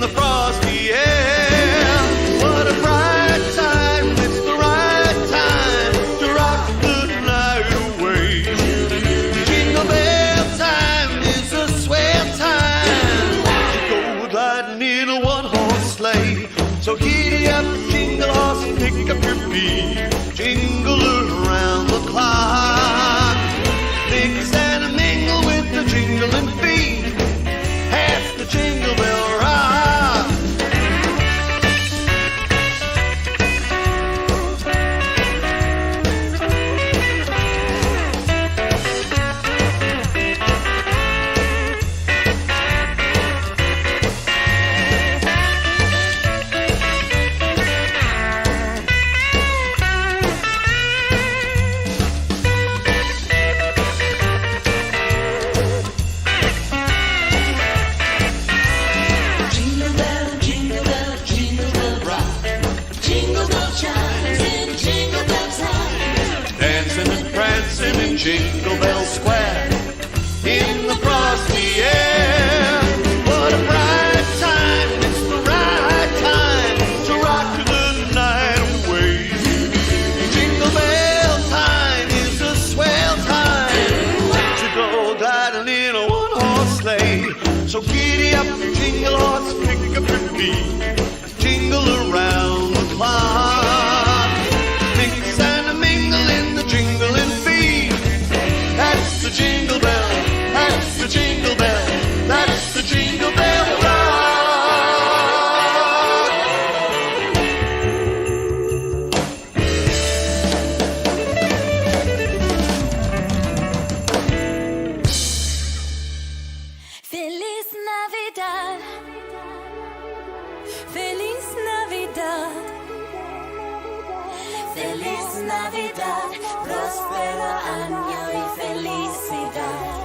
the frosty air. What a bright time, it's the right time to rock the night away. Jingle bell time is a swell time to go gliding in a one-horse sleigh. So giddy up, jingle horse, and pick up your feet. Jingle around the clock. Mix and mingle with the jingling feet. Half the jingle bell rock. Jingle Bell Square in the frosty air. What a bright time, it's the right time to rock the night away. Jingle bell time is a swell time to go gliding in a one-horse sleigh. So giddy up, jingle horse, pick up your feet. Jingle around the clock. Mix and mingle in the jingling feet. That's the jingle bell, that's the jingle bell, that's the jingle bell rock. Feliz Navidad, Feliz Navidad, Feliz Navidad, próspero año y felicidad.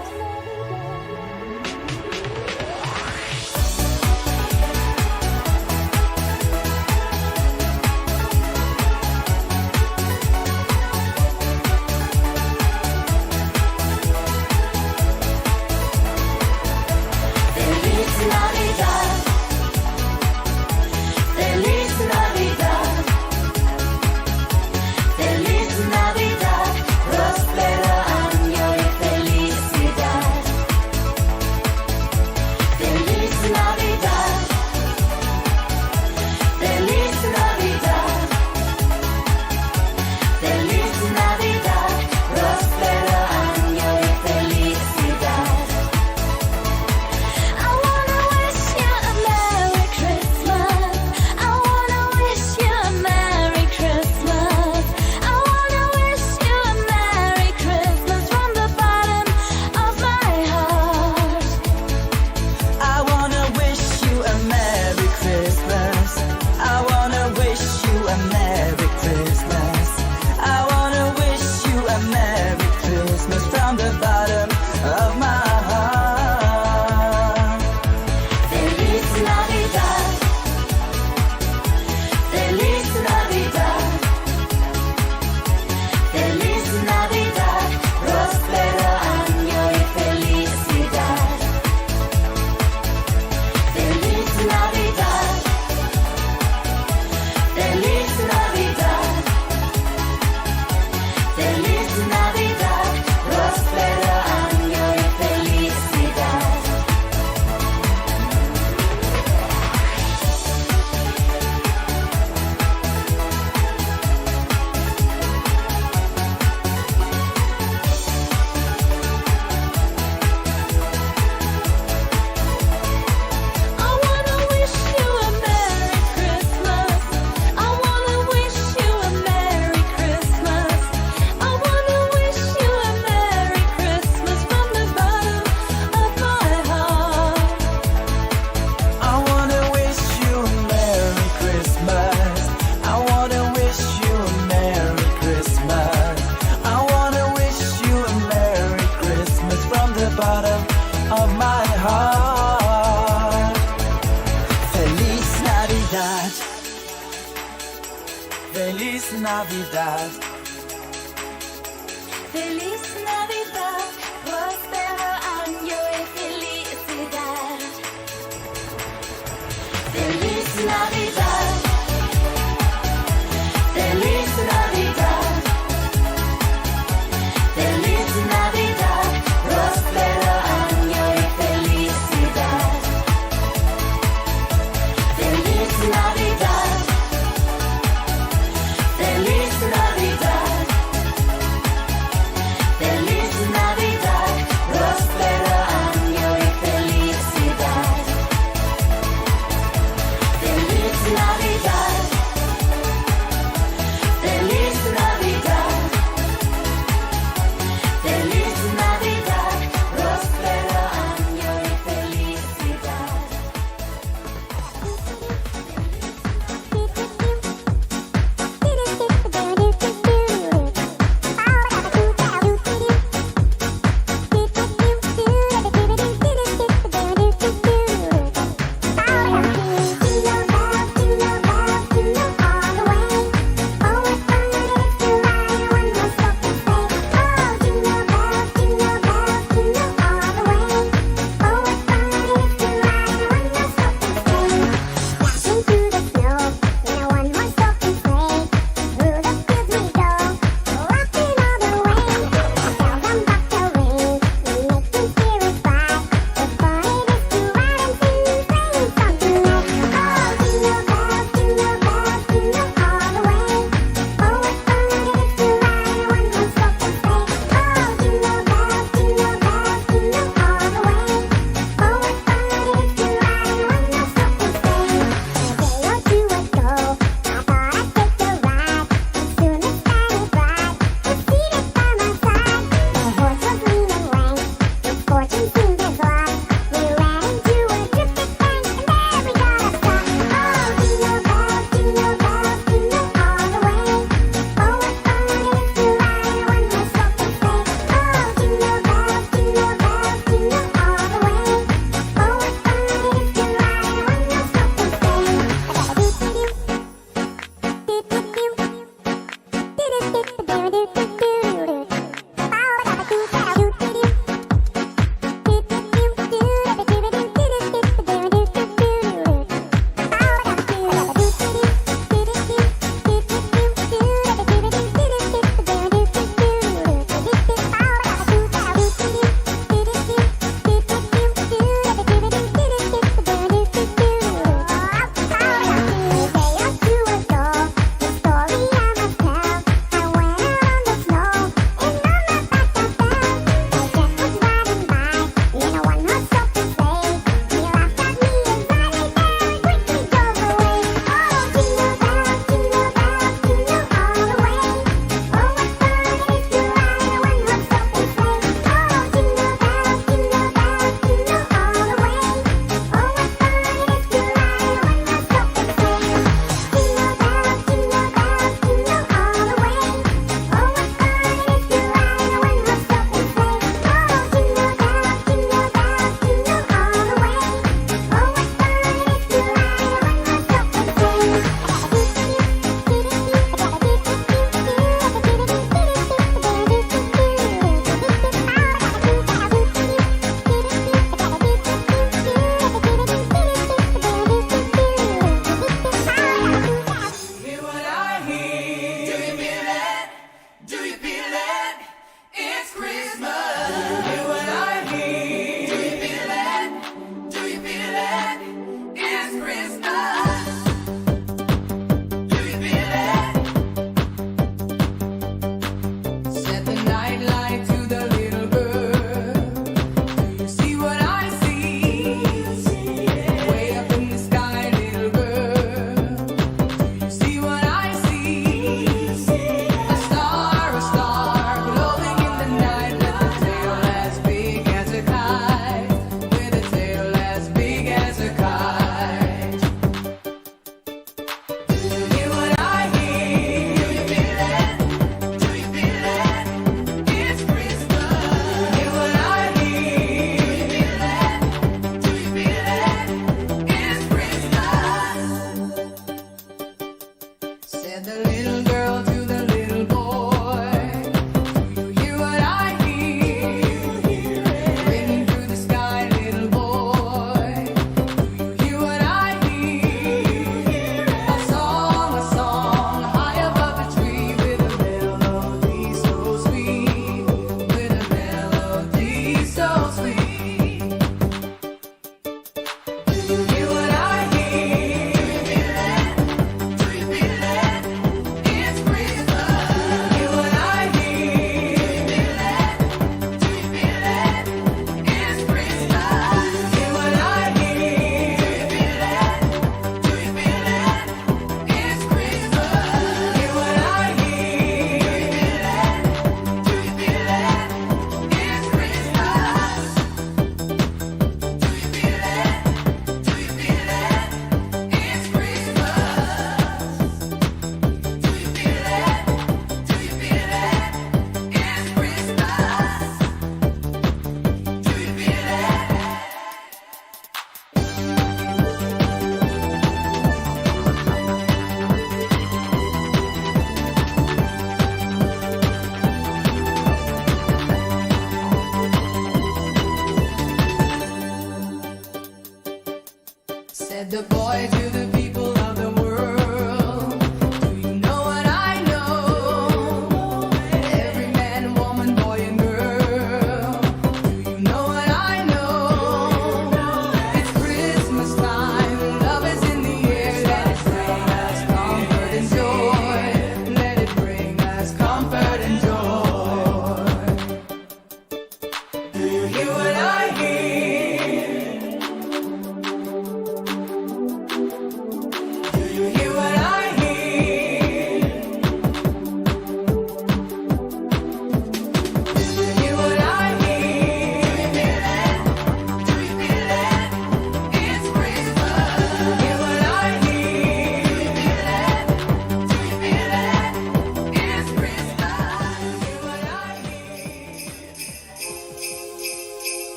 Feliz Navidad, Feliz Navidad, Feliz Navidad, próspero año y felicidad. Feliz Navidad, Feliz Navidad, Feliz Navidad, próspero año y felicidad. I wanna wish you a Merry Christmas. I wanna wish you a Merry Christmas. I wanna wish you a Merry Christmas from the bottom of my heart. I wanna wish you a Merry Christmas. I wanna wish you a Merry Christmas. I wanna wish you a Merry Christmas from the bottom of my heart. Feliz Navidad, Feliz Navidad, Feliz Navidad, próspero año y felicidad. Feliz Navidad, Feliz Navidad, Feliz Navidad, próspero año y felicidad. I wanna wish you a Merry Christmas. I wanna wish you a Merry Christmas. I wanna wish you a Merry Christmas from the bottom of my heart. I wanna wish you a Merry Christmas. I wanna wish you a Merry Christmas. I wanna wish you a Merry Christmas from the bottom of my heart. Feliz Navidad. Feliz Navidad. Feliz Navidad, próspero año y felicidad.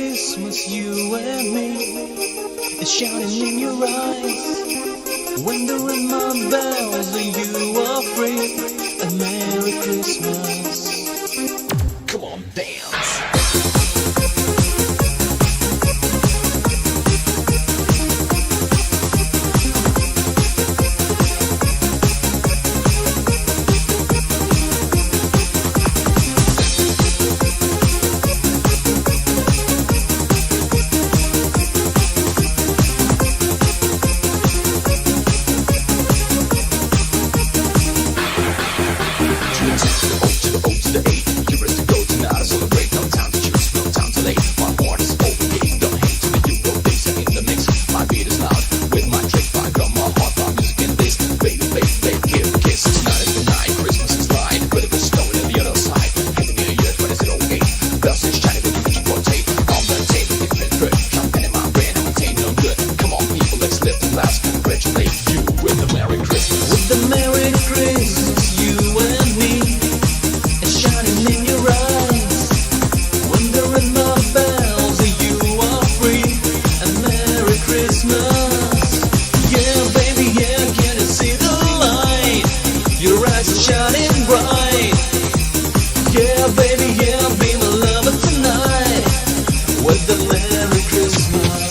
Christmas, you and me. It's shining in your eyes. When the ring my bells and you are free. A Merry Christmas. Come on, dance. Shining bright. Yeah, baby, yeah, be my lover tonight. With the Merry Christmas.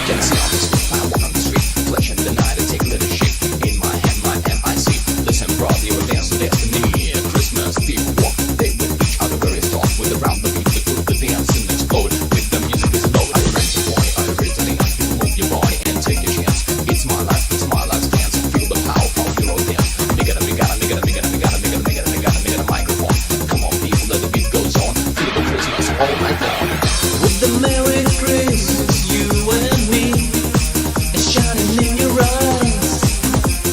Can't see all this I walk on the street, flesh in the night, I take a little shit. In my hand, my MIC. Listen, brother, you're a dance to destiny. People walk they with each other very soft. With around the beat, they put the dance and explode. With the music is low, I rent the boy, I raise the dance. You move your body and take a chance. It's my life's dance. Feel the power of your own dance. Make it a microphone. Come on, people, let the beat goes on. Feel the Christmas all night long. With the Merry Christmas, you and me. It's shining in your eyes.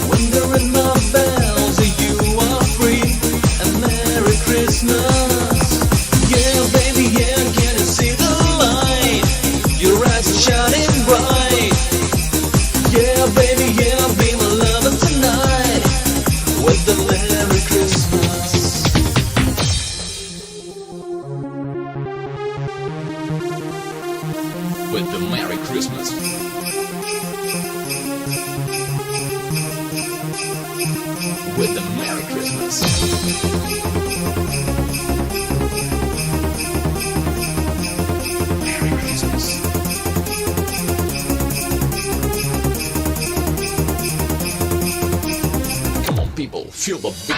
When the ring my bells, you are free. Christmas. Yeah, baby, yeah, can you see the light? Your eyes are shining bright. Yeah, baby, yeah, be my lover tonight. With the Merry Christmas. With the Merry Christmas. With the Merry Christmas. Merry Christmas. Come on, people, feel the beat.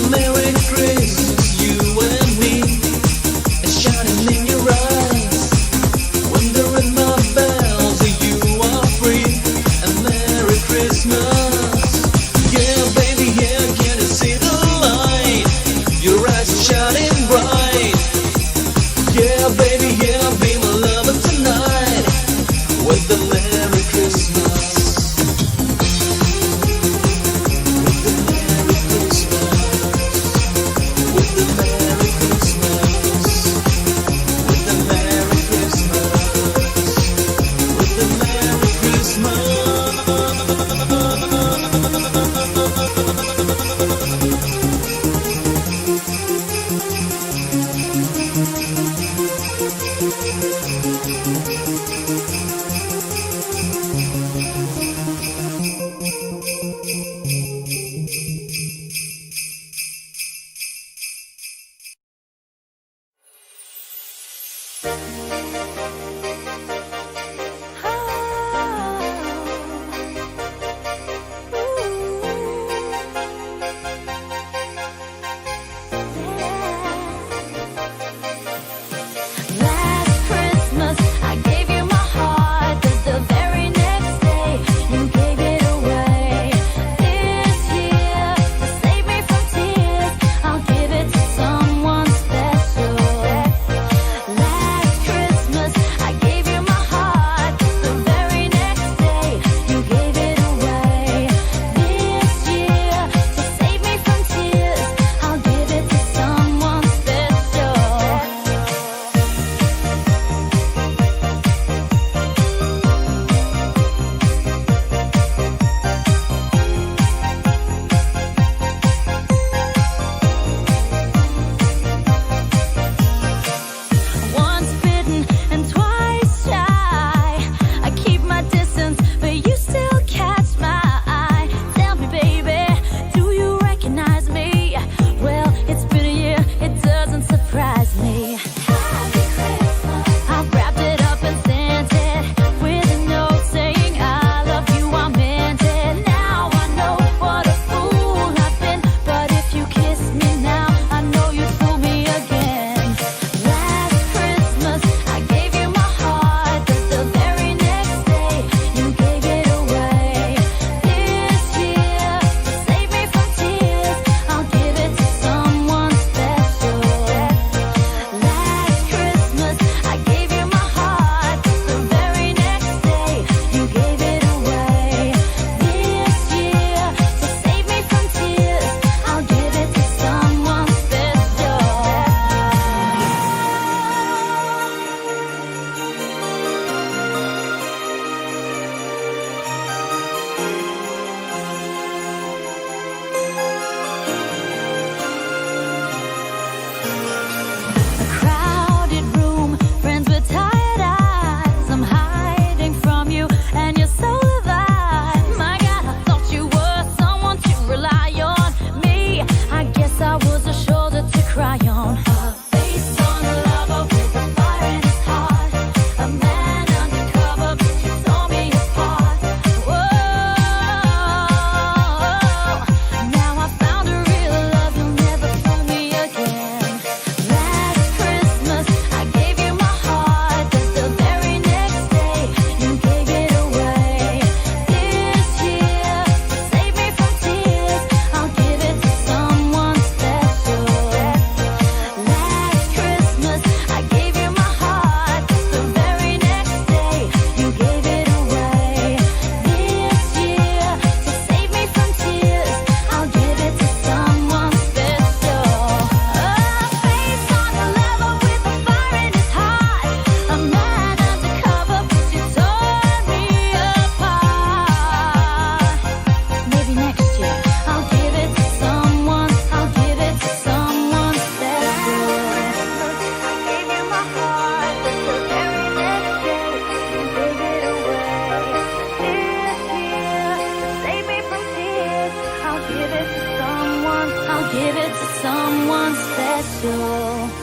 Merry Christmas, you and me. It's shining in your eyes. When the ring my bells, you are free. A Merry Christmas. Yeah, baby, yeah, can you see the light? Your eyes are shining bright. Yeah, baby, yeah, be my lover tonight. With the Merry Christmas. With the Merry Christmas. special.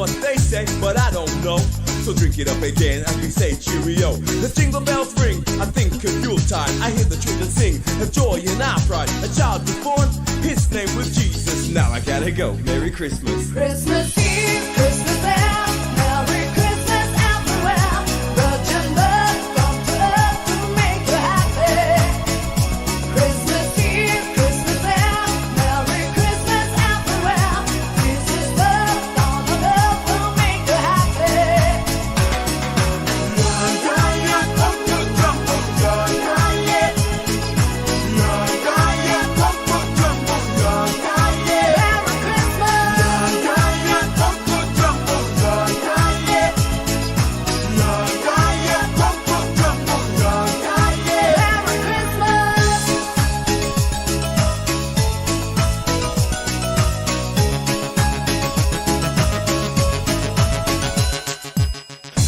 what they say, but I don't know. So drink it up again and we say cheerio. The jingle bells ring, I think of Yuletide. I hear the children sing, a joy and our pride. A child was born, his name was Jesus. Now I gotta go, Merry Christmas. Christmas Eve, Christmas Eve, Merry Christmas everywhere. Virgin birth come to earth to make you happy. Christmas Eve, Christmas Eve, Merry Christmas everywhere. Jesus birth on the earth to make you happy.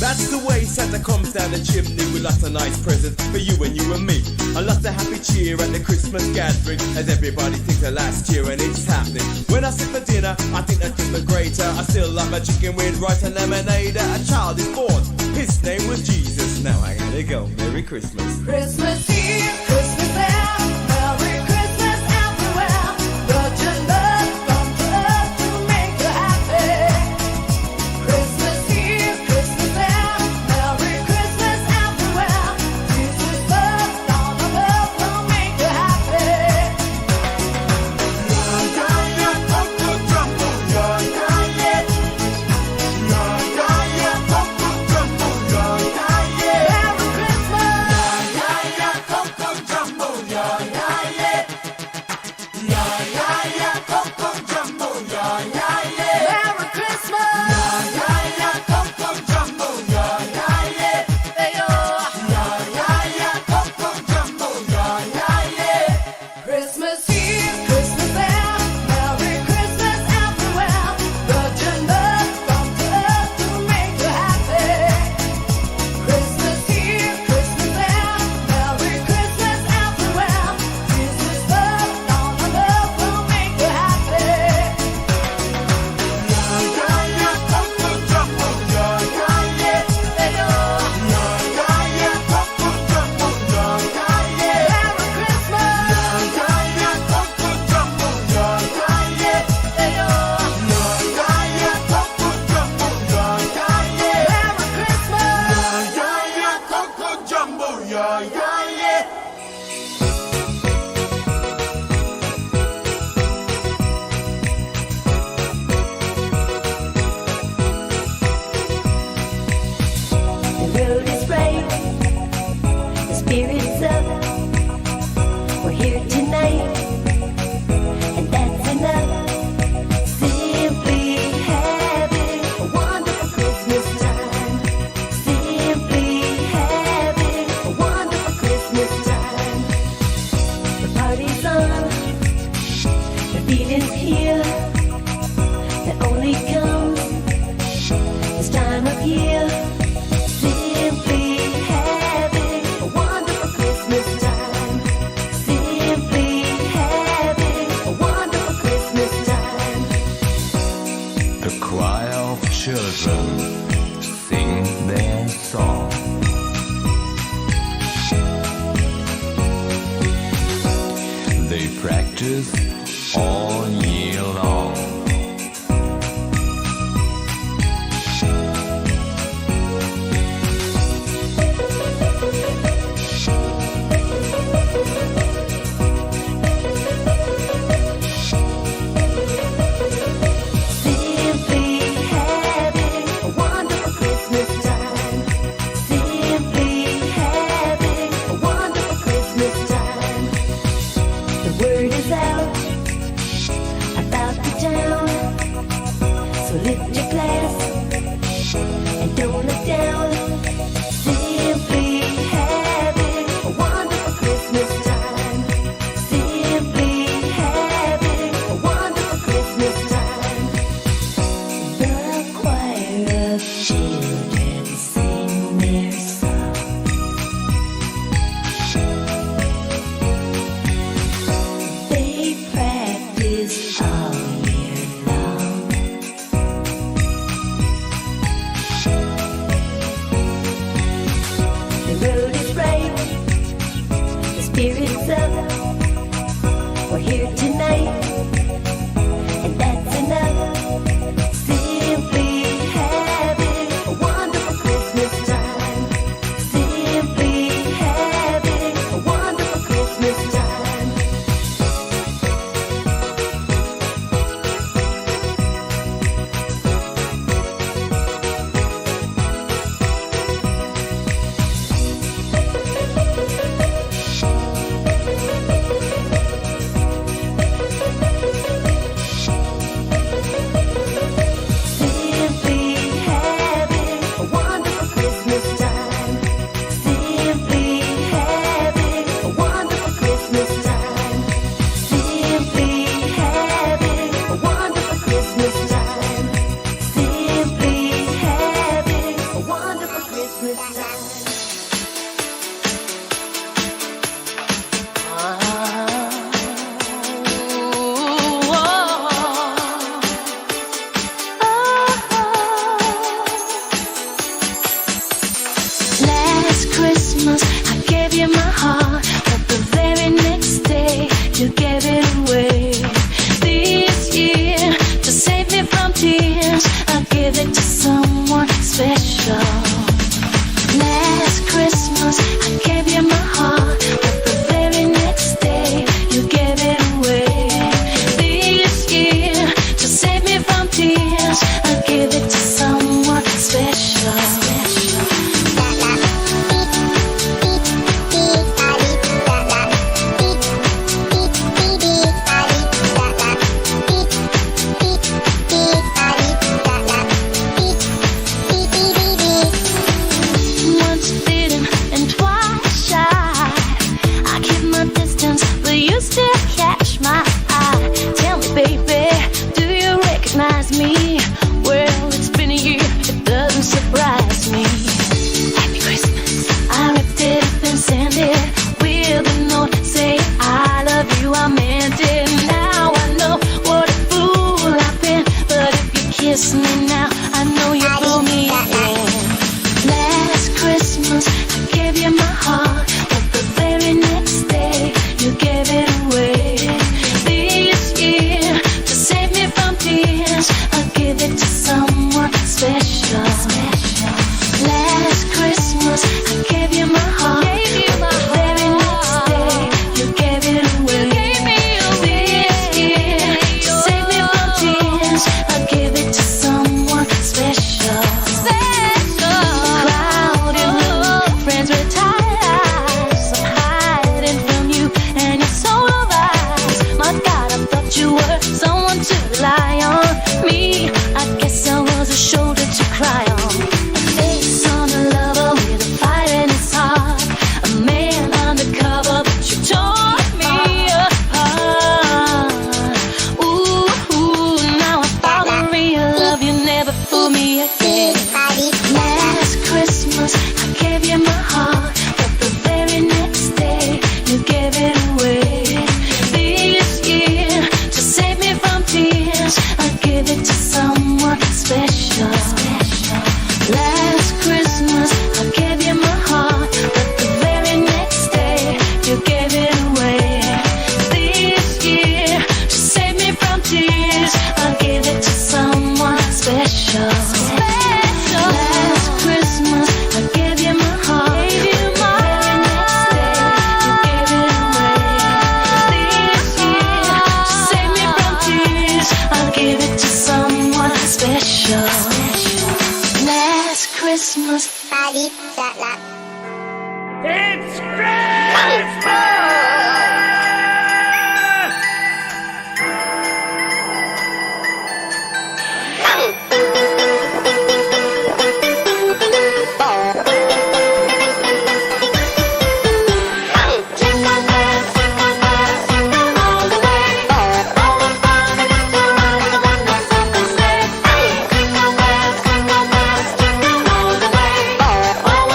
That's the way Santa comes down the chimney with lots of nice presents for you and you and me. And lots of happy cheer at the Christmas gathering as everybody thinks of last year and it's happening. When I sit for dinner, I think that's just the greater. I still like my chicken with rice and lemonade. A child is born, his name was Jesus. Now I gotta go, Merry Christmas. Christmas Eve, Christmas Eve, Merry Christmas everywhere. Virgin birth come to earth to make you happy. Christmas Eve, Christmas Eve, Merry Christmas everywhere. Jesus birth on the earth to make you happy. Christmas Eve, Christmas Eve, Merry Christmas everywhere. Virgin birth come to earth to make you happy. Christmas Eve, Christmas Eve, Merry Christmas everywhere. Jesus birth on the earth to make you happy. The road is bright, the spirit's up. We're here tonight, and that's enough. Simply having a wonderful Christmas time. Simply having a wonderful Christmas time. The party's on, the feeling's here. That only comes this time of year. Simply having a wonderful Christmas time. Simply having a wonderful Christmas time. The choir of children sing their song. They practice all year long. Simply having a wonderful Christmas time. Simply having a wonderful Christmas time. The word is out about the town. spirits up. We're here tonight, and that's enough. Simply having a wonderful Christmas time. Simply having a wonderful Christmas time. Simply having a wonderful Christmas time. Simply having a wonderful Christmas time. Simply having a wonderful Christmas time. Simply having a wonderful Christmas time. Last Christmas, I gave you my heart, but the very next day, you gave it away. This year, to save me from tears, I'll give it to someone special. Last Christmas, I gave you my heart, but the very next day, you gave it away. This year, to save me from tears, I'll give it to someone special. Once bitten and twice shy, I keep my distance, but you still catch my eye. Tell me, baby, do you recognize me? Well, it's been a year, it doesn't surprise me. Happy Christmas. I ripped it up and sent it with a note saying I love you, I meant it. Now I know what a fool I've been, but if you kiss me now, I know you blew me in. Last Christmas, I gave you my heart, but the very next day, you gave it away. This year, to save me from tears, I'll give it to someone special. Last Christmas, I gave you my heart, but the very next day, you gave it away. This year, to save me from tears, I'll give it to someone special. Crowded room, friends with tired eyes. I'm hiding from you and your soul of eyes. My God, I thought you were someone to rely on. Me, I guess I was a shoulder to cry on. A face on a lover with a fire in his heart. A man undercover, but you tore me apart. Ooh, now I found the real love. You never fool me again. Last Christmas, I gave you my heart, but the very next day, you gave it away. This year, to save me from tears, I'll give it to someone special. Last Christmas, I gave you my heart, but the very next day, you gave it away. This year, to save me from tears, I'll give it to someone special. Last Christmas, I gave you my heart, but the very next day, you gave it away. This year, to save me from tears, I'll give it to someone special. Last Christmas. It's Christmas! Oh,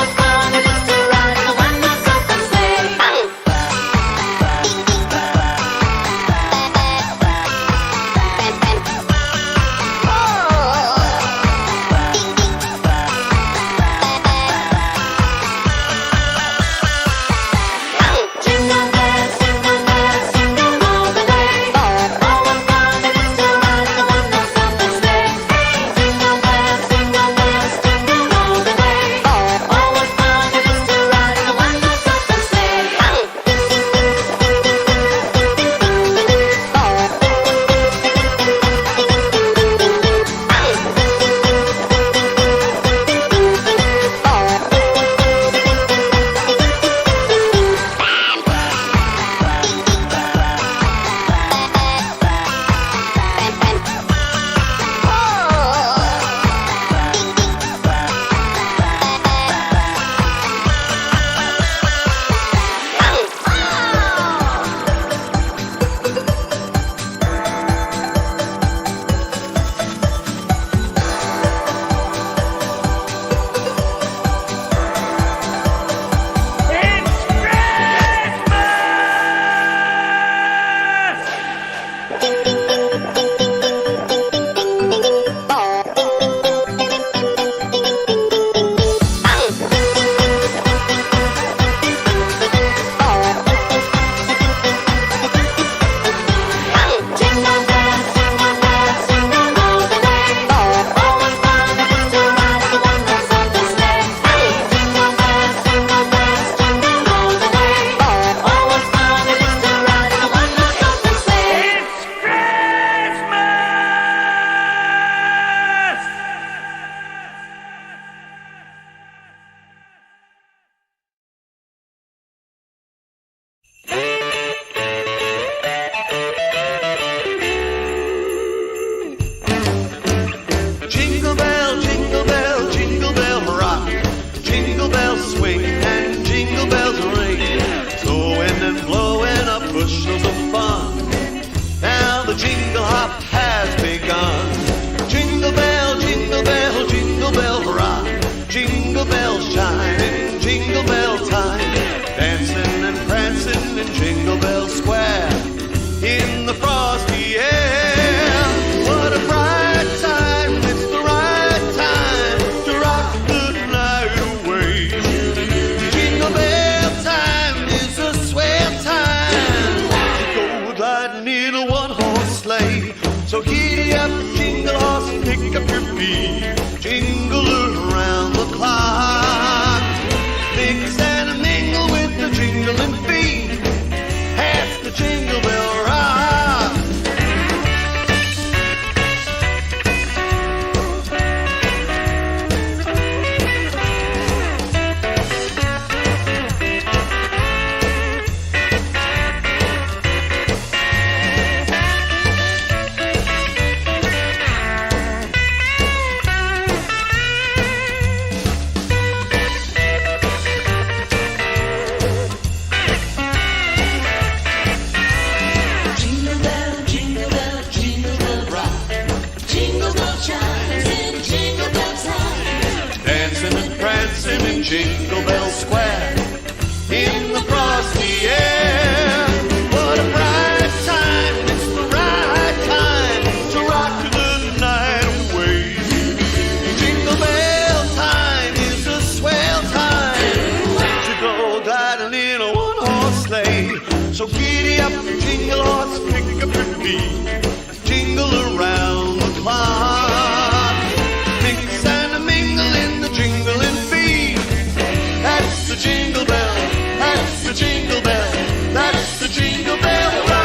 So giddy up, jingle horse, and pick up your feet. Jingle around the clock. Mix and mingle with the jingling feet. Half the jingle bell rock. Jingle bell, jingle bell, jingle bell rock. Jingle bell chimes in Jingle Bell time. Dancing and prancing in Jingle Bell Square in the frosty air. What a bright time, it's the right time to rock the night away. Jingle bell time is a swell time to go gliding in a one-horse sleigh. So giddy up, jingle horse, pick up your feet. Jingle around the clock. Mix and mingle in the jingling feet. That's the jingle bell, that's the jingle bell, that's the jingle bell rock.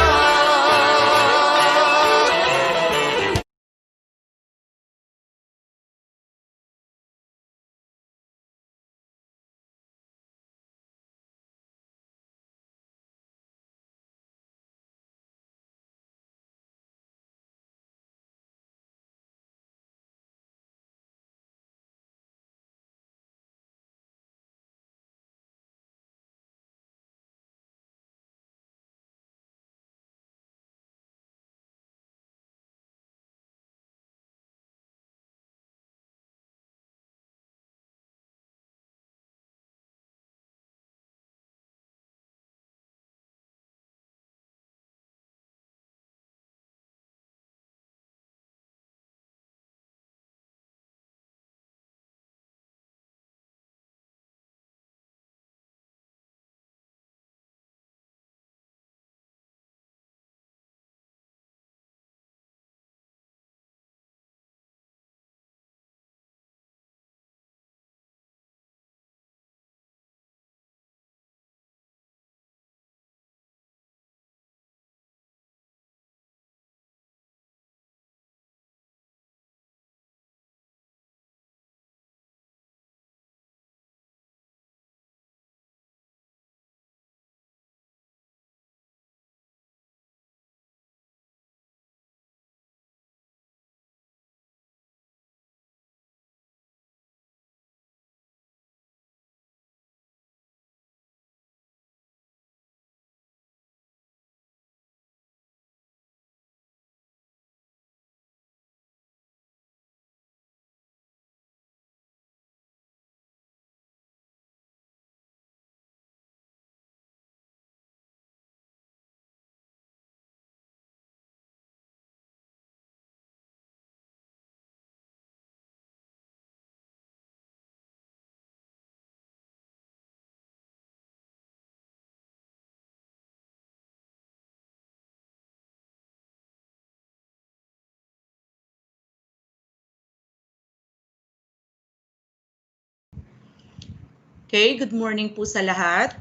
Okay, good morning po sa lahat.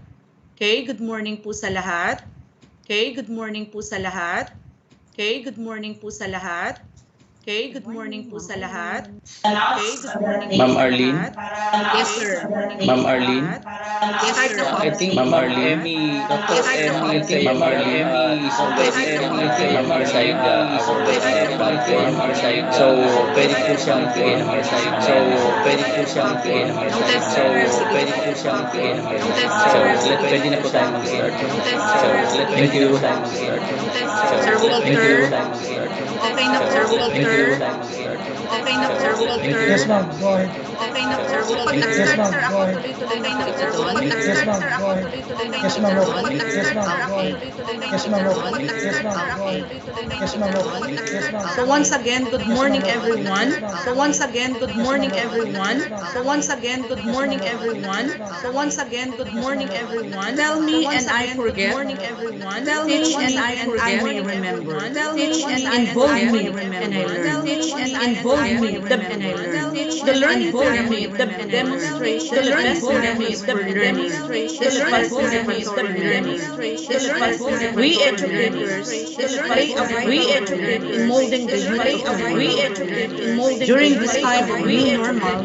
Okay, good morning po sa lahat. Okay, good morning po sa lahat. Okay, good morning po sa lahat. Okay, good morning po sa lahat. Okay, good morning po Ma'am sa Arlene? lahat. Yes, sir. Ma'am Arlene? Yes, sir. I think Ma'am Arlene, Dr. Emmy, I think Ma'am Arlene is already on our side, our platform, our side. So, pwede po siyang play ng our side. So, pwede po siyang play ng our side. So, pwede po siyang play ng our side. So, pwede na po tayo mag-start. So, thank you. Sir Walter. Okay na, Sir Walter. Okay na, Sir Walter. Yes, ma'am. Go ahead. okay na po. Pag nag-start, sir, ako tuloy-tuloy na po ito doon. Pag nag-start, sir, ako tuloy-tuloy na po ito doon. Pag nag-start, sir, ako tuloy-tuloy na po ito doon. Pag nag-start, sir, ako tuloy-tuloy na po ito doon. So once again, good morning everyone. So once again, good morning everyone. So once again, good morning everyone. So once again, good morning everyone. Tell me and I forget. Morning everyone. Tell me and I remember. Tell me and involve me and I learn. Involve me and I learn. The learning pyramid, the demonstration, the learning pyramid, the demonstration, the learning pyramid, the demonstration. We educators we educate in molding the youth of tomorrow. We educate in molding during this time of new normal.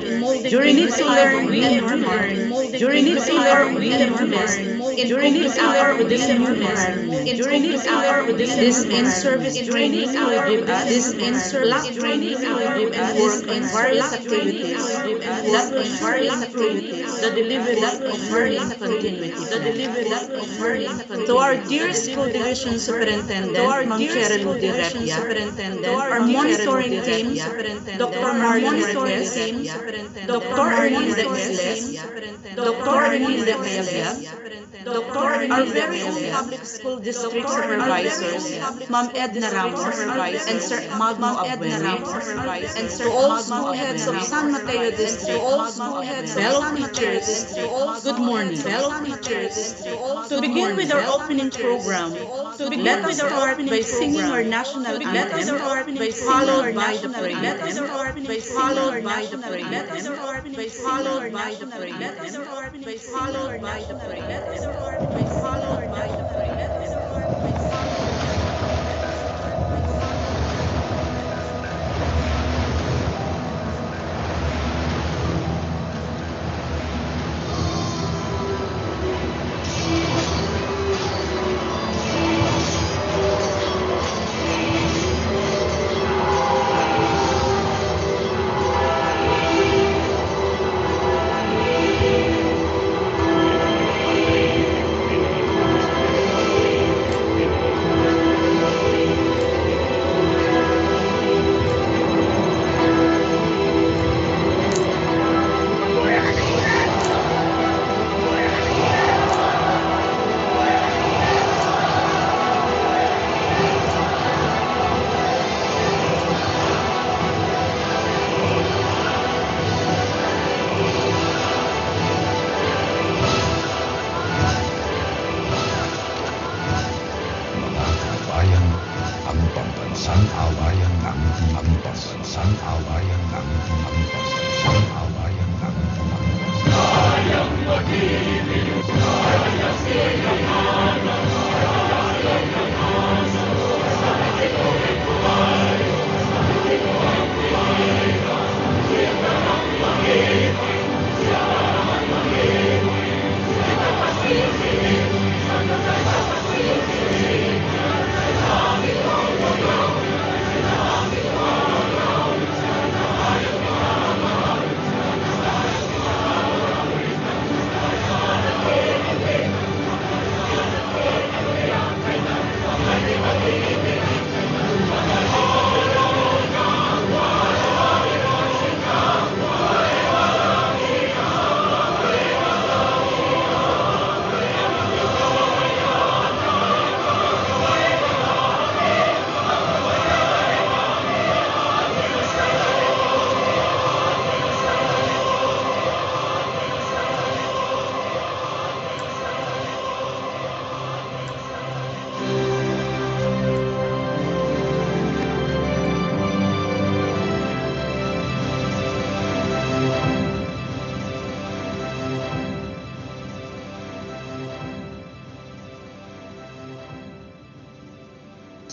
During this time we normal. During this hour we normal. During this hour with this new environment. During this hour with this in-service training will give us this in-service training will give us work on various activities. That on various activities. The delivery of learning continuity. The delivery of learning continuity. To our dear school division superintendent, Ma'am Cheryl Udirepia, our monitoring team, Dr. Marlon Marquez, Dr. Erlinda Isles, Dr. Erlinda Ayabia, Dr. Our very own public school district supervisors, Ma'am Edna Ramos, and Sir Magno Abueli, and to all school heads of San Mateo District, fellow teachers, good morning, fellow teachers. To begin with our opening program, let us start by singing our national anthem, followed by the prayer anthem, followed by the prayer anthem, followed by the prayer anthem, followed by the prayer anthem, followed by the prayer anthem.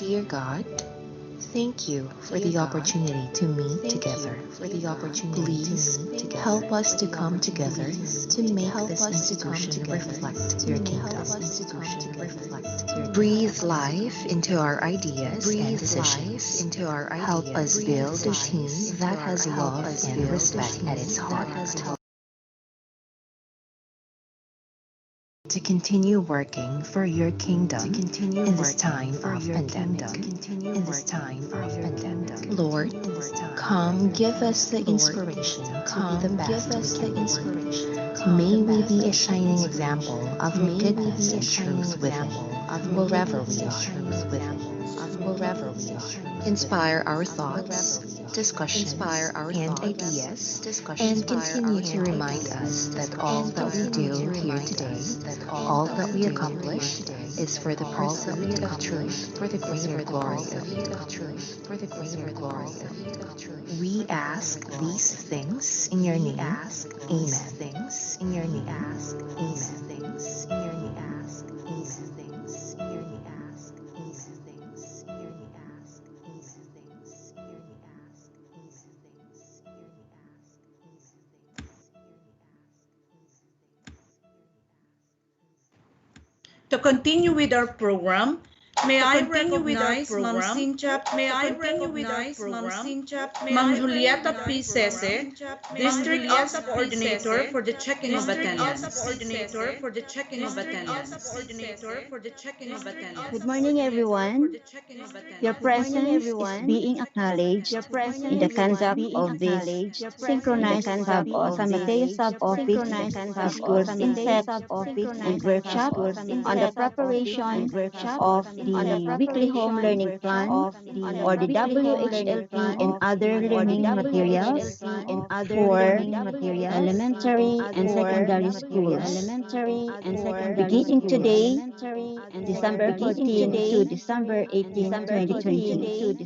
Dear God, thank you for the opportunity to meet together. Please help us to come together to make this institution reflect your kingdom. Breathe life into our ideas and decisions. Help us build a team that has love and respect at its heart. to continue working for your kingdom in this time of pandemic. Lord, come give us the inspiration to be the best we can be. May we be a shining example of your goodness and truth within, wherever we are. Inspire our thoughts, discussions, and ideas, and continue to remind us that all that we do here today, all that we accomplish, is for the pursuit of truth, for the greater glory of you. We ask these things in your name. Amen. To continue with our program, may I recognize Ma'am Cynthia? May I recognize Ma'am Cynthia? Ma'am Julieta P. Sese, District Ops Coordinator for the checking of attendance. Good morning, everyone. Your presence is being acknowledged in the conduct of this synchronized sub-office, San Mateo Sub-Office, Schools Insect and Workshop on the preparation of the weekly home learning plan or the WHLP and other learning materials for elementary and secondary schools. Beginning today, December 14 to December 18, 2020,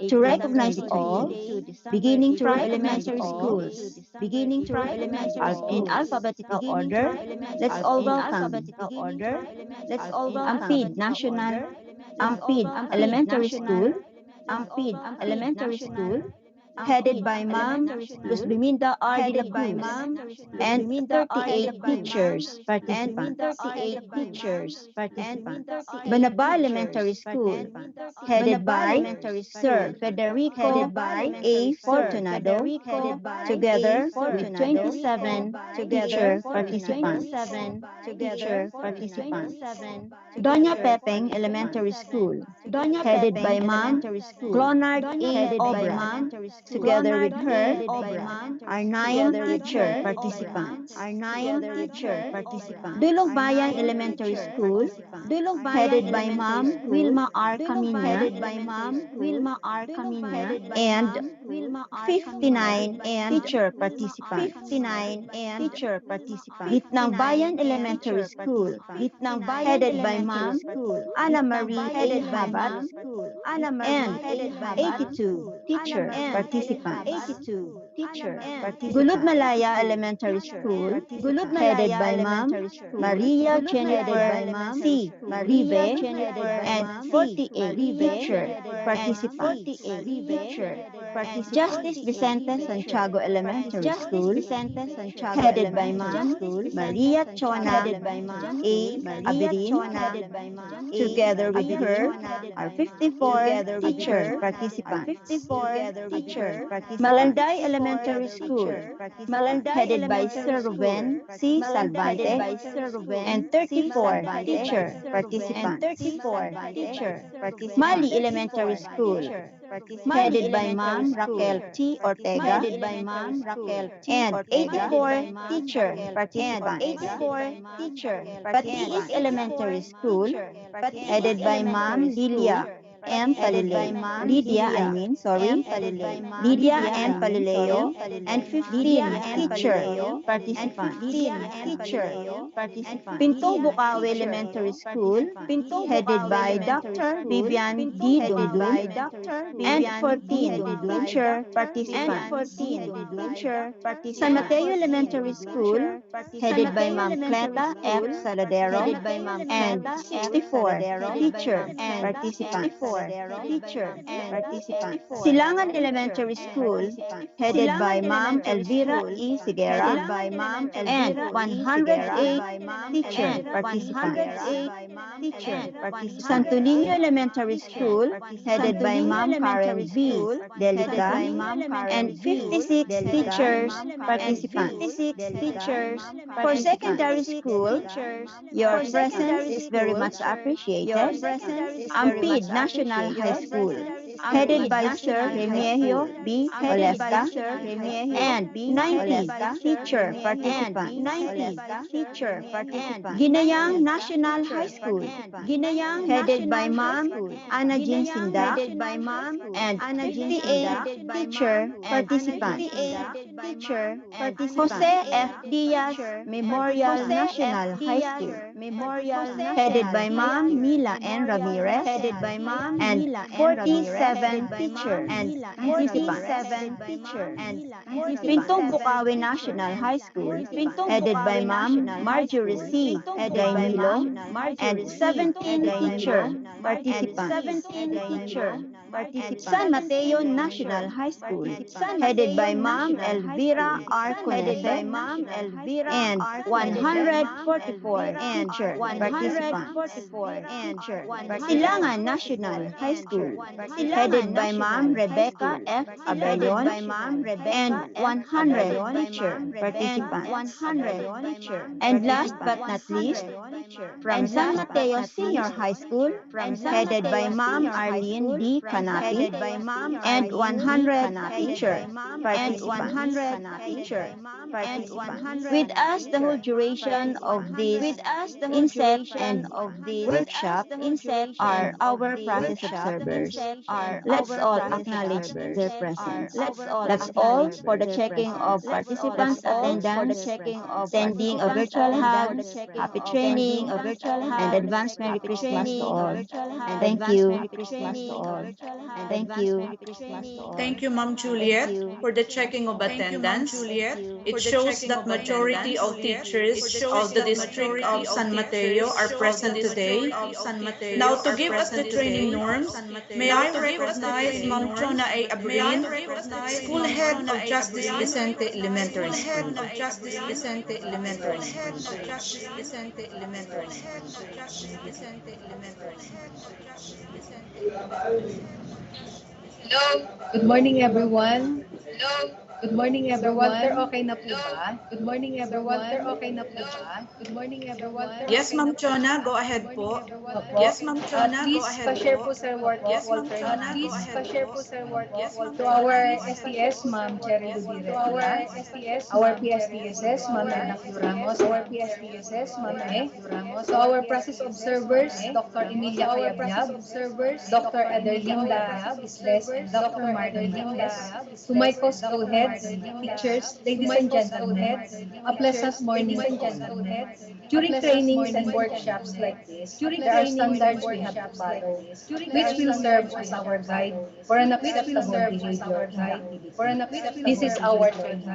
to recognize all beginning through elementary schools, in alphabetical order. Let's all welcome Ampid National, Ampid Elementary School, headed by Ma'am Luz Biminda R. de la Cruz, and 38 teachers participants. Banaba Elementary School, headed by Sir Federico A. Fortunado, together with 27 teacher participants. Doña Pepeng Elementary School, headed by Ma'am Clonard A. Obra, together with her are 9 teacher participants. Dulong Bayan Elementary School, headed by Ma'am Wilma R. Camina, and 59 teacher participants. Gitnang Bayan Elementary School, headed by Ma'am Ana Marie A. Habat, and 82 teacher participants. Gulud Malaya Elementary School, headed by Ma'am Maria Jennifer C. Rive, and 48 teacher participants. Justice Vicente Santiago Elementary School, headed by Ma'am Maria Chona A. Abirin, together with her are 54 teacher participants. Malanday Elementary School, headed by Sir Ruben C. Salvante, and 34 teacher participants. Mali Elementary School, headed by Ma'am Raquel T. Ortega, and 84 teacher participants. Batiis Elementary School, headed by Ma'am Lydia M. Palileo, Lydia M. Palileo, and 15 teacher participants. Pintong Bukawi Elementary School, headed by Dr. Vivian D. Dumdum, and 14 teacher participants. San Mateo Elementary School, headed by Ma'am Cleta F. Saladero, and 64 teacher participants. Silangan Elementary School, headed by Ma'am Elvira E. Sigera, and 108 teacher participants. Santo Niño Elementary School, headed by Ma'am Karen V. Delica, and 56 teachers participants. For secondary school, your presence is very much appreciated. Ampid National High School, headed by Sir Remigio B. Olesca, and 90 teacher participants. Ginayang National High School, headed by Ma'am Ana Jean Sindak, and 58 teacher participants. Jose F. Diaz Memorial National High School, headed by Ma'am Mila N. Ramirez, and 47 teacher participants. Pintong Bukawi National High School, headed by Ma'am Marjorie C. Gainilo, and 17 teacher participants. San Mateo National High School, headed by Ma'am Elvira R. Conefe, and 144 teacher participants. Silangan National High School, headed by Ma'am Rebecca F. Abelon, and 100 teacher participants. And last but not least, from San Mateo Senior High School, headed by Ma'am Arlene D. Canapi, and 100 teacher participants. With us the whole duration of this inset and workshop are our process observers. Let's all acknowledge their presence. That's all for the checking of participants' attendance, sending a virtual hug, happy training, and advance Merry Christmas to all. Thank you. Thank you, Ma'am Juliet, for the checking of attendance. It shows that majority of teachers of the district of San Mateo are present today. Now, to give us the training norms, may I recognize Ma'am Chona A. Abrin, School Head of Justice Vicente Elementary School. Hello, good morning everyone. Good morning everyone. Sir Walter, okay na po ba? Good morning everyone. Sir Walter, okay na po ba? Good morning everyone. Yes, Ma'am Chona, go ahead po. Yes, Ma'am Chona, please pa-share po Sir Walter. Yes, Ma'am Chona, please pa-share po Sir Walter. To our STS, Ma'am Cherry Ludire. To our STS, our PSTSS, Ma'am Ernacio Ramos. Our PSTSS, Ma'am Ernacio Ramos. To our process observers, Dr. Emilia Cayabyab. Dr. Aderlinda Isles, and Dr. Martin Lindes. To my co-school heads, teachers, ladies and gentlemen, a pleasant morning to all. During trainings and workshops like this, there are standards we have to follow, which will serve as our guide for an acceptable behavior in activity. This is our training.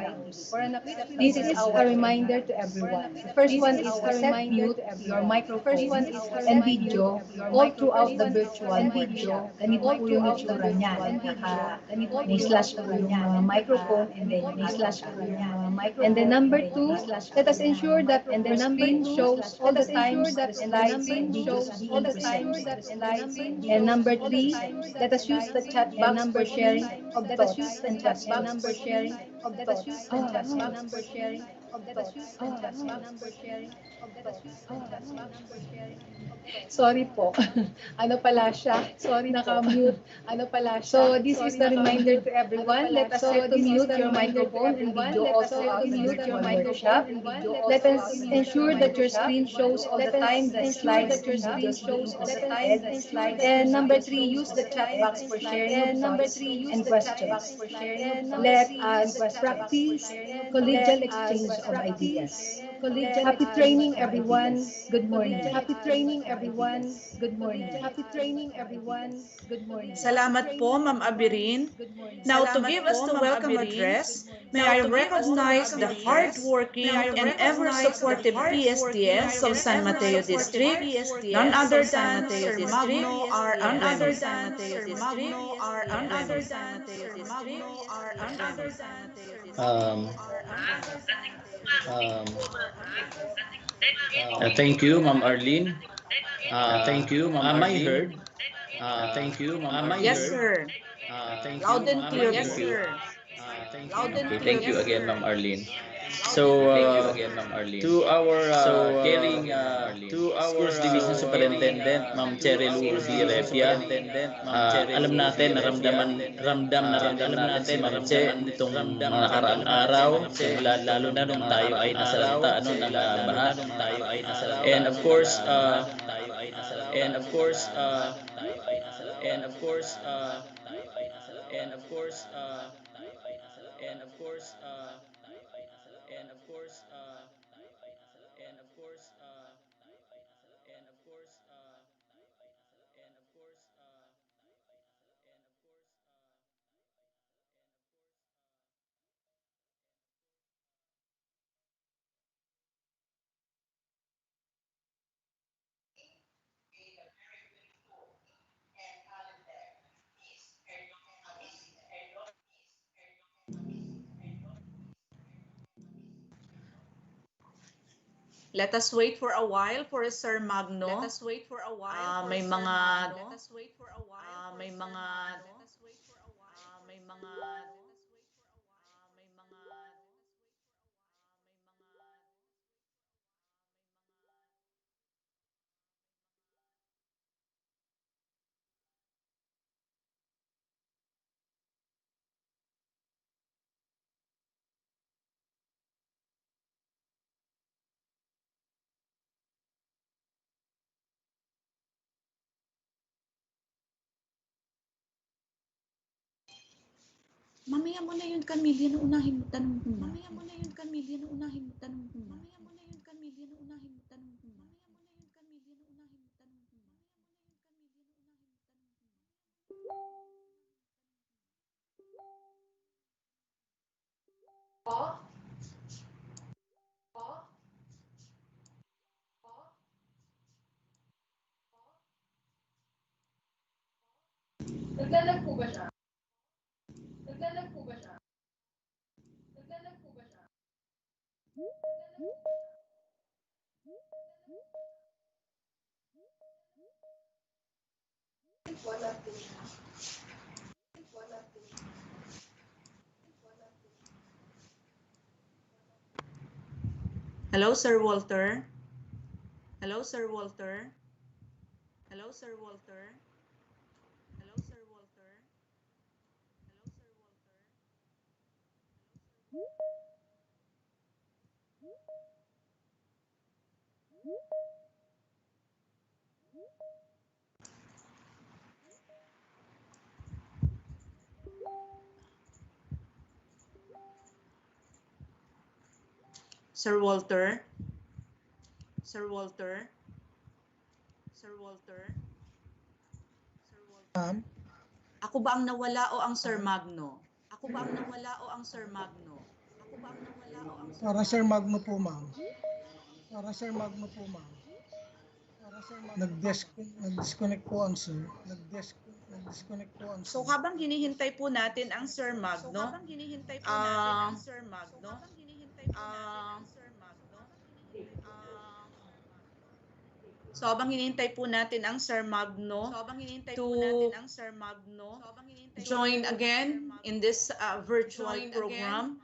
This is a reminder to everyone. The first one is to set mute your microphone and video all throughout the virtual video. Ganito po yung itsura niyan. May slash po yung microphone and then may slash po yung microphone. And then number two, let us ensure that the screen shows all the times the slides and videos being presented. And number three, let us use the chat box for sharing of thoughts and questions. Sorry po. Ano pala siya? Sorry, naka-mute. Ano pala siya? So, this is the reminder to everyone. Let us set to mute your microphone and video also out in the virtual workshop. Let us ensure that your screen shows all the time the slides and videos being presented. And number three, use the chat box for sharing of thoughts and questions. Let us practice collegial exchange of ideas. Happy training, everyone. Good morning. Happy training, everyone. Good morning. Happy training, everyone. Good morning. Salamat po, Ma'am Abirin. Now, to give us the welcome address, may I recognize the hardworking and ever-supportive PSTS of San Mateo District, none other than Sir Magno R. Thank you, Ma'am Arlene. Thank you, Ma'am Am I Arlene. heard? Thank you, Ma'am Yes, Arlene. sir. Thank you, Loud and Ma'am clear Arlene. po. Loud and Okay, clear thank you po. again, Ma'am Arlene. Loud So, and uh, clear. to our caring schools division superintendent, Ma'am Cherelu D. Repia, alam natin, ramdam natin si Ma'am Che nitong mga nakaraang araw, simula lalo na nung tayo ay nasa ano ng baha. And of course, and of course, and of course, and of course, and of course, and of course, and of course, and of course, and of course, and of course, Let us wait for a while for Sir Magno. May mga may mga may mga Mamaya mo na yun, Camille. Yan unahin mo tanong mo. Mamaya mo na yun, Camille. Yan unahin mo tanong mo. Mamaya mo na yun, Camille. Yan unahin mo tanong mo. Mamaya mo na yun, Camille. Yan unahin mo tanong mo. Naglalag po ba siya? Naglalag po ba siya? Naglalag po ba siya? Wala po siya. Wala po siya. Hello, Sir Walter. Hello, Sir Walter. Hello, Sir Walter. Hello, Sir Walter. Hello, Sir Walter. Sir Walter. Sir Walter. Sir Walter. Sir Walter. Ako ba ang nawala o ang Sir Magno? Ako ba ang nawala o ang Sir Magno? Ako ba ang nawala o ang Sir Para Sir Magno po, ma'am. Para Sir Magno po, ma'am. Para Sir Magno. Nag-disconnect po ang sir. Nag-disconnect po ang So sir. habang hinihintay po natin ang Sir Magno, so habang hinihintay po natin ang Sir Magno to join again in this virtual program.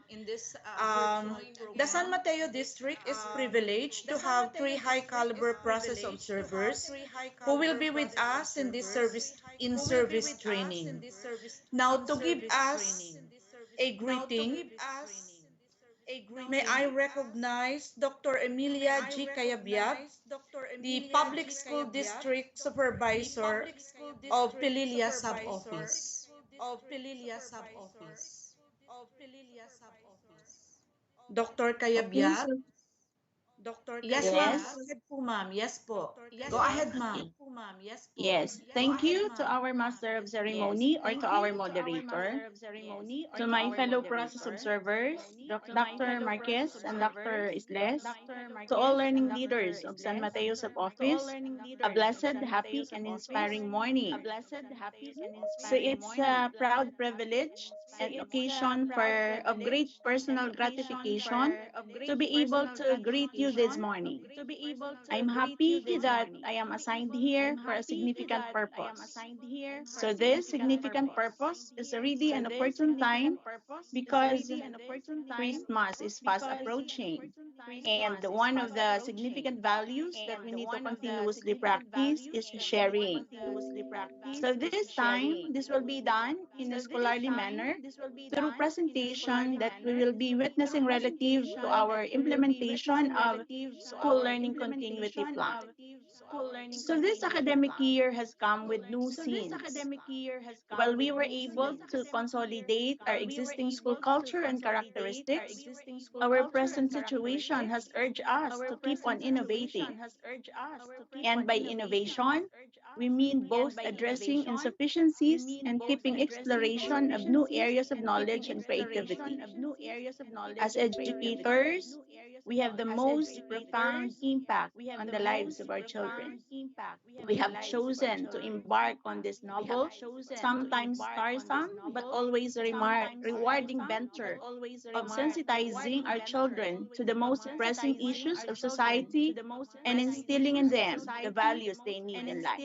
The San Mateo District is privileged to have three high-caliber process observers who will be with us in this service training. Now, to give us a greeting, may I recognize Dr. Emilia G. Cayabyab, the Public School District Supervisor of Pililia Sub-Office. Dr. Cayabyab? Yes, ma'am. Yes. Go ahead po, ma'am. Yes po. Go ahead, ma'am. Yes, thank you to our Master of Ceremony or to our moderator, to my fellow process observers, Dr. Marquez and Dr. Isles, to all learning leaders of San Mateo Sub-Office, a blessed, happy, and inspiring morning. So it's a proud privilege and occasion for of great personal gratification to be able to greet you this morning. I'm happy that I am assigned here for a significant purpose. So, this significant purpose is really an opportune time because Christmas is fast approaching. And one of the significant values that we need to continuously practice is sharing. So this time, this will be done in a scholarly manner through presentation that we will be witnessing relative to our implementation of school learning continuity plan. So this academic year has come with new scenes. While we were able to consolidate our existing school culture and characteristics, our present situation has urged us to keep on innovating. And by innovation, we mean both addressing insufficiencies and keeping exploration of new areas of knowledge and creativity. As educators, we have the most profound impact on the lives of our children. We have chosen to embark on this novel, sometimes tiresome, but always rewarding venture of sensitizing our children to the most pressing issues of society and instilling in them the values they need in life.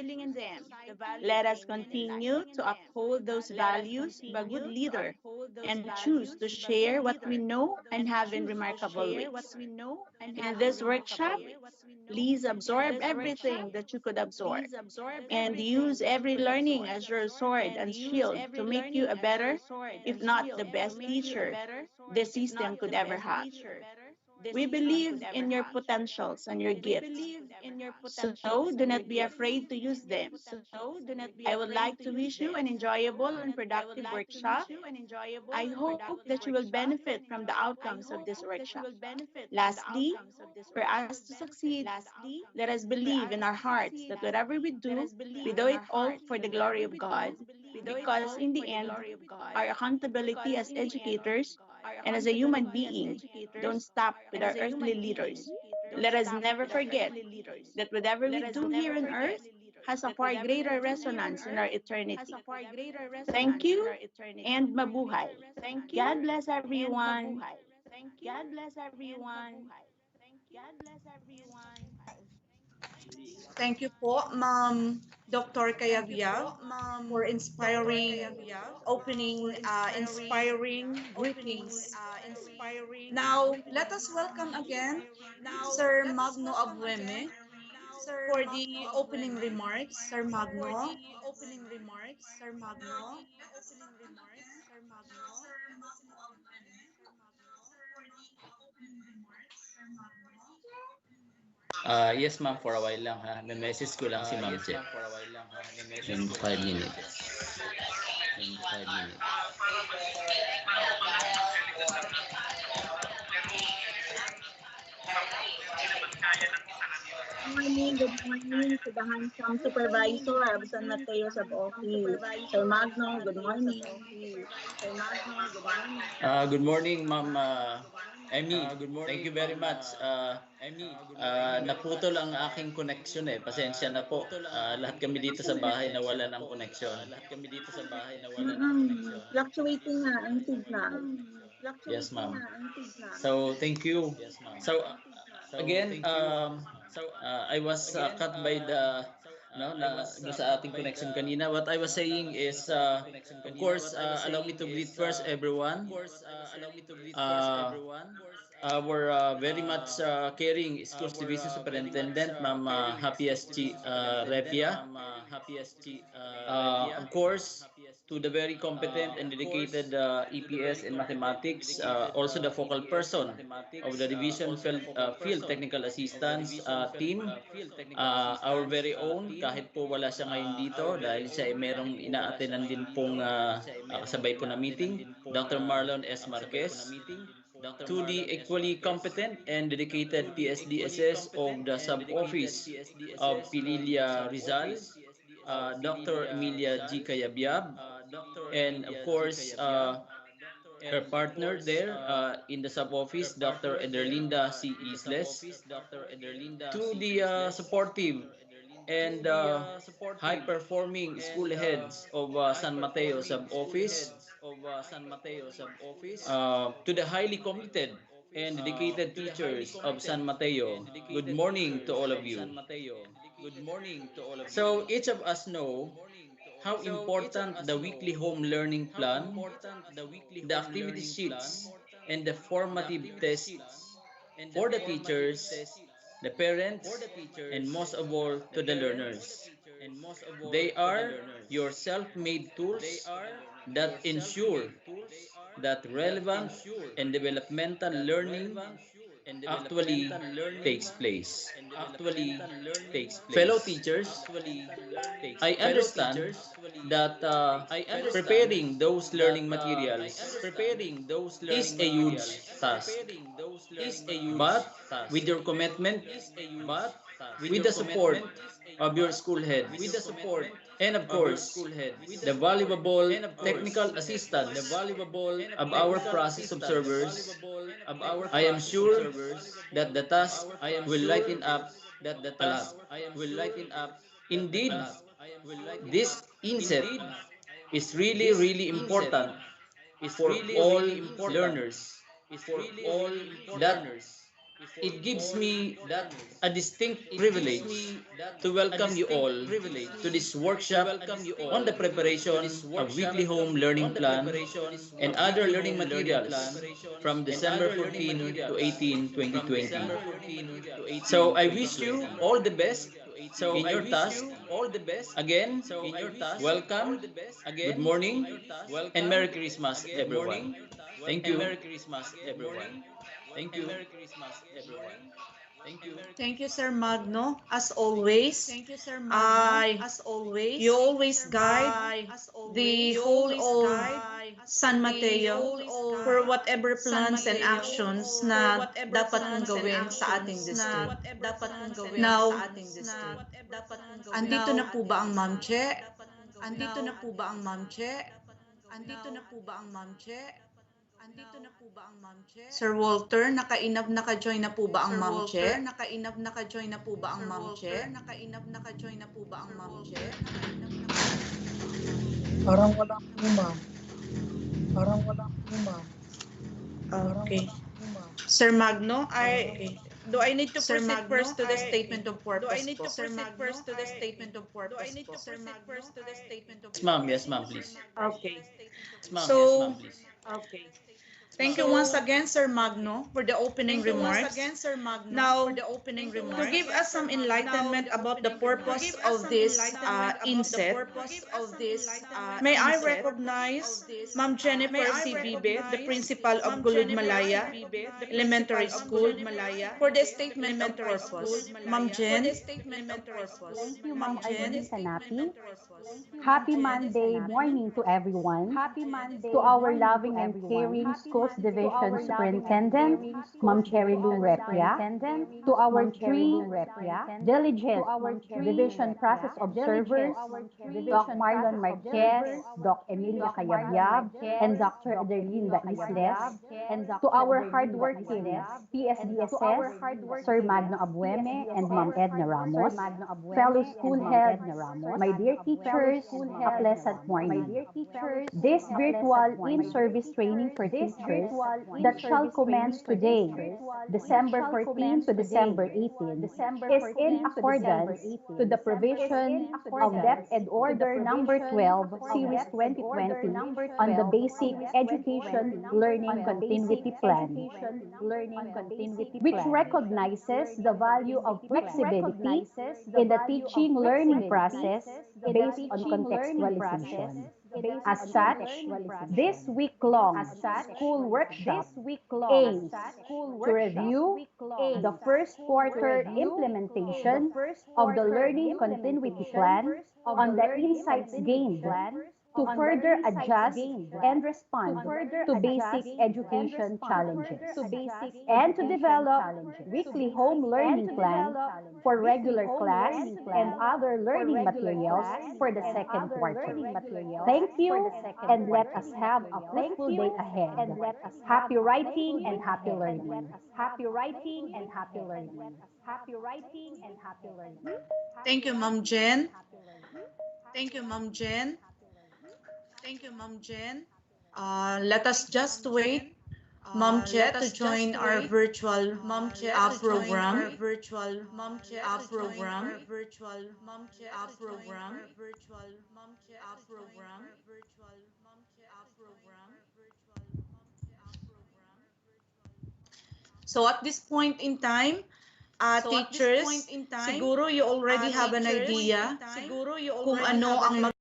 Let us continue to uphold those values of a good leader and choose to share what we know and have in remarkable ways. In this workshop, please absorb everything that you could absorb and use every learning as your sword and shield to make you a better, if not the best teacher the system could ever have. We believe in your potentials and your gifts. So do not be afraid to use them. I would like to wish you an enjoyable and productive workshop. I hope that you will benefit from the outcomes of this workshop. Lastly, for us to succeed, let us believe in our hearts that whatever we do it all for the glory of God, because in the end, our accountability as educators and as a human being don't stop with our earthly leaders. Let us never forget that whatever we do here on earth has a far greater resonance in our eternity. Thank you and mabuhay. God bless everyone. Thank you po, Ma'am Dr. Kayabyab, for inspiring greetings. Now, let us welcome again Sir Magno Abueme for the opening remarks. Sir Magno. Yes ma'am, for a while lang ha. May message ko lang si Ma'am Che. In 5 minutes. In 5 minutes. Good morning to the handsome supervisor of San Mateo Sub-Office. Sir Magno, good morning. Good morning, Ma'am Emmy. Thank you very much. Naputol ang aking connection eh. Pasensya na po. Lahat kami dito sa bahay nawala ng connection. Fluctuating nga ang signal. Yes, ma'am. So, thank you. So, again, I was cut by the no na doon sa ating connection kanina. What I was saying is of course allow me to greet first everyone. Our very much caring schools division superintendent Ma'am Happy SG Repia. Of course, to the very competent and dedicated EPS in mathematics, also the focal person of the division field technical assistance team, our very own, kahit po wala siya ngayon dito dahil siya ay merong ina-attendan din pong kasabay po na meeting, Dr. Marlon S. Marquez, to the equally competent and dedicated PSDSS of the sub-office of Pililia Rizal, Dr. Emilia G. Cayabyab, and of course, her partner there in the sub-office, Dr. Ederlinda C. Isles, to the supportive and high-performing school heads of San Mateo sub-office, to the highly committed and dedicated teachers of San Mateo, good morning to all of you. So each of us know how important the weekly home learning plan, the activity sheets, and the formative tests for the teachers, the parents, and most of all to the learners. They are your self-made tools that ensure that relevant and developmental learning actually takes place. Fellow teachers, I understand that preparing those learning materials is a huge task. But with your commitment, with the support of your school heads, and of course, the valuable technical assistance of our process observers, I am sure that the task will lighten up a lot. Indeed, this inset is really, really important for all learners. That it gives me a distinct privilege to welcome you all to this workshop on the preparation of weekly home learning plan and other learning materials from December 14 to 18, 2020. So I wish you all the best in your task. Again, welcome, good morning, and Merry Christmas, everyone. Thank you. Thank you, Sir Magno. As always, I you always guide the whole of San Mateo for whatever plans and actions na dapat mong gawin sa ating district. Now, andito na po ba ang Ma'am Che? Andito na po ba ang Ma'am Che? Andito na po ba ang Ma'am Che? Andito na po ba ang Ma'am Che? Sir Walter, naka-join na po ba ang Ma'am Che? Naka-join na po ba ang Ma'am Che? Naka-join na po ba ang Ma'am Che? Parang wala po, ma'am. Parang wala po, ma'am. Okay. Sir Magno, do I need to proceed first to the statement of purpose po? Yes, ma'am. Yes, ma'am, please. Okay. So, thank you once again, Sir Magno, for the opening remarks. Now, to give us some enlightenment about the purpose of this inset, may I recognize Ma'am Jennifer C. Vibe, the principal of Gulud Malaya Elementary School, for the statement of purpose. Ma'am Jen. Thank you, Ma'am Irene Sanapi. Happy Monday morning to everyone. To our loving and caring Schools Division Superintendent, Ma'am Cherry Lou Repia. To our three diligent Division Process Observers, Doc Marlon Marquez, Doc Emilia Cayabyab, and Dr. Adelina Isles. To our hardworking PSDSS, Sir Magno Abueme and Ma'am Edna Ramos, fellow school heads, my dear teachers, a pleasant morning. This virtual in-service training for teachers that shall commence today, December 14 to December 18, is in accordance to the provision of DepEd Order Number 12, Series 2020 on the Basic Education Learning Continuity Plan, which recognizes the value of flexibility in the teaching-learning process based on contextualization. As such, this week-long school workshop aims to review the first quarter implementation of the Learning Continuity Plan on the insights gained to further adjust and respond to basic education challenges, and to develop weekly home learning plan for regular class and other learning materials for the second quarter. Thank you, and let us have a fruitful day ahead. Happy writing and happy learning. Happy writing and happy learning. Happy writing and happy learning. Thank you, Ma'am Jen. Thank you, Ma'am Jen. Let us just wait Ma'am Che to join our virtual program. So at this point in time, teachers, siguro you already have an idea kung ano ang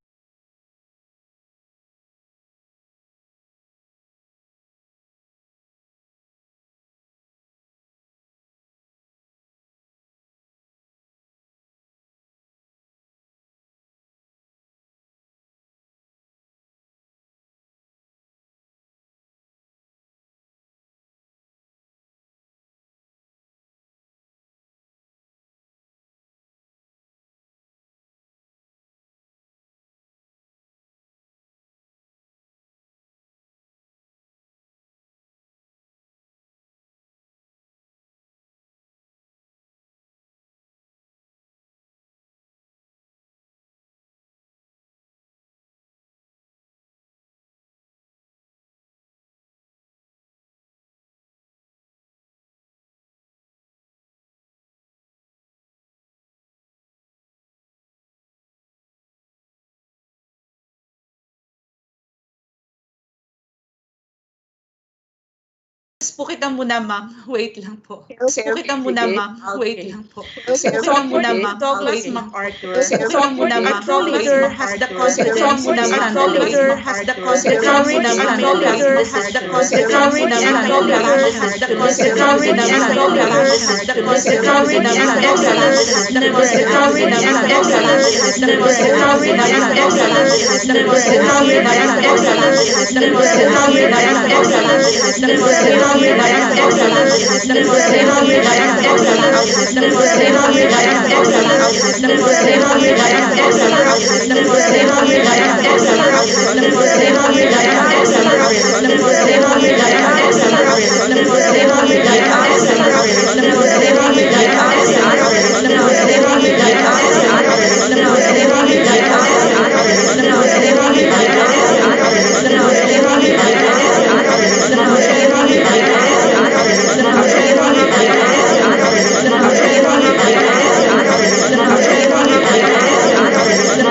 Pukitan muna, ma'am. Wait lang po. Pukitan muna, ma'am. Wait lang po. Pukitan muna, ma'am. Douglas MacArthur. Pukitan muna, ma'am. Leader has the confidence to handle it. Leader has the confidence to handle it. Leader has the confidence to handle it. Leader has the confidence to handle it. Leader has the confidence to handle it. Never an confidence to handle it. Never an confidence to handle it. Never an confidence to handle it. Never an confidence to handle it. Never an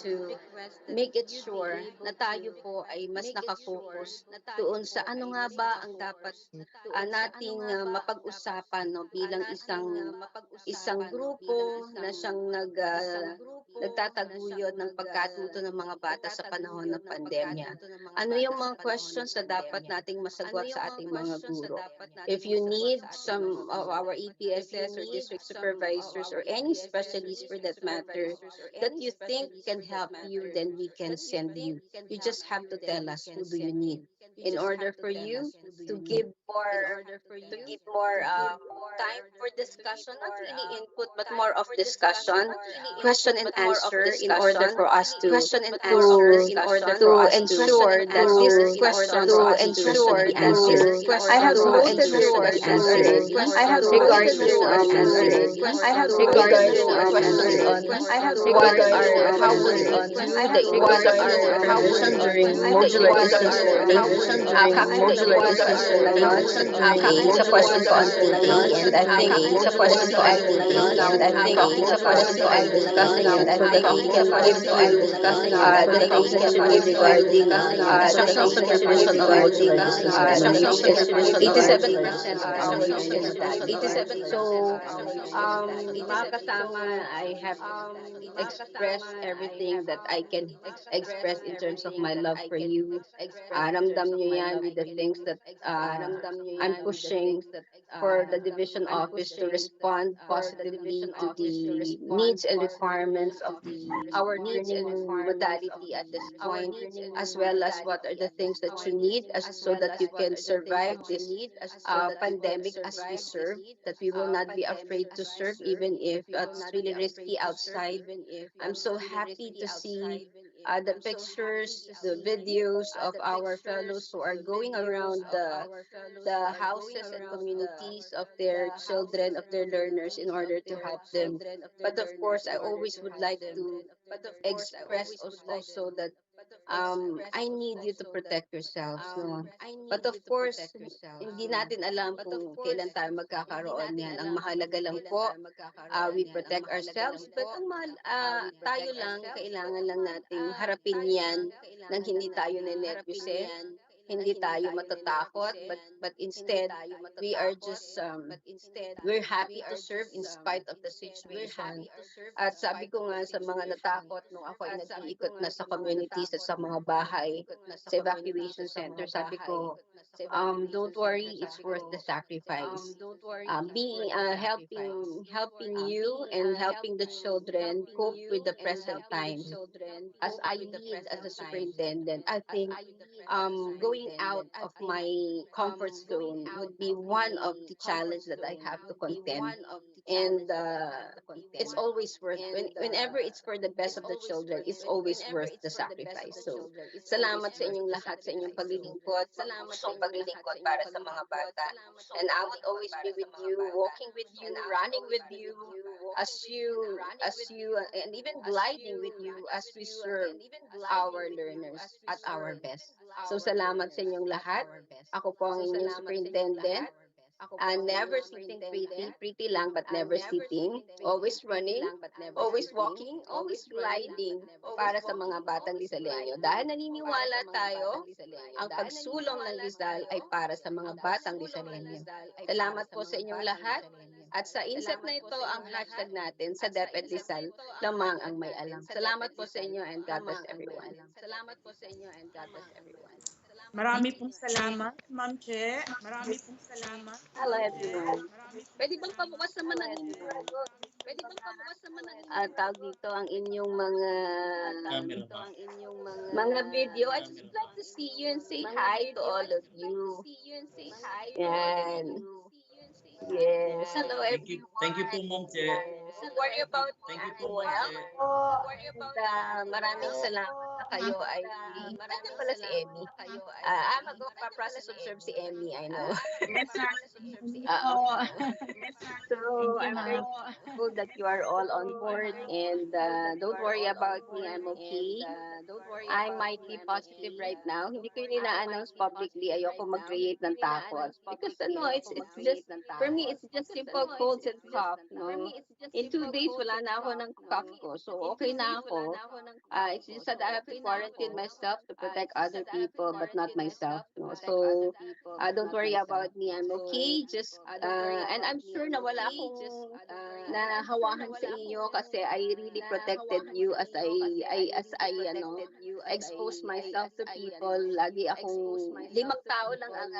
to make it sure na tayo po ay mas nakafocus doon sa ano nga ba ang dapat nating mapag-usapan, no, bilang isang grupo na siyang nagtataguyod ng pagkatuto ng mga bata sa panahon ng pandemya. Ano yung mga questions na dapat nating masagwat sa ating mga guro? If you need some of our EPSS or district supervisors or any specialists for that matter that you think can help you, then we can send you. You just have to tell us who do you need in order for you to give more time for discussion, not really input, but more of discussion, question and answer, in order for us to ensure that these questions to be answered. I have noted this questions already regarding questions on what are how would we do the executive supervision during modular distance learning. Modular distance learning is a question po on TA, and I think it's a question po on TA, and I think it's a question po I'm discussing it so that we can give you the things that you need regarding instructional supervision on modular distance learning, which is 87% of our unit data. So, mga kasama, I have expressed everything that I can express in terms of my love for you. Ramdam nyo yan with the things that I'm pushing for the division office to respond positively to the needs and requirements of our learning modality at this point, as well as what are the things that you need so that you can survive this pandemic as we serve, that we will not be afraid to serve even if it's really risky outside. I'm so happy to see the pictures, the videos of our fellows who are going around the houses and communities of their children, of their learners, in order to help them. But of course, I always would like to express also that I need you to protect yourselves, no? But of course, hindi natin alam kung kailan tayo magkakaroon yan. Ang mahalaga lang po, we protect ourselves, but tayo lang, kailangan lang nating harapin yan nang hindi tayo ninervyose, hindi tayo matatakot, but instead, we are just we're happy to serve in spite of the situation. At sabi ko nga sa mga natakot nung ako ay nag-iikot na sa communities at sa mga bahay, sa evacuation center, sabi ko, don't worry, it's worth the sacrifice. Being helping you and helping the children cope with the present times. As I lead as a superintendent, I think going out of my comfort zone would be one of the challenges that I have to contend. And it's always worth, whenever it's for the best of the children, it's always worth the sacrifice. So, salamat sa inyong lahat, sa inyong paglilingkod, pusong paglilingkod para sa mga bata. And I will always be with you, walking with you, running with you, and even gliding with you as we serve our learners at our best. So, salamat sa inyong lahat. Ako po ang inyong superintendent. Never sitting pretty, pretty lang but never sitting, always running, always walking, always gliding para sa mga batang Rizaleño. Dahil naniniwala tayo, ang pagsulong ng Rizal ay para sa mga batang Rizaleño. Salamat po sa inyong lahat. At sa inset na ito, ang hashtag natin sa DepEd Rizal, lamang ang may alam. Salamat po sa inyo and God bless everyone. Marami pong salamat, Ma'am Che. Hello everyone. Pwede bang pabukas naman ang inyong tawag dito, ang inyong mga video. I just would like to see you and say hi to all of you. Yan. Yes. Hello everyone. Thank you po, Ma'am Che. Don't worry about me. I'm well. And maraming salamat na kayo ay nandiyan pala si Emmy. Mag-process observe si Emmy, I know. Yes, sir. So I'm very grateful that you are all on board, and don't worry about me, I'm okay. I might be positive right now. Hindi ko yun ina-announce publicly. Ayoko mag-create ng takot. Because it's just, for me, it's just simple colds and cough, no? in 2 days, wala na ako ng cough ko. So, okay na ako. It's just that I have to quarantine myself to protect other people, but not myself. No? So, don't worry about me. I'm okay. Just, and I'm sure na wala akong nahawahan sa inyo kasi I really protected you as expose myself to people. Lagi akong, 5 tao lang ang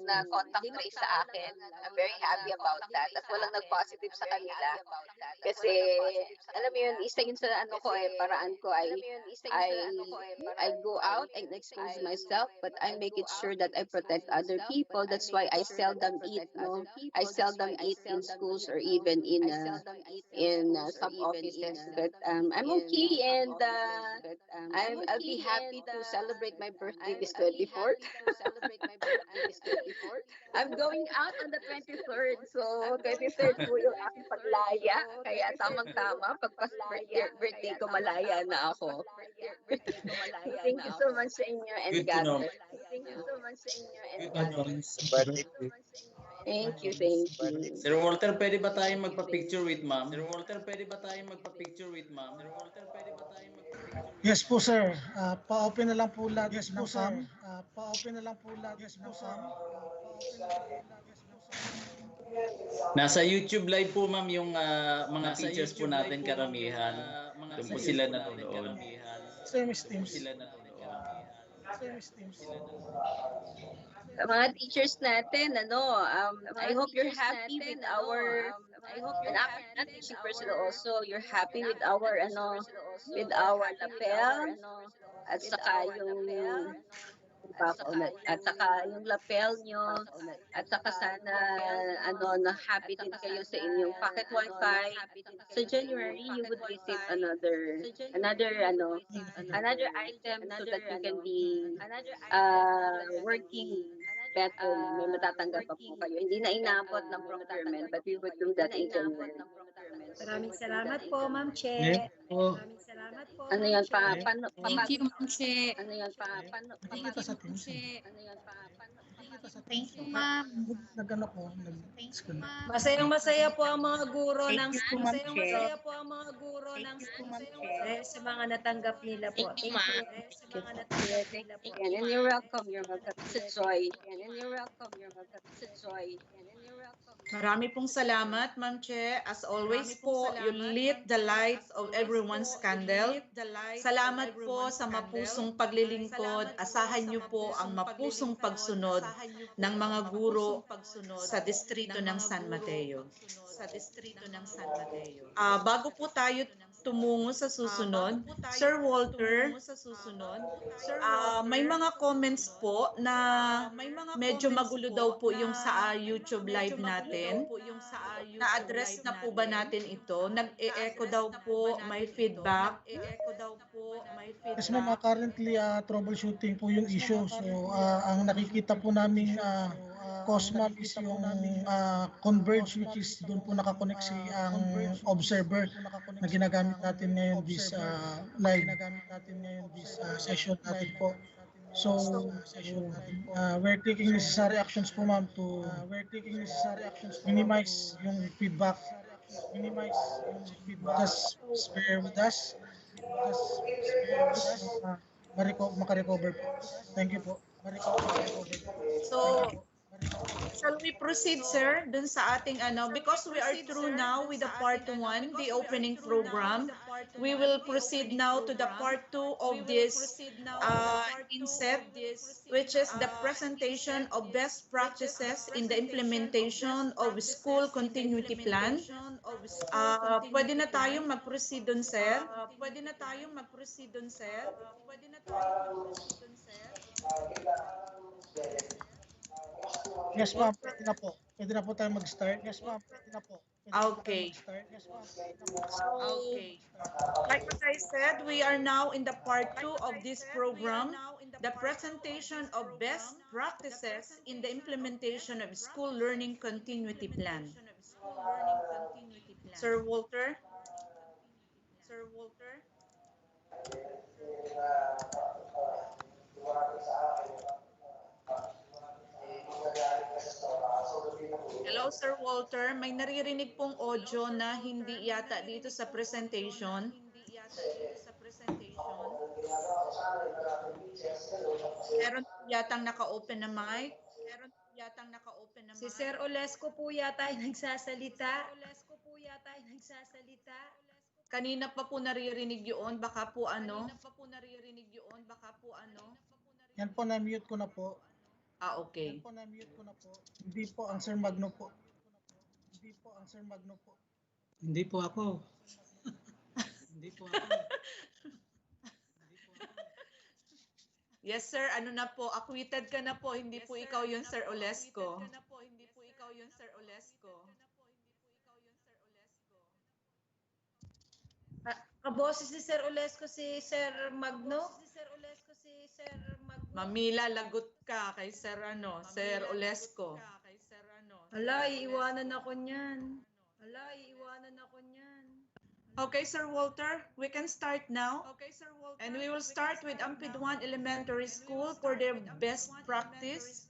na-contact trace sa akin. I'm very happy about that. At walang nag-positive sa kanila. Kasi, alam mo yun, isa yun sa ano ko paraan ko I, I go out and expose myself, but I make it sure that I protect other people. That's why I seldom eat, no? I seldom eat in schools or even in sub-offices. But I'm okay, and I'll be happy to celebrate my birthday this 24th. I'm going out on the 23rd. So, 23rd po yung aking paglaya. Kaya tamang-tama, birthday ko, malaya na ako. Thank you so much sa inyo, and Good to God know. bless. Advance. Happy birthday. Thank you, thank you. Sir Walter, pwede ba tayong magpa-picture with ma'am? Sir Walter, pwede ba tayong magpa-picture with ma'am? Sir Walter, pwede ba tayong magpa-picture with Yes po sir. Pa-open na lang po lahat ng cam. Pa-open na lang po lahat ng cam. Nasa YouTube live po ma'am yung mga teachers po natin karamihan. Doon po sila nanonood. Sir, Miss Teams. Sa mga teachers natin, I hope you're happy with our, and I'm not teaching personnel also, you're happy with our, with our lapel, at saka yung, at saka yung lapel nyo, at saka sana, na happy din kayo sa inyong pocket wifi. So January, you would receive another item so that you can be working better. May matatanggap pa po kayo. Hindi na inabot ng procurement, but we would do that in January. Maraming salamat po, Ma'am Thank Che. you po. Ano yan, Thank you, Ma'am Che. Nakikita sa Teams. Thank you, ma'am. Nag-ano po, nag-disconnect. Masayang-masaya po ang mga guro Thank ng you po, school Ma'am Che. Thank you po, Ma'am Che. Dahil sa mga natanggap nila po. Thank you. And you're welcome. You're welcome. It's a joy. Marami pong salamat, Ma'am Che. As always po, you lit the lights of everyone's candle. Salamat po sa mapusong paglilingkod. Asahan niyo po ang mapusong pagsunod ng mga guro sa distrito ng San Mateo. Bago po tayo tumungo sa susunod, Sir Walter, may mga comments po na medyo magulo daw po yung sa YouTube live natin. Na-address na po ba natin ito? Nag-e-echo daw po, may feedback. Yes ma'am, currently troubleshooting po yung issue. So ang nakikita po namin cause ma'am is yung Converge, which is doon po nakakonect si ang observer na ginagamit natin ngayon this live session natin po. So we're taking necessary actions po ma'am to minimize yung feedback. Just bear with us. Makarecover po. Thank you po. So, shall we proceed, sir, dun sa ating because we are through now with the part 1, the opening program. We will proceed now to the part 2 of this inset, which is the presentation of best practices in the implementation of school continuity plan. Pwede na tayong mag-proceed dun, sir? Yes ma'am, pwede na po. Pwede na po tayo mag-start. Okay. So, like what I said, we are now in the part 2 of this program, the presentation of best practices in the implementation of school learning continuity plan. Sir Walter? Hello, Hello, Sir Walter. May naririnig pong audio na hindi yata dito sa presentation. Meron po yatang naka-open na mic. Si Sir Olesco po yata ay nagsasalita. Kanina pa po naririnig yun. Baka po ano. Yan po, na-mute ko na po. Okay. Hindi po ang Sir Magno po. Hindi po ako. Yes, sir. Ano na po? Acquitted ka na po. Hindi po ikaw yun, Sir Olesco. Kaboses ni Sir Olesco si Sir Magno. Mamila, lagot ka kay Sir Sir Olesco. Ala, iiwanan ako niyan. Okay, Sir Walter, we can start now. And we will start with Ampid 1 Elementary School for their best practice.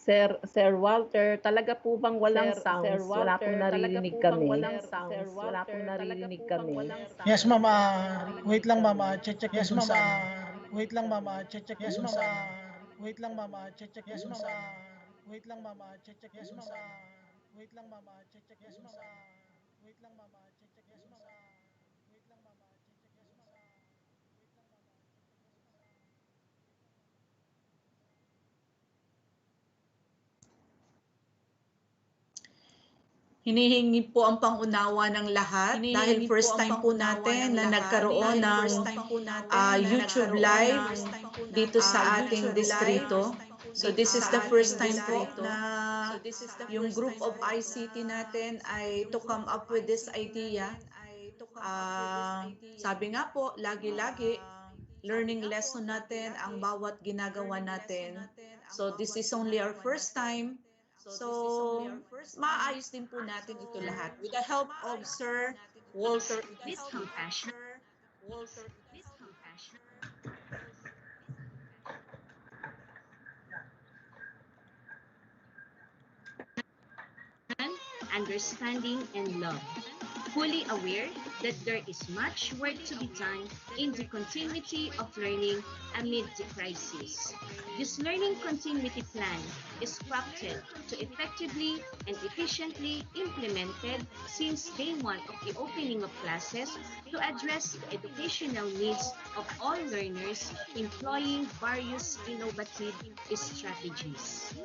Sir Walter, talaga po bang walang sounds? Wala akong naririnig kami. Yes, ma'am. Wait lang, ma'am. Check yes, ma'am. Wait lang, ma'am. Check yes, ma'am. Wait lang, ma'am. Check yes, ma'am. Wait lang, ma'am. Check yes, ma'am. Wait lang, ma'am. Check yes, ma'am. Wait lang, ma'am. Check yes, ma'am. Wait lang, ma'am. Check yes, ma'am. Hinihingi po ang pangunawa ng lahat dahil first time po natin na nagkaroon ng YouTube Live dito sa ating distrito. So this is the first time po na yung group of ICT natin ay to come up with this idea. Sabi nga po, lagi-lagi, learning lesson natin ang bawat ginagawa natin. So this is only our first time. So, maayos din po natin ito lahat. With the help of Sir Walter. With compassion, understanding, and love. Fully aware that there is much work to be done in the continuity of learning amid the crisis. This learning continuity plan is crafted to effectively and efficiently implemented since day one of the opening of classes to address the educational needs of all learners, employing various innovative strategies.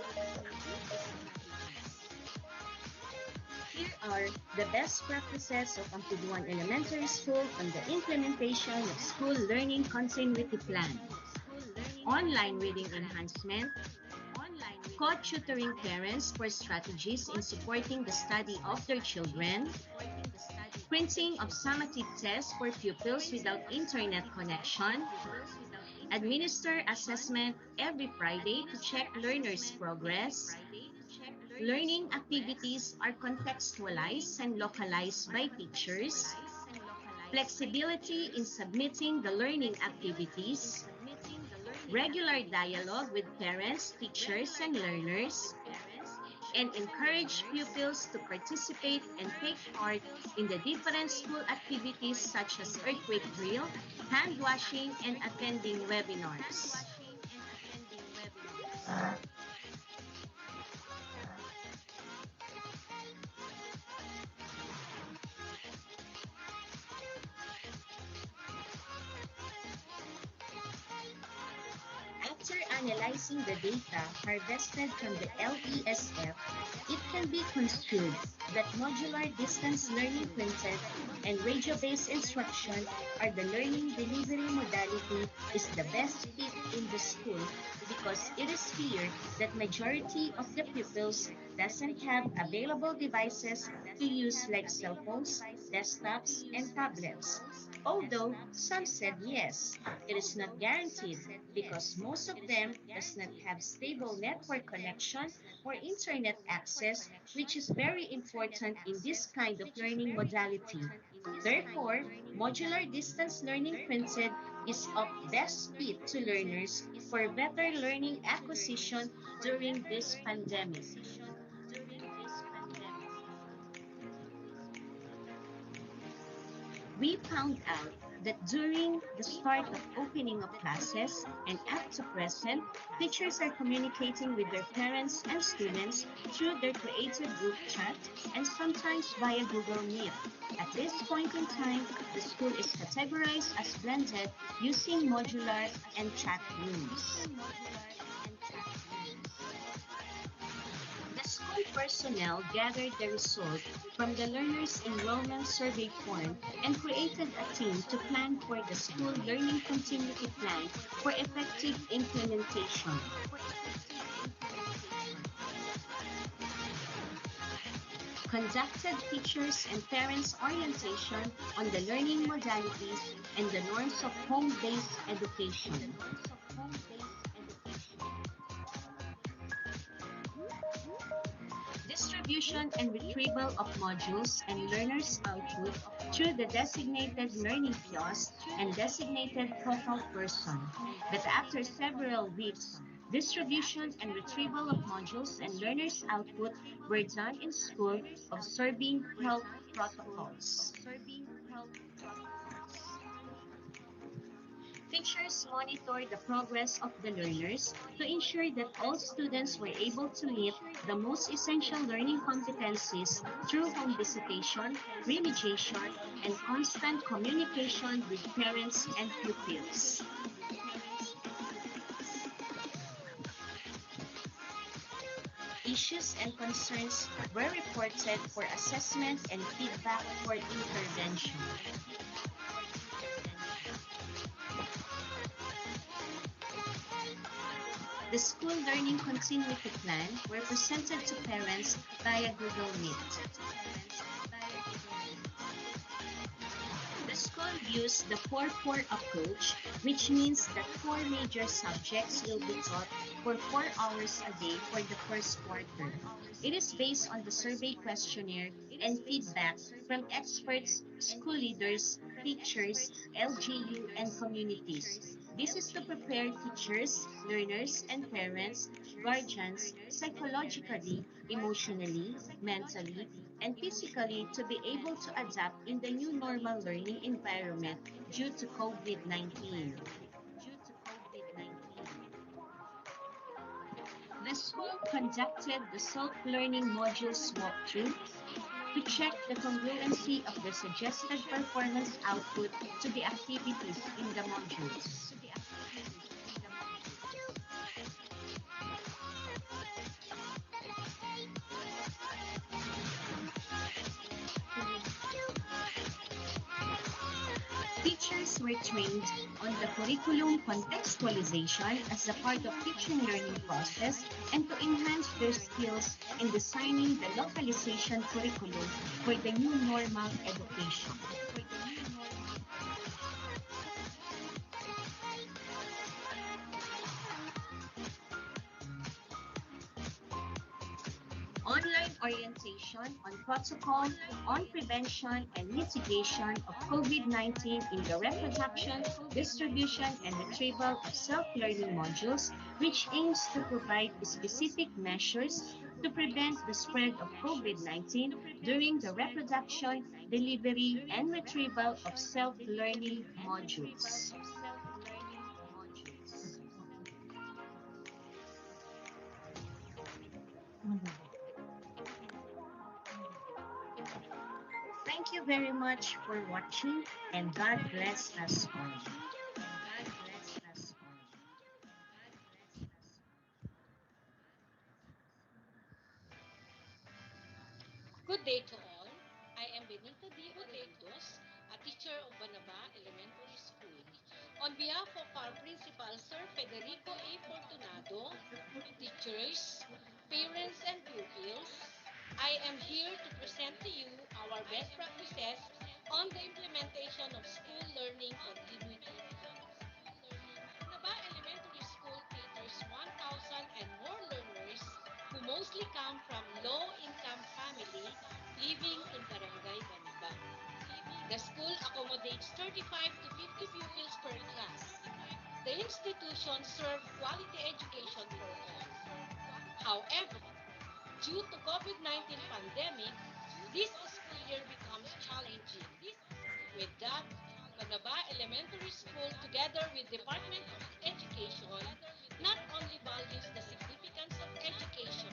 Here are the best practices of Ampiduan Elementary School on the implementation of school learning continuity plan. Online reading enhancement, co-tutoring parents for strategies in supporting the study of their children, printing of summative tests for pupils without internet connection, administer assessment every Friday to check learners' progress. Learning activities are contextualized and localized by teachers. Flexibility in submitting the learning activities. Regular dialogue with parents, teachers, and learners. And encourage pupils to participate and take part in the different school activities such as earthquake drill, hand washing, and attending webinars. analyzing the data harvested from the LESF, it can be construed that modular distance learning printed and radio-based instruction are the learning delivery modality is the best fit in the school because it is clear that majority of the pupils doesn't have available devices to use like cell phones, desktops, and tablets. Although some said yes, it is not guaranteed because most of them does not have stable network connection or internet access, which is very important in this kind of learning modality. Therefore, modular distance learning printed is of best fit to learners for better learning acquisition during this pandemic. We found out that during the start of opening of classes and up to present, teachers are communicating with their parents and students through their creative group chat and sometimes via Google Meet. At this point in time, the school is categorized as blended using modular and chat rooms. The school personnel gathered the result from the learners' enrollment survey form and created a team to plan for the school learning continuity plan for effective implementation. Conducted teachers and parents orientation on the learning modalities and the norms of home-based education. Distribution and retrieval of modules and learners' output through the designated learning kiosk and designated focal person. But after several weeks, distribution and retrieval of modules and learners' output were done in school, observing health protocols. Teachers monitor the progress of the learners to ensure that all students were able to meet the most essential learning competencies through home visitation, remediation, and constant communication with parents and pupils. Issues and concerns were reported for assessment and feedback for intervention. The school learning continuity plan were presented to parents via Google Meet. The school used the 4-4 approach, which means that 4 major subjects will be taught for 4 hours a day for the first quarter. It is based on the survey questionnaire and feedback from experts, school leaders, teachers, LGU, and communities. This is to prepare teachers, learners, and parents, guardians, psychologically, emotionally, mentally, and physically to be able to adapt in the new normal learning environment due to COVID-19. The school conducted the self-learning modules walkthrough to check the congruency of the suggested performance output to the activities in the modules. Teachers were trained on the curriculum contextualization as a part of teaching learning process and to enhance their skills in designing the localization curriculum for the new normal education. Online orientation on protocol on prevention and mitigation of COVID-19 in the reproduction, distribution, and retrieval of self-learning modules, which aims to provide specific measures to prevent the spread of COVID-19 during the reproduction, delivery, and retrieval of self-learning modules. Thank you very much for watching, and God bless us all. day to all. I am Benita D. Oreildos, a teacher of Banaba Elementary School. On behalf of our principal, Sir Federico A. Fortunado, teachers, parents, and pupils, I am here to present to you our best practices on the implementation of school learning continuity plans. Banaba Elementary School caters 1,000 and more learners who mostly come from low-income family living in Barangay Banaba. The school accommodates 35 to 50 pupils per class. The institution serves quality education for all. However, due to COVID-19 pandemic, this school year becomes challenging. With that, Banaba Elementary School, together with Department of Education, not only values the significance of education,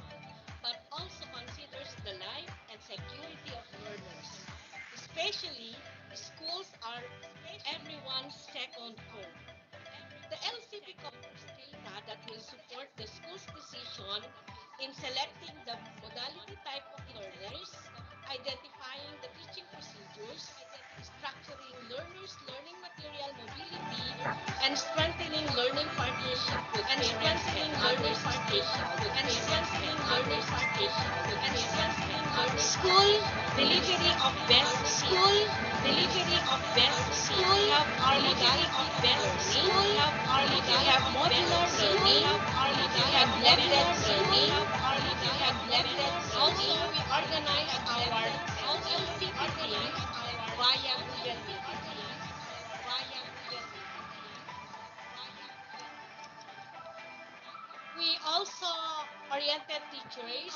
but also considers the life and security of learners. Especially, schools are everyone's second home. The LCP covers data that will support the school's decision in selecting the modality type of learners, identifying the teaching procedures, structuring learners' learning material mobility, and strengthening learning partnership with parents and others stakeholders. School delivery of best school delivery of best school have our modality of best school have our modality have modular learning we have blended learning we have blended also we organize our LCP teams via Google Meet. We also oriented teachers,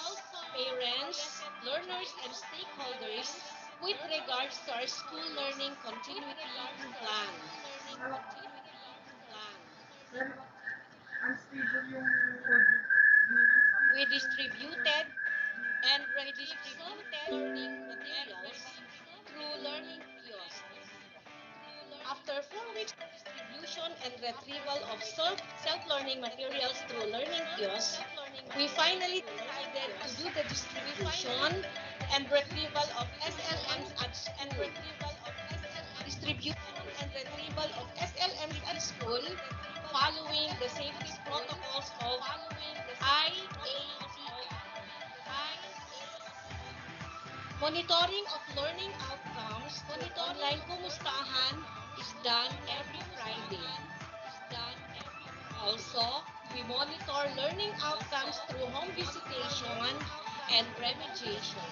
parents, learners, and stakeholders with regards to our school learning continuity plan. We distributed and redistributed learning materials through learning kiosks. After 4 weeks of distribution and retrieval of self-learning materials through learning kiosks, we finally decided to do the distribution and retrieval of SLMs at school. Distribution and retrieval of SLMs at school following the safety protocols of IATF. Monitoring of learning outcomes through online kumustahan is done every Friday. Also, we monitor learning outcomes through home visitation and remediation.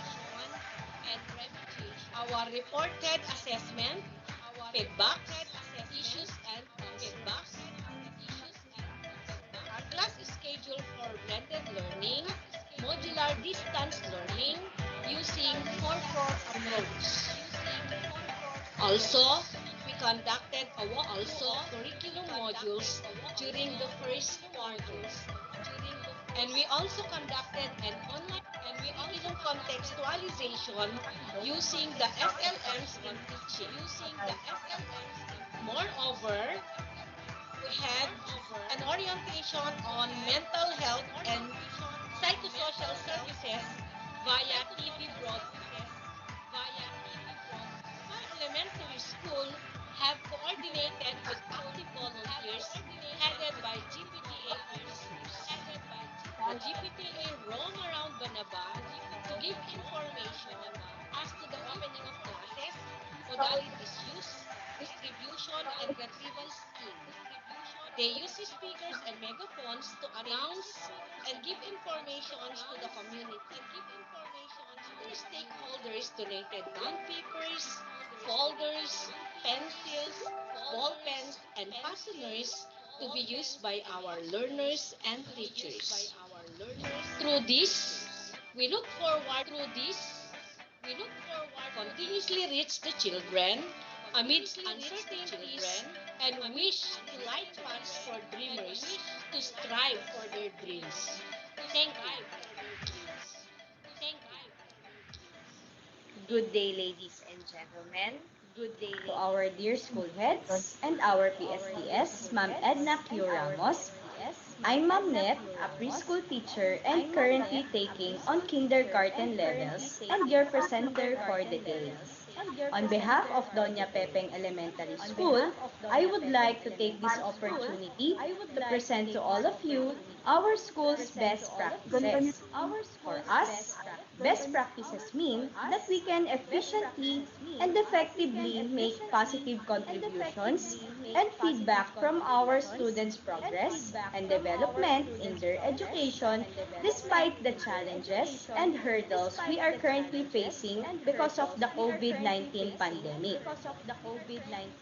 Our reported assessment, feedbacks, issues, and feedbacks. Our class is scheduled for blended learning, modular distance learning, using 4-4 approach. Also, we conducted a walkthrough of curriculum modules during the first quarter. And we also conducted an online curriculum contextualization using the SLMs in teaching. Moreover, we had an orientation on mental health and psychosocial services via TV broadcast. My elementary school have coordinated with active volunteers headed by GPTA officers. The GPTA roam around Banaba to give information as to the opening of classes, modalities used, distribution, and retrieval scheme. They use speakers and megaphones to announce and give information to the community. Other stakeholders donated bond papers, folders, pencils, ball pens, and fasteners to be used by our learners and teachers. Through this, we look forward continuously reach the children amidst uncertainties and wish to light paths for dreamers to strive for their dreams. Thank you. Good day, ladies and gentlemen. To our dear school heads and our PSTS, Ma'am Edna Q. Ramos, I'm Mamnet, a preschool teacher and currently taking on kindergarten levels and your presenter for the day. On behalf of Doña Pepeng Elementary School, I would like to take this opportunity to present to all of you our school's best practices. For us, best practices mean that we can efficiently and effectively make positive contributions and feedback from our students' progress and development in their education despite the challenges and hurdles we are currently facing because of the COVID-19 pandemic.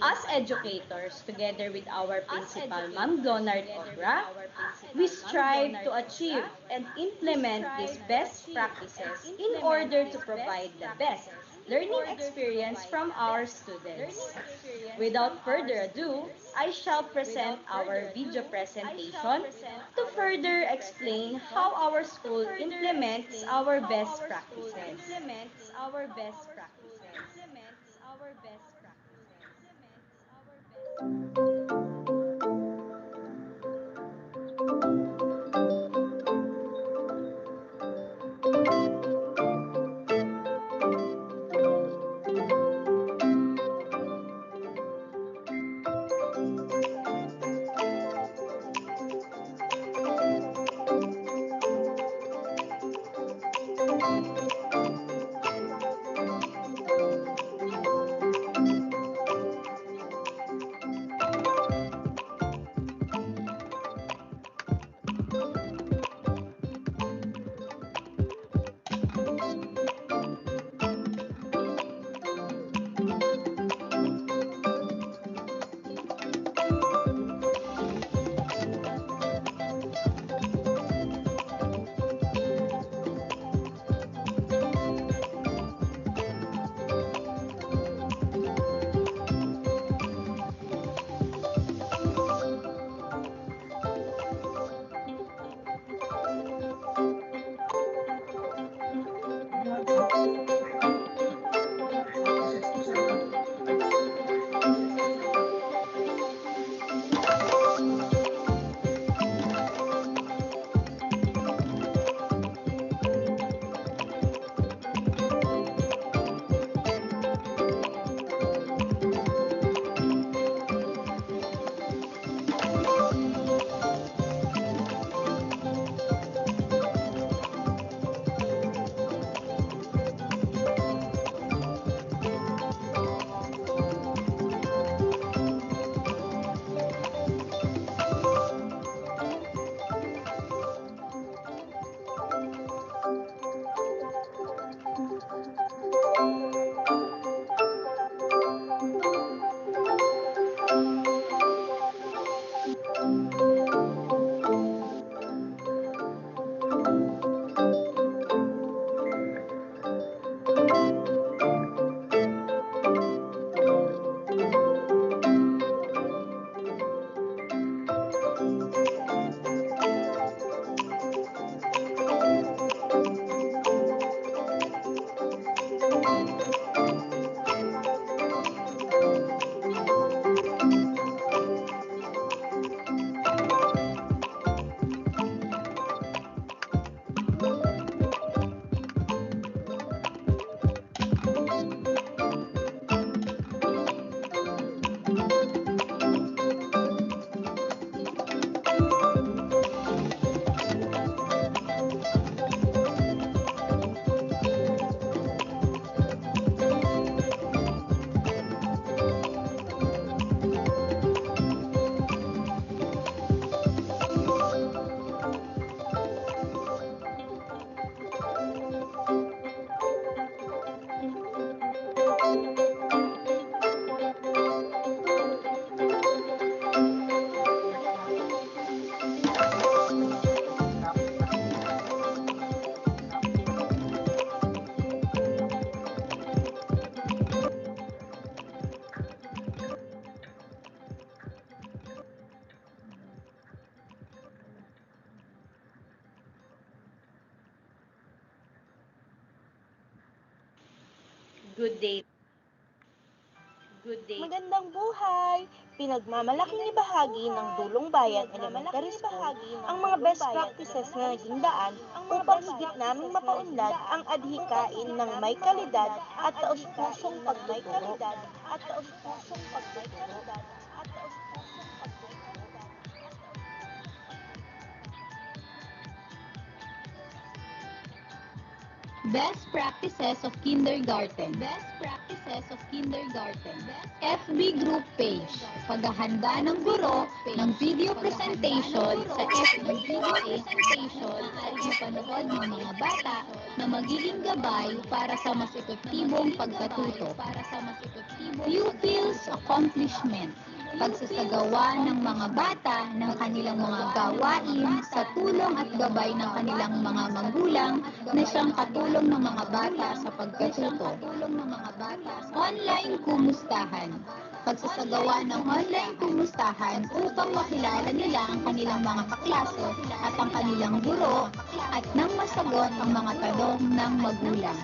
As educators, together with our principal, Ma'am Donard Obra, we strive to achieve and implement these best practices in order to provide the best learning experience from our students. Without further ado, I shall present our video presentation to further explain how our school implements our best practices. Good day Magandang buhay! Pinagmamalaking ibahagi ng Dulong Bayan Elementary School ang mga best practices na naging daan upang higit naming mapaunlad ang adhikain ng may kalidad at taus-pusong pagtuturo. Best Practices of Kindergarten. Best Practices of Kindergarten. FB Group Page. Paghahanda ng guro ng video presentation sa FB video presentation ay mapanood ng mga bata na magiging gabay para sa mas epektibong pagkatuto. Pupils Accomplishment. Pagsasagawa ng mga bata ng kanilang mga gawain sa tulong at gabay ng kanilang mga magulang na siyang katulong ng mga bata sa pagkatuto. Online kumustahan. Pagsasagawa ng online kumustahan upang makilala nila ang kanilang mga kaklase at ang kanilang guro at nang masagot ang mga tanong ng magulang.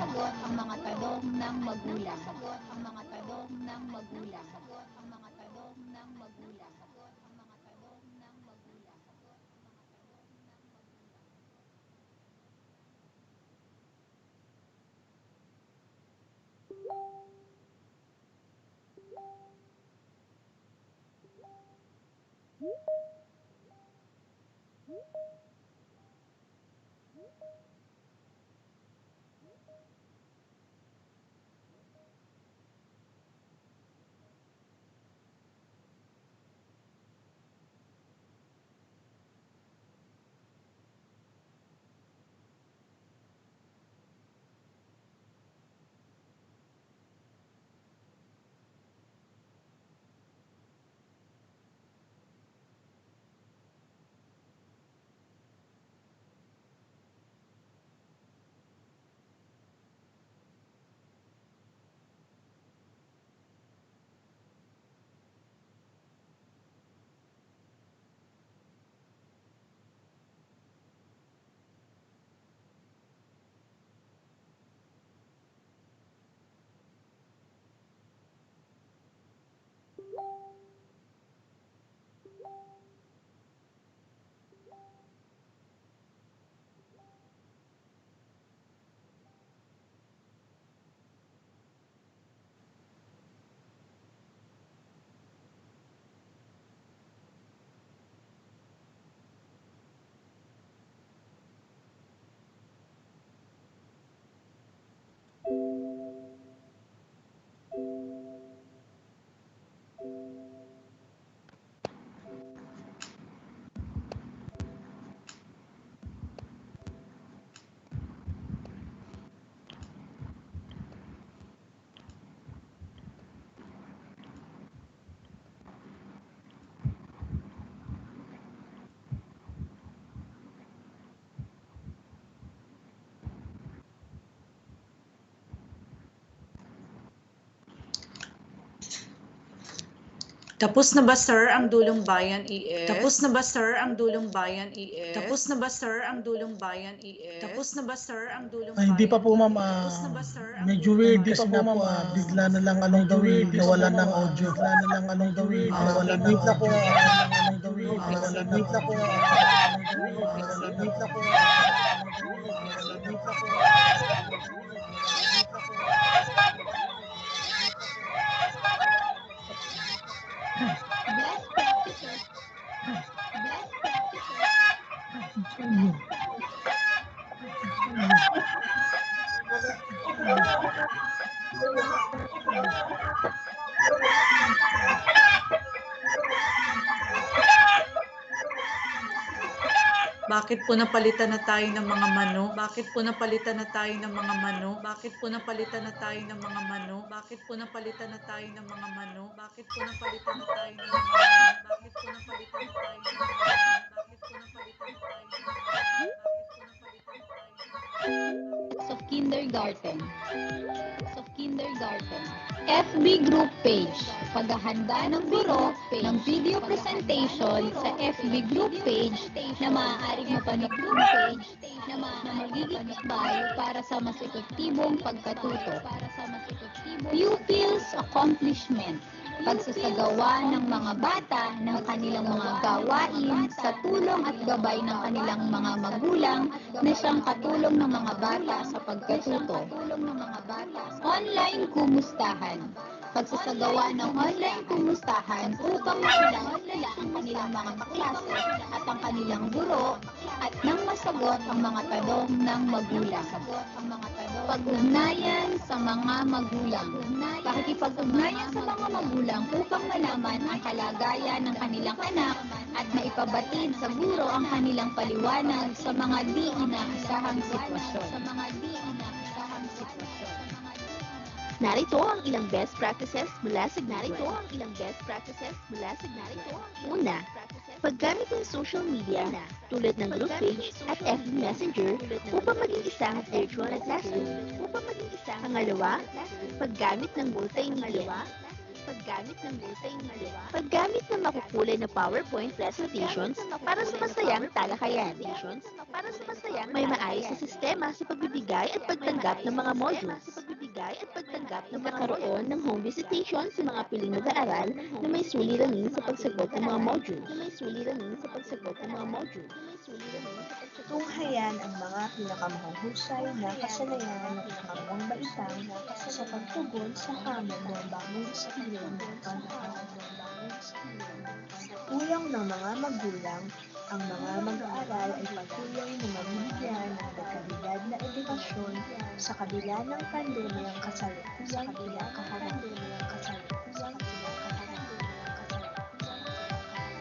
Tapos na ba, sir, ang Dulong Bayan EF? Tapos na ba, sir, ang Dulong Bayan EF? Tapos na ba, sir, ang Dulong Bayan EF? Tapos na ba, sir, ang Dulong Bayan? Hindi pa po, ma'am. Medyo weird kasi na po. Bigla na lang along the way, nawalan ng audio. Bigla na lang along the way, nawalan ng audio. Wait lang po. Best practices. Best practices. Bakit po napalitan na tayo ng mga mano? Bakit po napalitan na tayo ng mga mano? Bakit po napalitan na tayo ng mga mano? Bakit po napalitan na tayo ng mga mano? Bakit po napalitan na tayo ng mga mano? Bakit po napalitan na tayo ng mga mano? Bakit po napalitan na tayo ng mga mano? Bakit po napalitan na tayo ng mga mano? Of Kindergarten. Of Kindergarten. FB Group Page. Paghahanda ng guro ng video presentation sa FB Group Page na maaaring mapanood page na magiging gabay para sa mas epektibong pagkatuto. Pupils Accomplishment. pagsasagawa ng mga bata ng kanilang mga gawain sa tulong at gabay ng kanilang mga magulang na siyang katulong ng mga bata sa pagkatuto. Online kumustahan. Pagsasagawa ng online kumustahan upang makilala nila ang kanilang mga kaklase at ang kanilang guro at nang masagot ang mga tanong ng magulang. Pag-ugnayan sa mga magulang. Pakikipag-ugnayan sa mga magulang upang malaman ang kalagayan ng kanilang anak at maipabatid sa guro ang kanilang paliwanag sa mga di inaasahang sitwasyon. Narito ang ilang best practices mula sa Una, paggamit ng social media tulad ng group page at FB Messenger upang maging isang virtual classroom. Pangalawa, paggamit ng multimedia. Paggamit ng makukulay na PowerPoint presentations para sa masayang talakayan. May maayos na sistema sa pagbibigay at pagtanggap ng mga modules. Nagkakaroon ng home visitation sa mga piling mag-aaral na may suliranin sa pagsagot ng mga modules. Tunghayan ang mga pinakamahuhusay na kasanayan ng ikalawang baitang sa pagtugon sa hamon ng bagong estilo ng pag-aaral. Sa tulong ng mga magulang, ang mga mag-aaral ay patuloy na mabibigyan ng dekalidad na edukasyon sa kabila ng pandemyang kasalukuyang kinakaharap.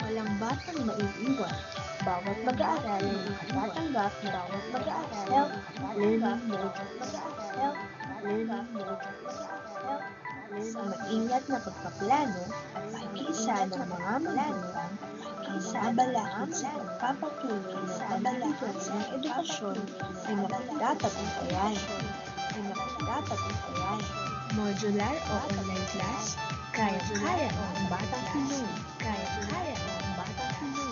Walang batang maiiwan. Bawat mag-aaral ay nakatatanggap ng bawat mag-aaral self-learning modules. Sa maingat na pagpaplano at pakikiisa ng mga magulang, ang mabalakid sa pagpapatuloy ng pagtuturo ng edukasyon ay mapagtatagumpayan. Modular o online class, kaya-kaya ng batang Pinoy.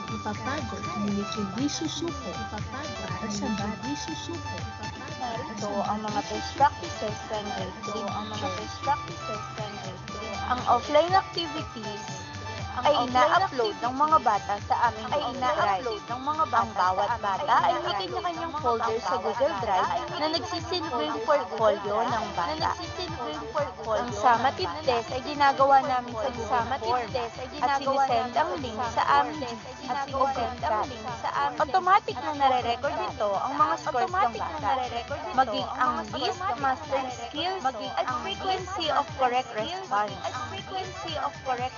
Ipapagod, ngunit hindi susuko. Para sa bata. Narito ang mga best practices ng Ang offline activities ay ina-upload ng mga bata sa aming Drive. Ang bawat bata ay may kanya-kanyang folder sa Google Drive na nagsisilbing portfolio ng bata. Ang summative test ay ginagawa namin sa Google Form at sinisend ang link sa aming GC at Open Chat. Automatic na nare-record nito ang mga scores ng bata, maging ang list, mastering skills, at frequency of correct response.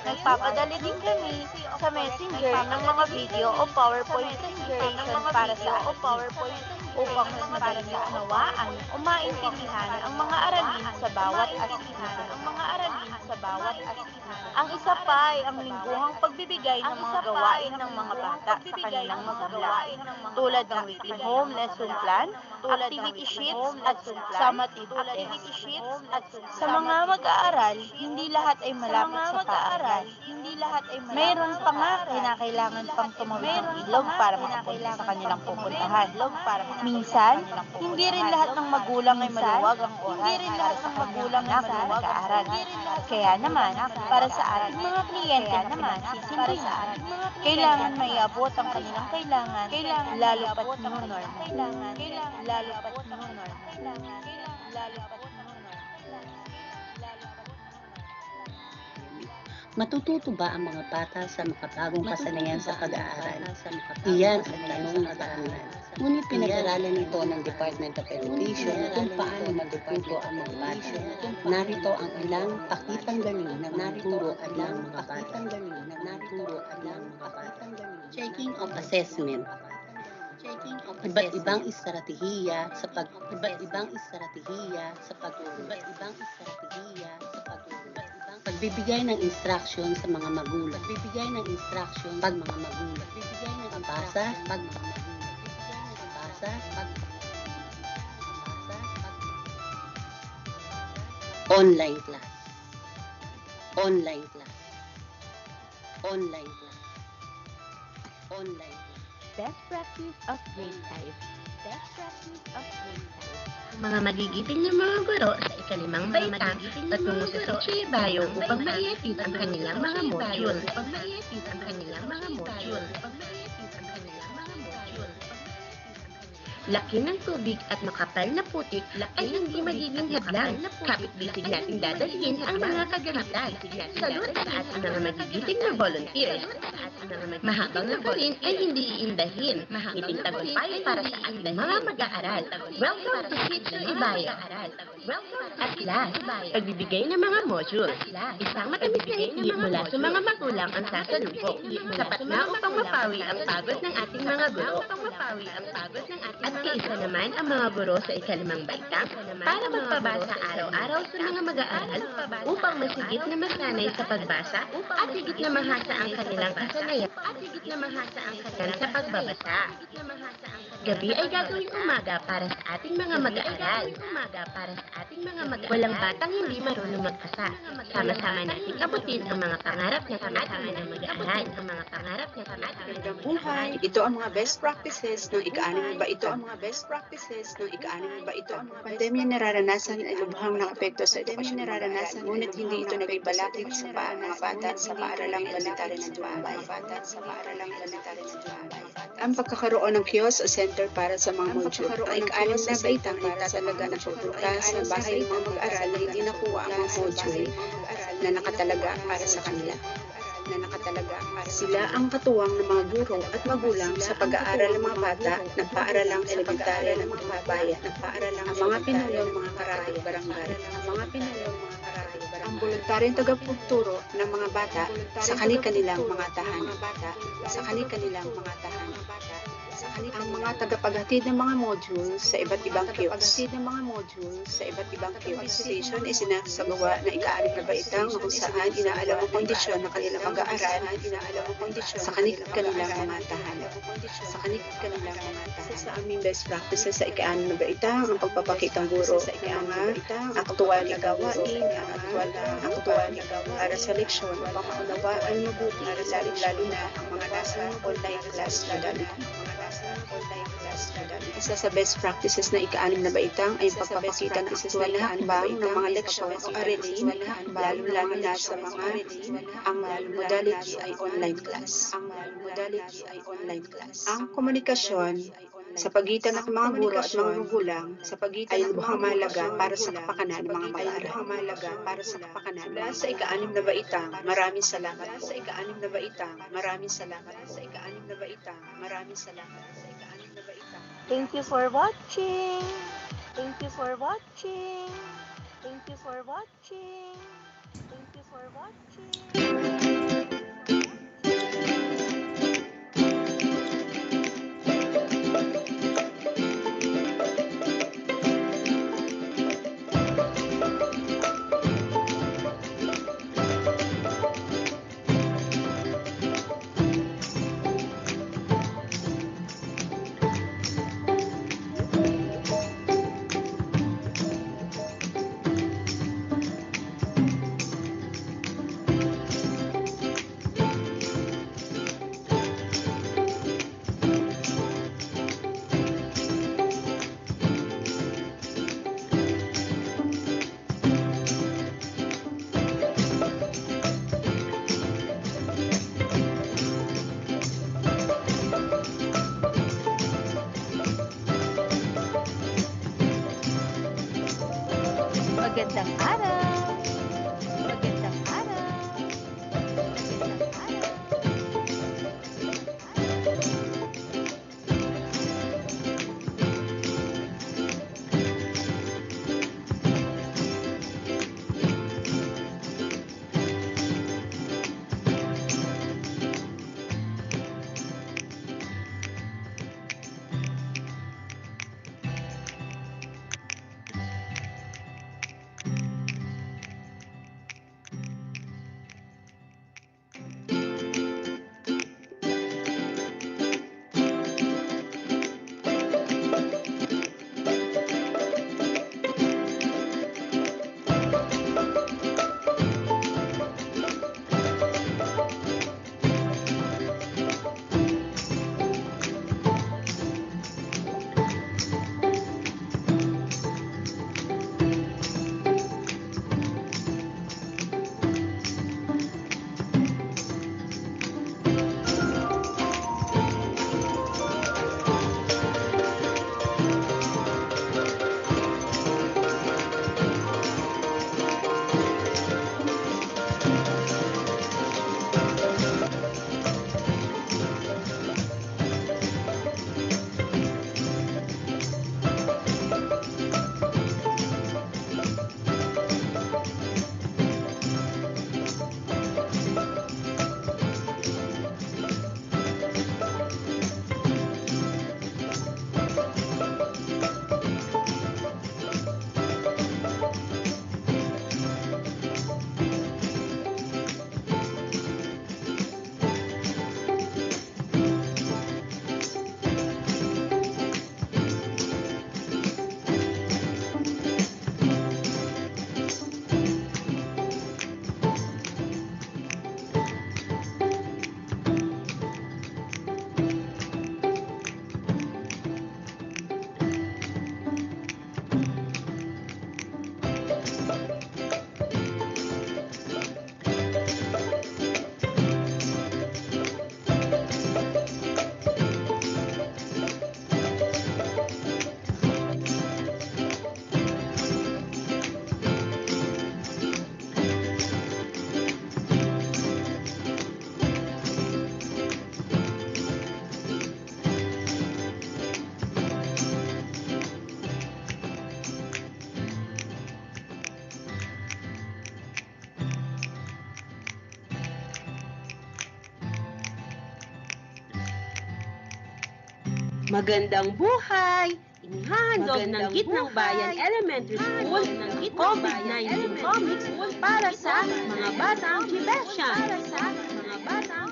Nagpapadali din kami sa Messenger ng mga video o PowerPoint presentation para sa upang mas madaling maunawaan o maintindihan ang mga aralin sa bawat asignato. Ang isa pa ay ang lingguhang pagbibigay ng mga gawain ng mga bata sa kanilang magulang, tulad ng weekly home lesson plan, activity sheets at summative tests. Sa mga mag-aaral, hindi lahat ay malapit sa paaralan. Mayroon pa nga kinakailangan pang tumawid ng ilog para makapunta sa kanilang pupuntahan. Minsan, hindi rin lahat ng magulang ay maluwag ang oras para sa kanilang anak na nag-aaral. Kaya naman, para sa ating mga kliyente na pinagsisindihan, kailangan maiabot ang kanilang kailangan, lalo pat new normal. Matututo ba ang mga bata sa makabagong kasanayan sa pag-aaral? Iyan ang tanong na tahanan. Ngunit pinag-aralan ito ng Department of Education kung paano matututo ang mga bata. Narito ang ilang pakitanggaling ng guro at ng mga bata. Checking of assessment. Iba't ibang estratehiya sa pagturo. Pagbibigay ng instruction sa mga magulang. Pag mga magulang. Pagbasa. Online class. Best practice of grade 5. Ang mga magigiting ng mga guro sa ikalimang baitang patungo sa Sitio Bayo upang maihatid ang kanilang mga module. Laki ng tubig at makapal na putik ay hindi magiging hadlang. Kapit-bisig nating dadalhin ang mga kagamitan. Salud sa ating mga magigiting na volunteers. Mahabang na rin ay hindi iindahin. Ngiting tagumpay para sa ating mga mag-aaral. Welcome to Sitio Ibayo. At last, pagbibigay ng mga module. Isang matamis na ngiti mula sa mga magulang ang sasalubong. Sapat na upang mapawi ang pagod ng ating mga guro. At kaisa naman ang mga guro sa ikalimang baitang para magpabasa araw-araw sa mga mag-aaral upang masigit na masanay sa pagbasa at higit na mahasa ang kanilang kasanayan sa pagbabasa. Gabi ay gagawing umaga para sa ating mga mag-aaral. Walang batang hindi marunong magbasa. Sama-sama nating abutin ang mga pangarap ng ating mga mag-aaral. Magandang buhay. Ito ang mga best practices ng ika-6 na baitang. Pandemya nararanasan ay lubhang nakapekto sa edukasyon ng mga ngunit hindi ito naging balakid sa mga bata sa paaralang elementarya ng Dulong Bayan. Ang pagkakaroon ng kiosk o center para sa mga module. Ang ika-6 na baitang nagtatalaga ng pupunta sa bahay ng mga mag-aaral na hindi nakuha ang mga module na nakatalaga para sa kanila. Sila ang katuwang ng mga guro at magulang sa pag-aaral ng mga bata ng paaralang elementarya ng mga bayan, ang mga pinulong mga karahay barangay, ang voluntaryong tagapagturo ng mga bata sa kanilang mga tahanan. Ang mga tagapaghatid ng mga module sa iba't ibang kiosk. Station ay sinasagawa ng ika-6 na baitang kung saan inaalam ang kondisyon ng kanilang pag-aaral sa kanilang mga tahanan. Sa aming best practices sa ika-6 na baitang ang pagpapakitang guro sa mga aktual na gawain, para sa leksyon upang maunawaan mabuti lalo na ang mga nasa online class modality. Isa sa best practices na ika-6 na baitang ay pagpapakita ng aktual na hakbang ng mga leksyon o aralin, lalo na sa mga ang modality ay online class. Ang komunikasyon sa pagitan ng mga guro at mga magulang ay lubhang mahalaga para sa kapakanan ng mga mag-aaral. Sa ika-6 na baitang, maraming salamat po. Thank you for watching. Magandang araw! Magandang buhay! Inihahandog ng Gitnang Bayan Elementary School ng COVID-19 comics para sa mga batang Gibesyan.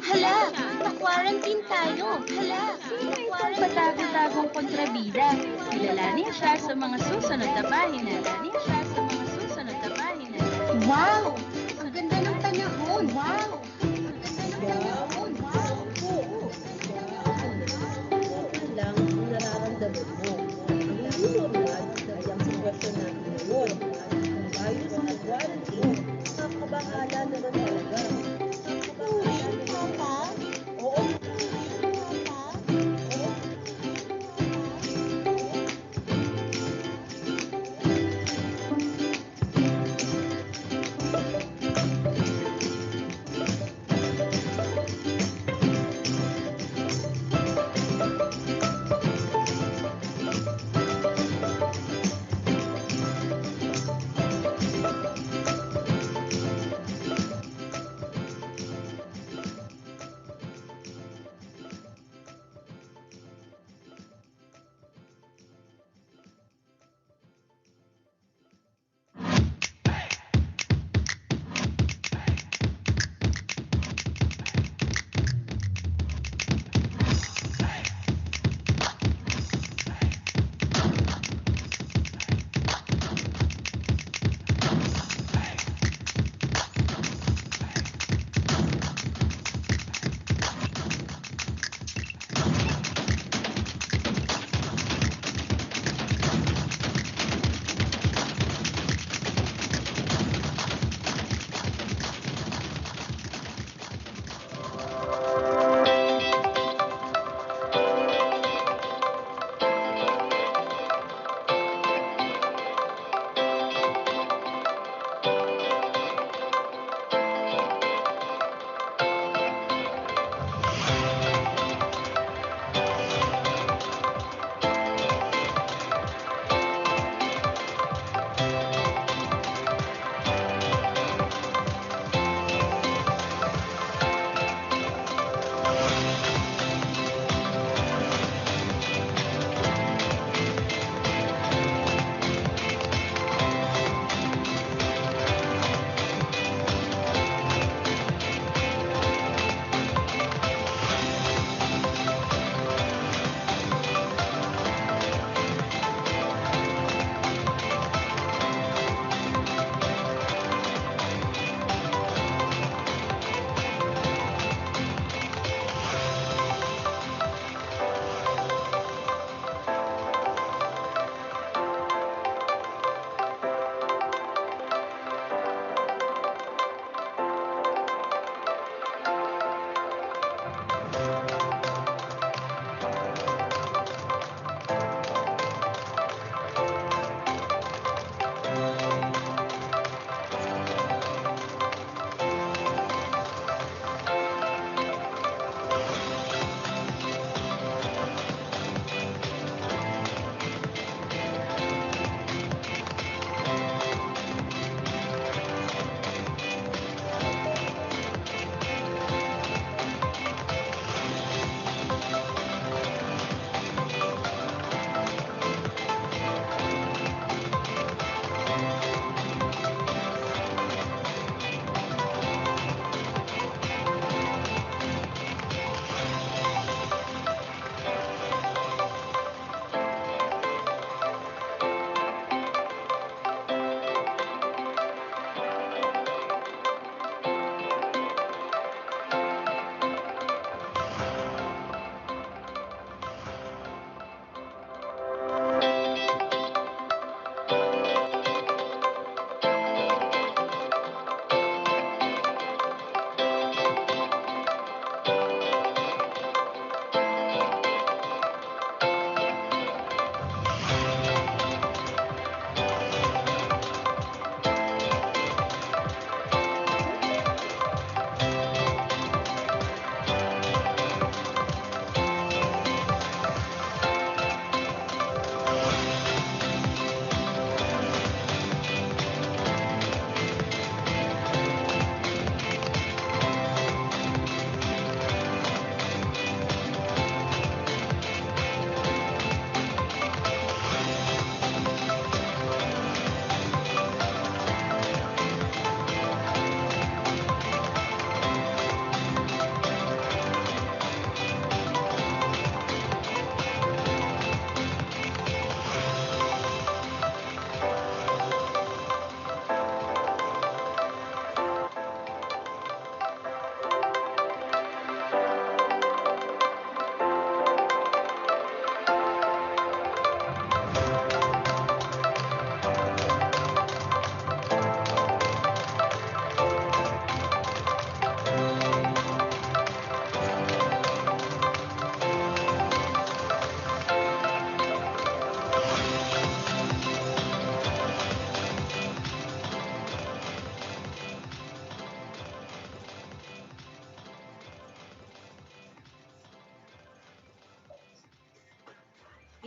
Hala, na-quarantine tayo. Sino itong patago-tagong kontrabida? Kilalanin siya sa mga susunod na pahina. Wow! Ang ganda ng panahon! Wow! Lang ang nararamdaman mo. Hindi normal ay ang sitwasyon natin ngayon. Ang virus at quarantine, nakakabahala naman talaga. Oo.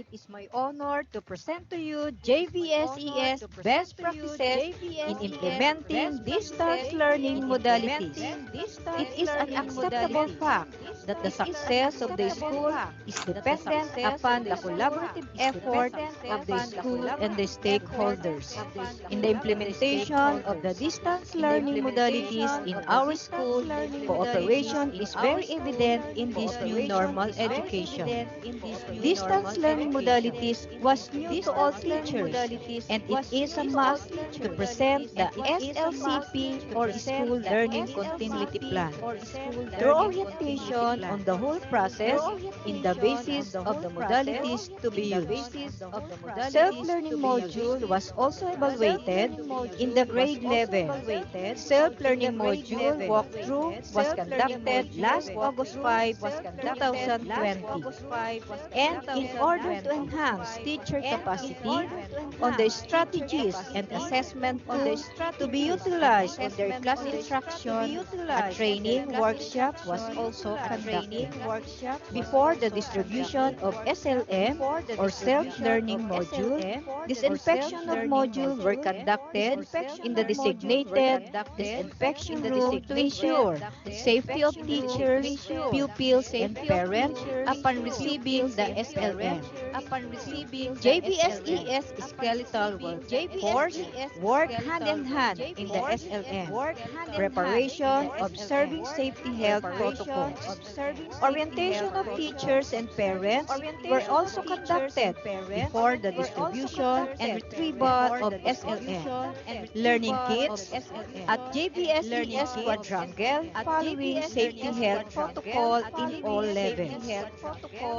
it is my honor to present to you JVSES best practices in implementing distance learning modalities. It is an acceptable fact that the success of the school is dependent upon the collaborative effort of the school and the stakeholders. In the implementation of the distance learning modalities in our school, cooperation is very evident in this new normal education. Distance learning modalities was new to all teachers, and it is a must to present the SLCP or School Learning Continuity Plan through orientation on the whole process in the basis of the modalities to be used. Self-learning module was also evaluated in the grade level. Self-learning module walkthrough was conducted last August 5, 2020. And in order to enhance teacher capacity on the strategies and assessment tool to be utilized on their class instruction, a training workshop was also conducted. Before the distribution of SLM or self-learning module, disinfection of module were conducted in the designated disinfection room to ensure safety of teachers, pupils, and parents upon receiving the SLM. JVSES skeletal workforce work hand in hand in the SLM. Preparation of serving safety health protocols. Orientation of teachers and parents were also conducted before the distribution and retrieval of SLM. Learning kits at JVSES quadrangle following safety health protocol in all levels.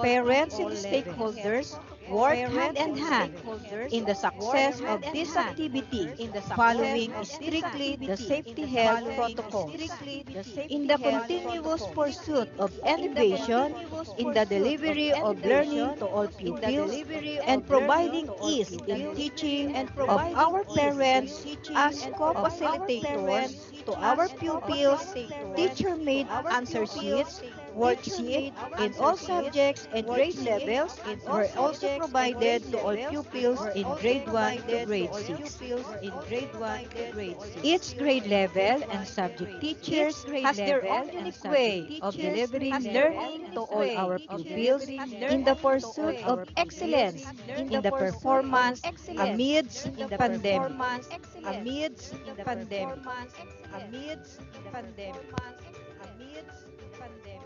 Parents and stakeholders work hand in hand in the success of this activity following strictly the safety health protocols. In the continuous pursuit of innovation in the delivery of learning to all pupils and providing ease in teaching of our parents as co-facilitators to our pupils, teacher-made answer sheets, worksheet in all subjects and grade levels were also provided to all pupils in grade 1 to grade 6. Each grade level and subject teachers has their own unique way of delivering learning to all our pupils in the pursuit of excellence in the performance amidst pandemic. Amidst pandemic. Amidst pandemic. Amidst pandemic.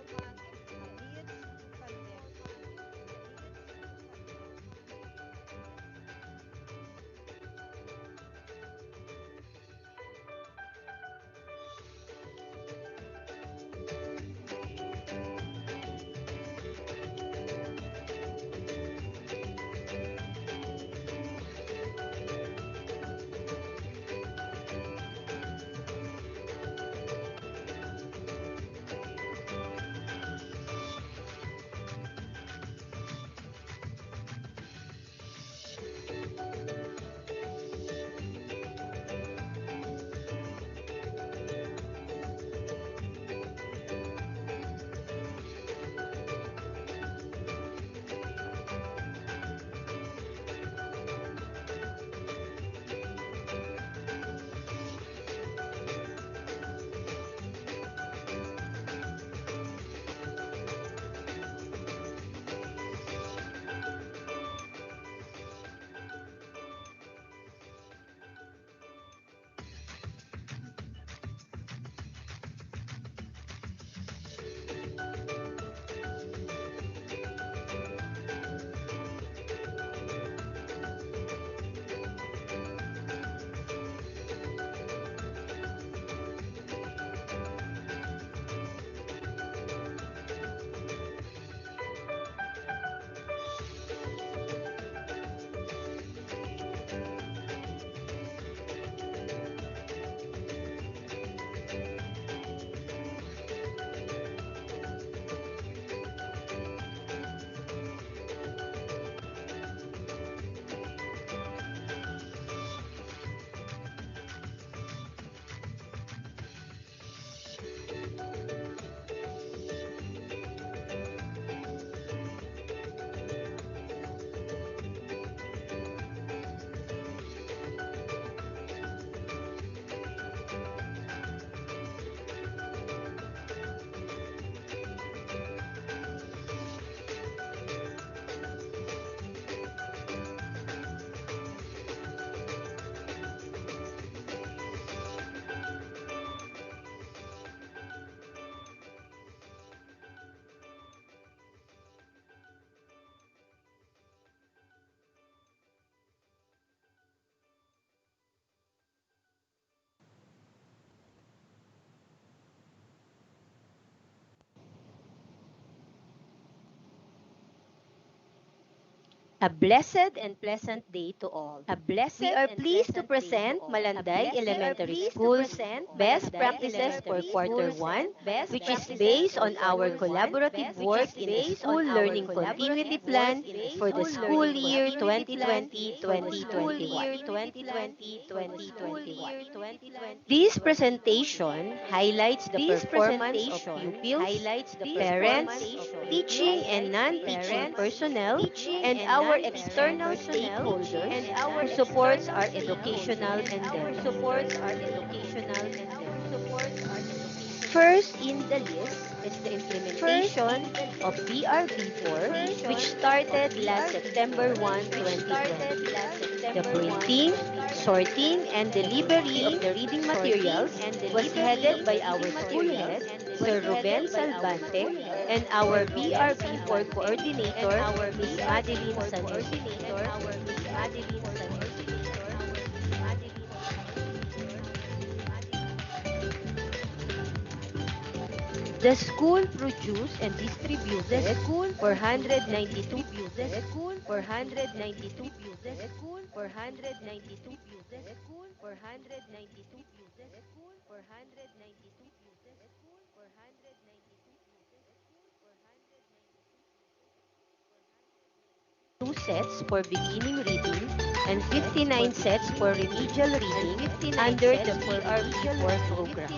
A blessed and pleasant day to all. We are pleased to present Malanday Elementary School's best practices for quarter 1, which is based on our collaborative work in the School Learning Continuity Plan for the school year 2020-2021. This presentation highlights the performance of pupils, parents, teaching and non-teaching personnel, and our external stakeholders who supports our educational endeavor. First in the list is the implementation of BRB4, which started last September 1, 2020. The printing, sorting, and delivery of the reading materials was headed by our school head, Sir Ruben Salvante, and our BRB4 coordinator, Ms. Madeline Sanesi. The school produced and distributed 492 two sets for beginning reading and 59 sets for remedial reading under the PRP4 program.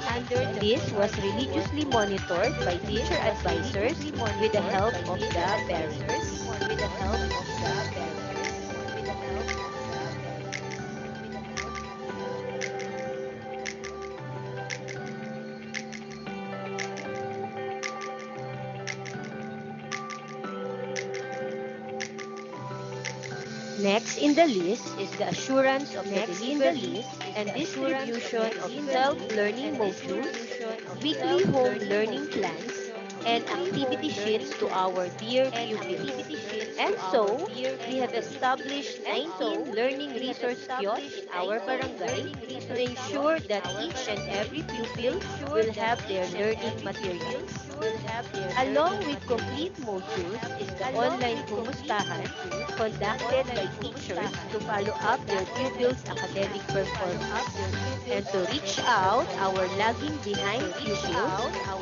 This was religiously monitored by teacher advisors with the help of the parents. Next in the list is the assurance of the delivery and distribution of self-learning modules, weekly home learning plans, and activity sheets to our dear pupils. And so, we have established 19 learning resource kiosks in our barangay to ensure that each and every pupil will have their learning materials. Along with complete modules is the online kumustahan conducted by teachers to follow up their pupils' academic performance. And to reach out our lagging behind pupils,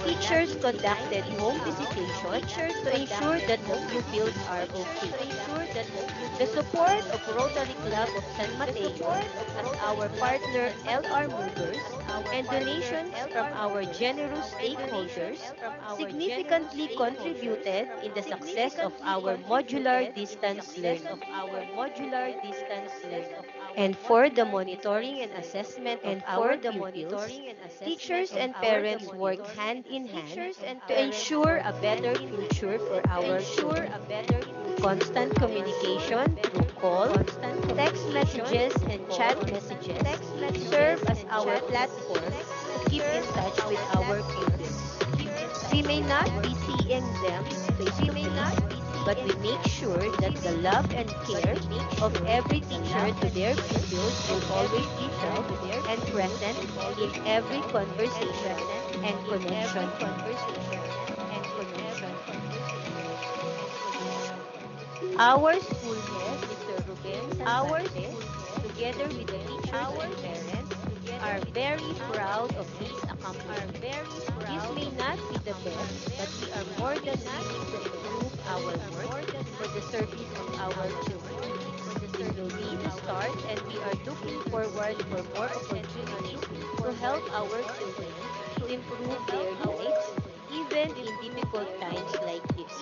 teachers conducted home visitations to ensure that the pupils are okay. The support of Rotary Club of San Mateo as our partner LR Movers and donations from our generous stakeholders significantly contributed in the success of our modular distance learning. And for the monitoring and assessment of our pupils, teachers and parents work hand in hand to ensure a better future for our children. Constant communication through call, text messages, and chat messages serve as our platform to keep in touch with our pupils. We may not be seeing them face to face, but we make sure that the love and care of every teacher to their pupils will always be felt and present in every conversation and connection. Our school head, Mr. Ruben Salvante, together with the teachers and parents, are very proud of these accomplishments. This may not be the best, but we are more than willing to improve our work for the service of our children. This will be the start, and we are looking forward for more opportunities to help our children to improve their lives, even in difficult times like this.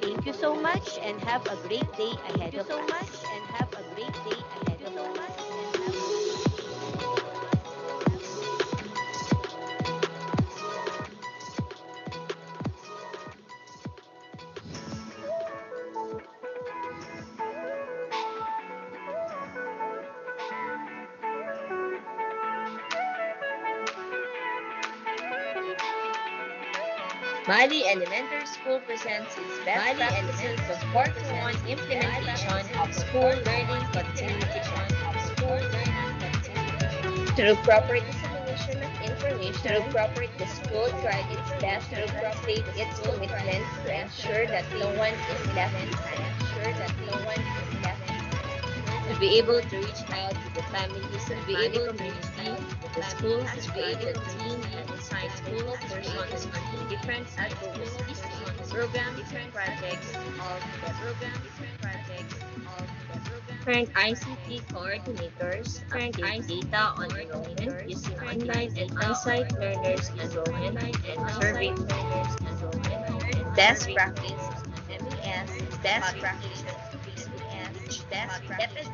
Thank you so much and have a great day ahead of us. Mali Elementary School presents its best practices of Quarter 1 implementation of school learning continuity plan. Through proper dissemination provision of information, the school tried its best to translate its commitment to ensure that no one is left behind. To be able to reach out to the families of Mali community, the school has created team and assigned focal persons onto different advocacies, programs, and projects altogether. Different ICT coordinators update data on enrollment using online and on-site learners enrollment and survey best practice of MES publication page. Eped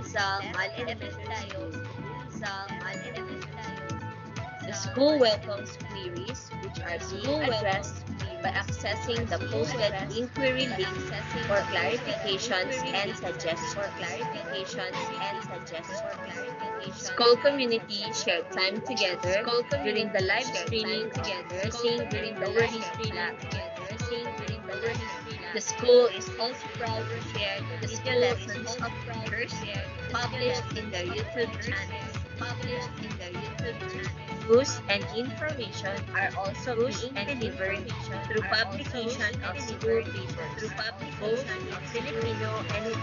sa Mal Elementary School. The school welcomes queries which are being addressed by accessing the posted inquiry link for clarifications and suggestions. School community shared time together during the live streaming of Increasing and Lowering Flag. The school is also proud to share the video lessons of teachers published in their YouTube channels. News and information are also being delivered through publication of school papers, both in Filipino and in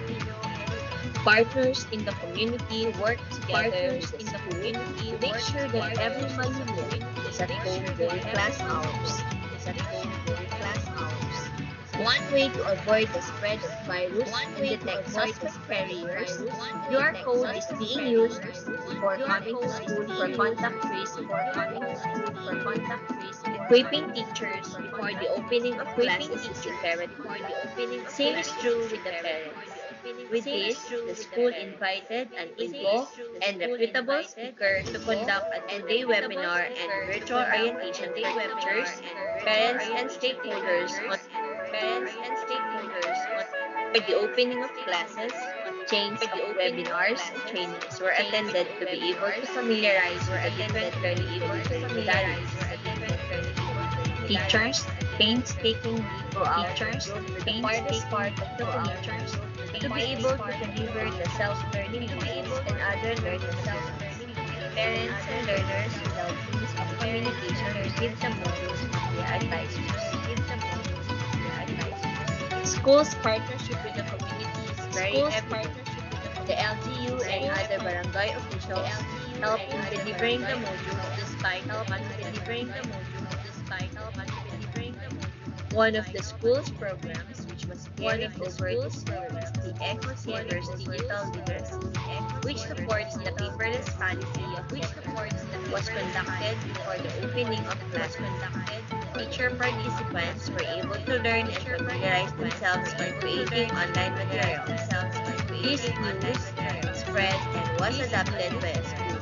English. Partners in the community work together with the school to make sure that every Malulong is at home during class hours. One way to avoid the spread of virus and detect suspect carriers, QR code is being used before coming to school for contact tracing. Equipping teachers before the opening of classes is imperative. Same is true with the parents. With this, the school invited an able and reputable speaker to conduct a two-day webinar and virtual orientation for teachers, parents, and stakeholders on for the opening of classes. Chains of webinars and trainings were attended to be able to familiarize with the different learning delivery modalities. Teachers painstakingly go out and group to the farthest part of the community to be able to deliver the self-learning modules and other learning materials. Parents and learners without means of communication receive the modules from their advisors. School's partnership with the community is very evident. The LGU and other barangay officials help in delivering the modules despite the confidence. One of the school's programs, which was carried over this year, is the Echo Savers Digital Literacy, which supports the paperless policy of Echo. Was conducted before the opening of classes. Teacher participants were able to learn and familiarize themselves by creating online materials. This news spread and was adopted by a school.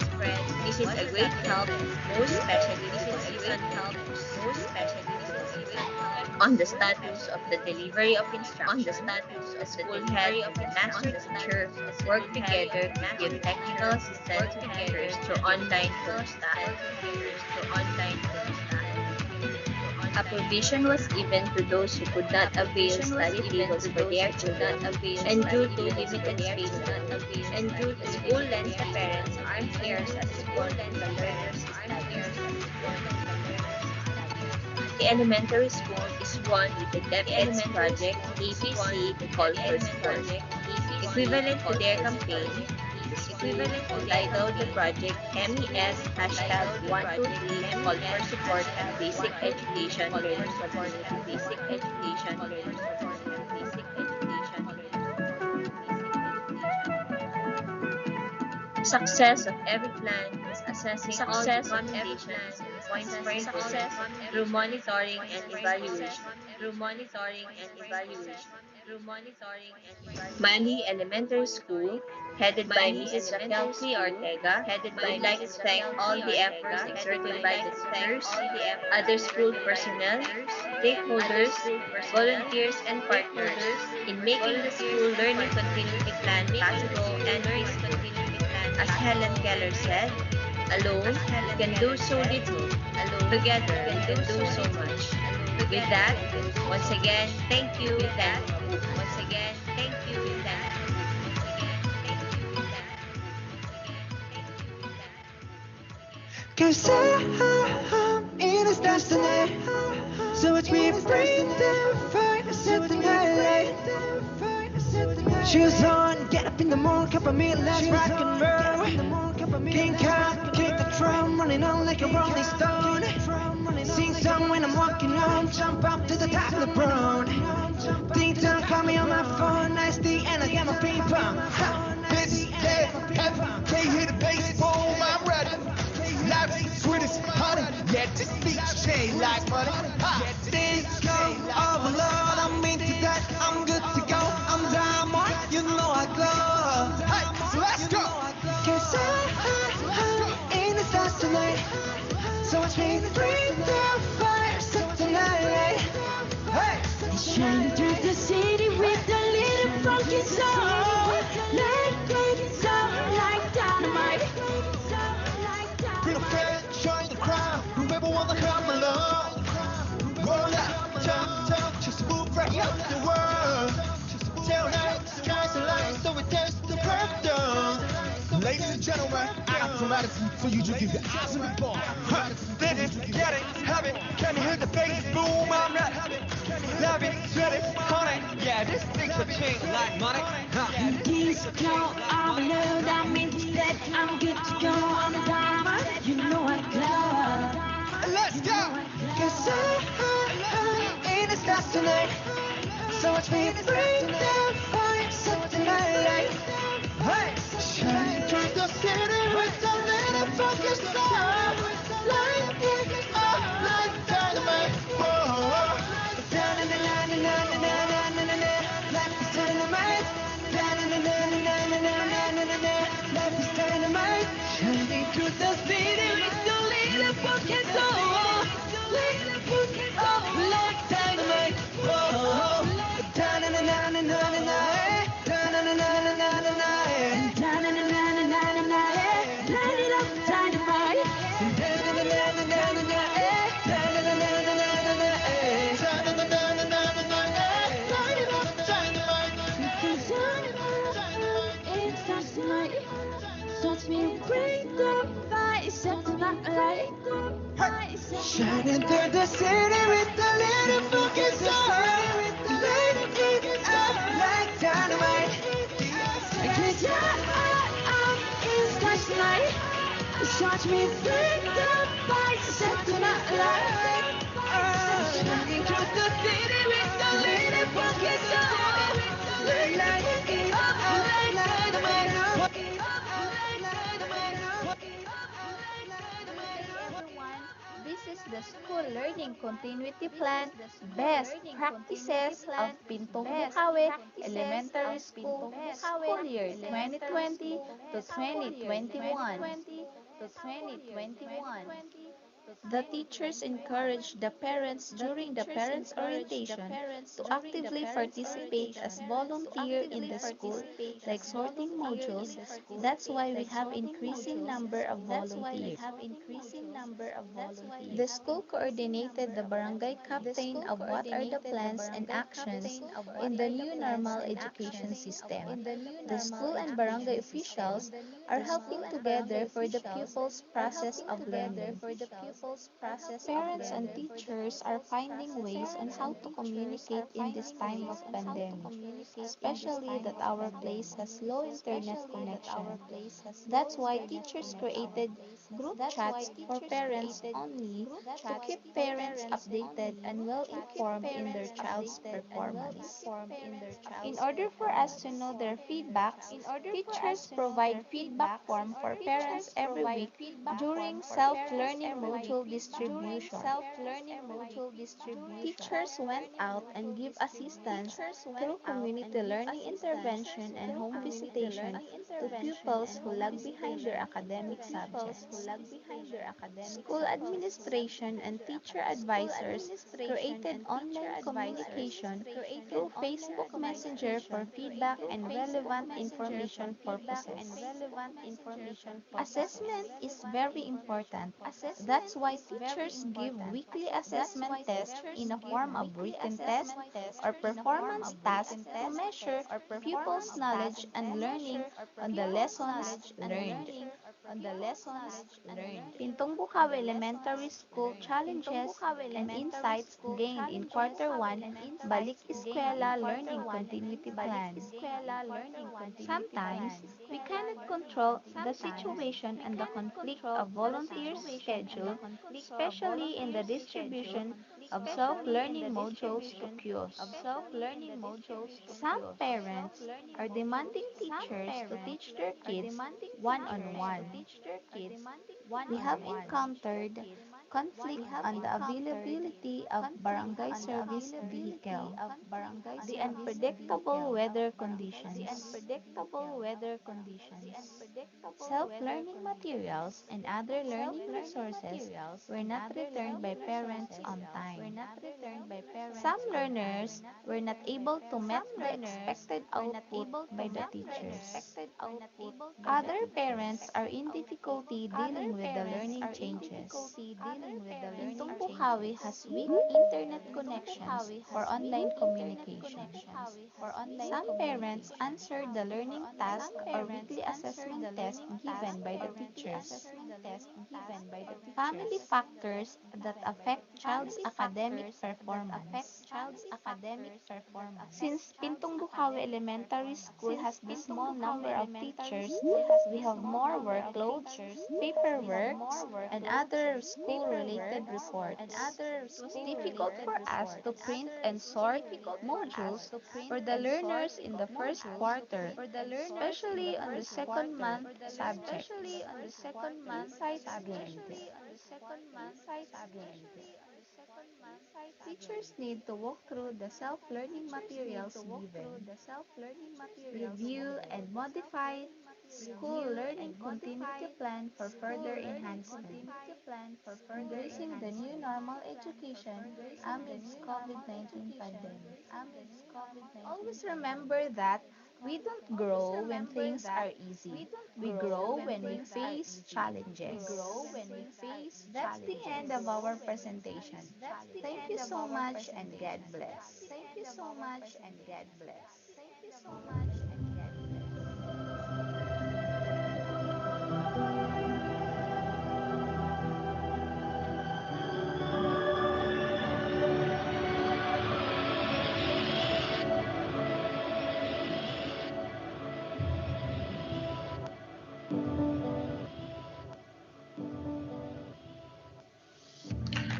This is a great help, most especially on the status of the delivery of instruction. The school head and the master teacher work together to give technical assistance to teachers through online staff. A provision was given to those who could not avail study tables for their children, and due to limited spaces, the school lends the parents armchairs as support to the learners' study. The elementary school is one with the DepEd's project ABC Call for Support. Equivalent to their campaign, the school entitled the project MES #123 Call for Support and Basic Education Learning Success of every plan is assessing all recommendations and points for improvement through monitoring and evaluation. Mali Elementary School, headed by Mrs. Whlp Ortega, would like to thank all the efforts exerted by the teachers, other school personnel, stakeholders, volunteers, and partners in making the school learning continuity plan possible and feasible. As Helen Keller said, alone, we can do so little. Together, we can do so much. With that, once again, thank you. Cause I'm in this destiny. So watch me bring the fire, set the night light. Shoes on, get up in the morning, cup of me, let's rock and roll. King Kong, kick the drum, running on like a rolling stone. Sing song when I'm walking home, jump up to the top of the brown. Ding dong, call me on my phone, nice D, and I get my ping pong. Bitch, yeah, heavy, can't hear the bass, boom, I'm ready. Life's sweet as honey, yeah, this beat change like money. Things go overload, I'm into that, I'm good to go, I'm diamond, you know I glow. Hey, so let's go. Cause I'm in the stars tonight. So watch me bring the fire, set the night light. Hey! Shine through the city with a little funky soul. Like it up like dynamite. Bring a friend, join the crowd. Whoever wanna come along. Roll up, jump, jump, just move right up the world. Tonight, the sky's the line, so we dance to the perfect dawn. Ladies and gentlemen, I got some attitude for you to give your eyes a reborn. Did it, get it, have it, can you hear the bass boom? I'm ready. Love it, sweat it, honey. Yeah, this thing's a change like money. This glow of love, I'm into that. I'm good to go. I'm a diamond. You know I glow. Let's go! Cause I'm in the stars tonight. So watch me bring the fire, set the night light. Hey! Shine through the city with a little funky soul. Light it up like dynamite. Whoa. Life is dynamite. Life is dynamite. Shining through the city with a little funky soul. Little funky soul like dynamite. Whoa. Touch me, bring the fire, set the night light. Shining through the city with a little funky soul. Light it up like dynamite. Cause I'm in touch tonight. Touch me, bring the fire, set the night light. Shining through the city with a little funky soul. Light it up like dynamite. Everyone, this is the School Learning Continuity Plan Best Practices of Pintong Bukawe Elementary School School Year 2020 to 2021. The teachers encourage the parents during the parents' orientation to actively participate as volunteer in the school, like sorting modules. That's why we have increasing number of volunteers. The school coordinated the barangay captain of what are the plans and actions in the new normal education system. The school and barangay officials are helping together for the pupils' process of learning. Parents and teachers are finding ways on how to communicate in this time of pandemic, especially that our place has low internet connection. That's why teachers created group chats for parents only to keep parents updated and well informed in their child's performance. In order for us to know their feedbacks, teachers provide feedback form for parents every week during self-learning module distribution. Teachers went out and give assistance through community learning intervention and home visitation to pupils who lag behind their academic subjects. School administration and teacher advisors created online communication through Facebook Messenger for feedback and relevant information purposes. Assessment is very important. That's why teachers give weekly assessment tests in the form of written test or performance tasks to measure pupils' knowledge and learning on the lessons learned. Pintong Bukaw Elementary School challenges and insights gained in Quarter 1 Balik Eskwela Learning Continuity Plan. Sometimes, we cannot control the situation and the conflict of volunteers' schedule, especially in the distribution of self-learning modules to kiosks. Some parents are demanding teachers to teach their kids one-on-one. We have encountered conflict on the availability of barangay service vehicle, the unpredictable weather conditions, self-learning materials, and other learning resources were not returned by parents on time. Some learners were not able to meet the expected output by the teachers. Other parents are in difficulty dealing with the learning changes. Pintong Bukawi has weak internet connections for online communication. Some parents answer the learning task or weekly assessment test given by the teachers. Family factors that affect child's academic performance. Since Pintong Bukawi Elementary School has a small number of teachers, we have more workloads, paperwork, and other school-related reports. It was difficult for us to print and sort modules for the learners in the first quarter, especially on the second month subjects. Insights gained. Teachers need to walk through the self-learning materials given, review and modify school learning continuity plan for further enhancement, embracing the new normal education amidst COVID-19 pandemic. Always remember that we don't grow when things are easy. We grow when we face challenges. That's the end of our presentation. Thank you so much and God bless.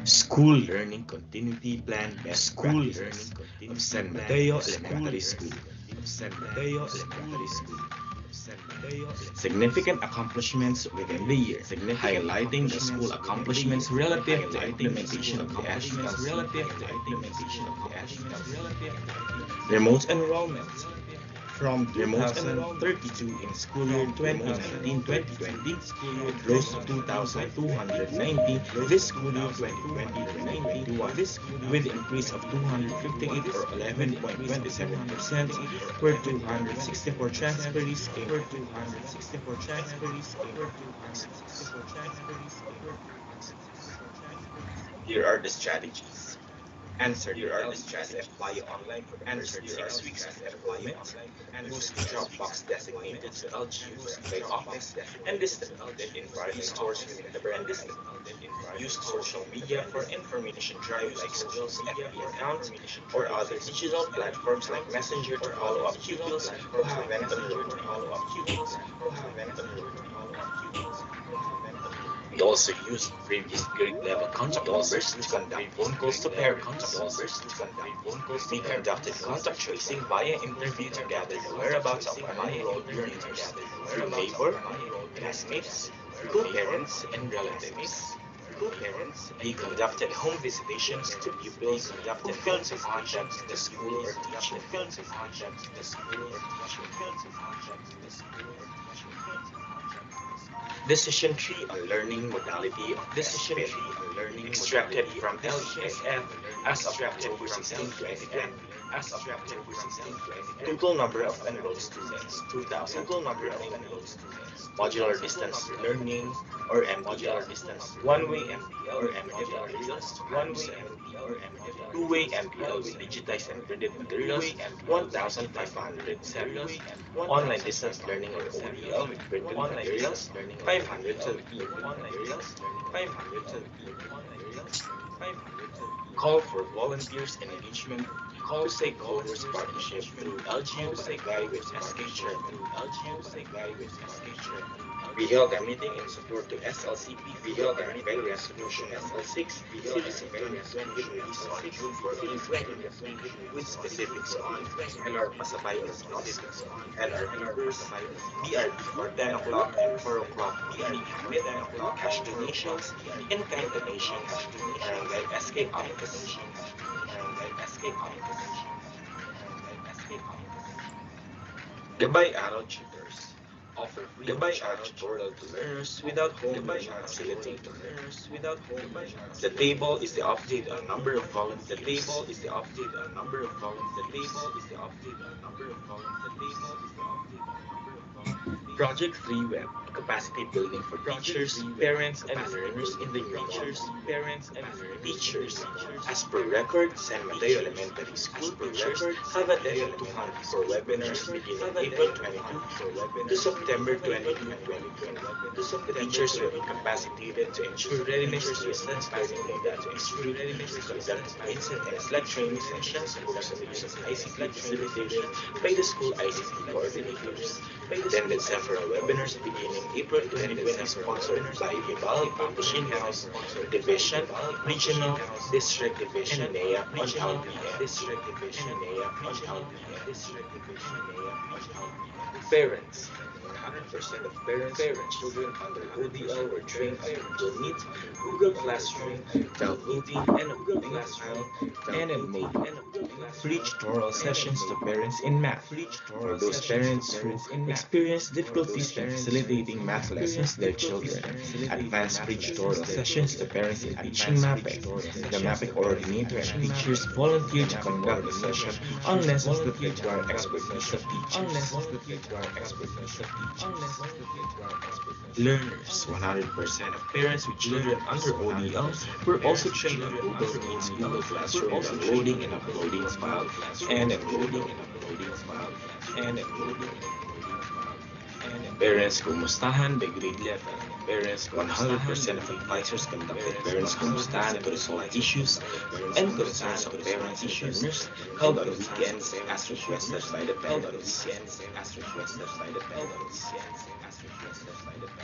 School Learning Continuity Plan Best Practices of San Mateo Elementary School. Significant accomplishments within the year, highlighting the school accomplishments relative to implementation of the Remote enrollment. From 2,032 in school year 2019-2020, it rose to 2,290 this school year 2020-2021, with an increase of 258 or 11.27%, where 264 transferees came. Here are the strategies. Answer the LESF via online for the first 6 weeks of enrollment. Use the Dropbox designated to LGUs by office and distributed in various stores within the branch. Use social media for information drive like schools FB account or other digital platforms like Messenger to follow up pupils who haven't enrolled. We also used previous grade level contact numbers to conduct phone calls to parents. We conducted contact tracing via interview to gather the whereabouts of unenrolled learners through neighbor, classmates, co-parents, and relatives. We conducted home visitations to pupils who failed to contact the school or teacher. Decision tree on learning modality of SPIN, extracted from LESF as of October 16, 2020. Total number of enrolled students, 2,000. Modular distance learning or MDL. One-way MDL or printed materials, 207. Two-way MDL with digitized and printed materials, 1,507. Online distance learning or ODL with printed materials, 512 call for volunteers and engagement to stakeholders partnership through LGU Barangay with SK Chairman. We held a meeting in support to SLCP for Barangay Resolution SL6 Series of 2020 released on June 14, 2020 with specifics on LR Pasabay or Plus, LR members, BRB for 10 o'clock and 4 o'clock meeting with cash donations, in-kind donations, Barangay SK Office. Gabay Araw Tutors offer free of charge tutorial to learners without home learning facilitator. The table is the update on number of volunteers. Project Free Web, capacity building for teachers, parents, and learners in the new normal. Teachers, as per record, San Mateo Elementary School teachers have attended 204 webinars beginning April 22 to September 22, 2020. The teachers were incapacitated to ensure readiness to distance learning modalities free, conduct mindset and select training sessions focused on the use of ICT facilitation by the school ICT coordinators. Attended several webinars beginning April 2020 sponsored by Whlp Publishing House, Division, Regional, District, and NEA on Parents. 100% of parents with children under ODL were trained on Google Meet, Google Classroom, Cloud Meeting, and Google File, and Moodle. Free tutorial sessions to parents in math. For those parents who experience difficulties in facilitating math lessons to their children. Advanced free tutorial sessions to parents in teaching mapping. The mapping coordinator and teachers volunteer to conduct the session on lessons that require expertise of teachers. Learners, 100% of parents with children under ODL were also trained on Google Meets, Google Classroom, downloading and uploading file, and Parents Kumustahan by grade level. Parents, 100% of advisors conducted Parents Kumustahan to resolve issues and concerns of parents and learners held on weekends as requested by the parents.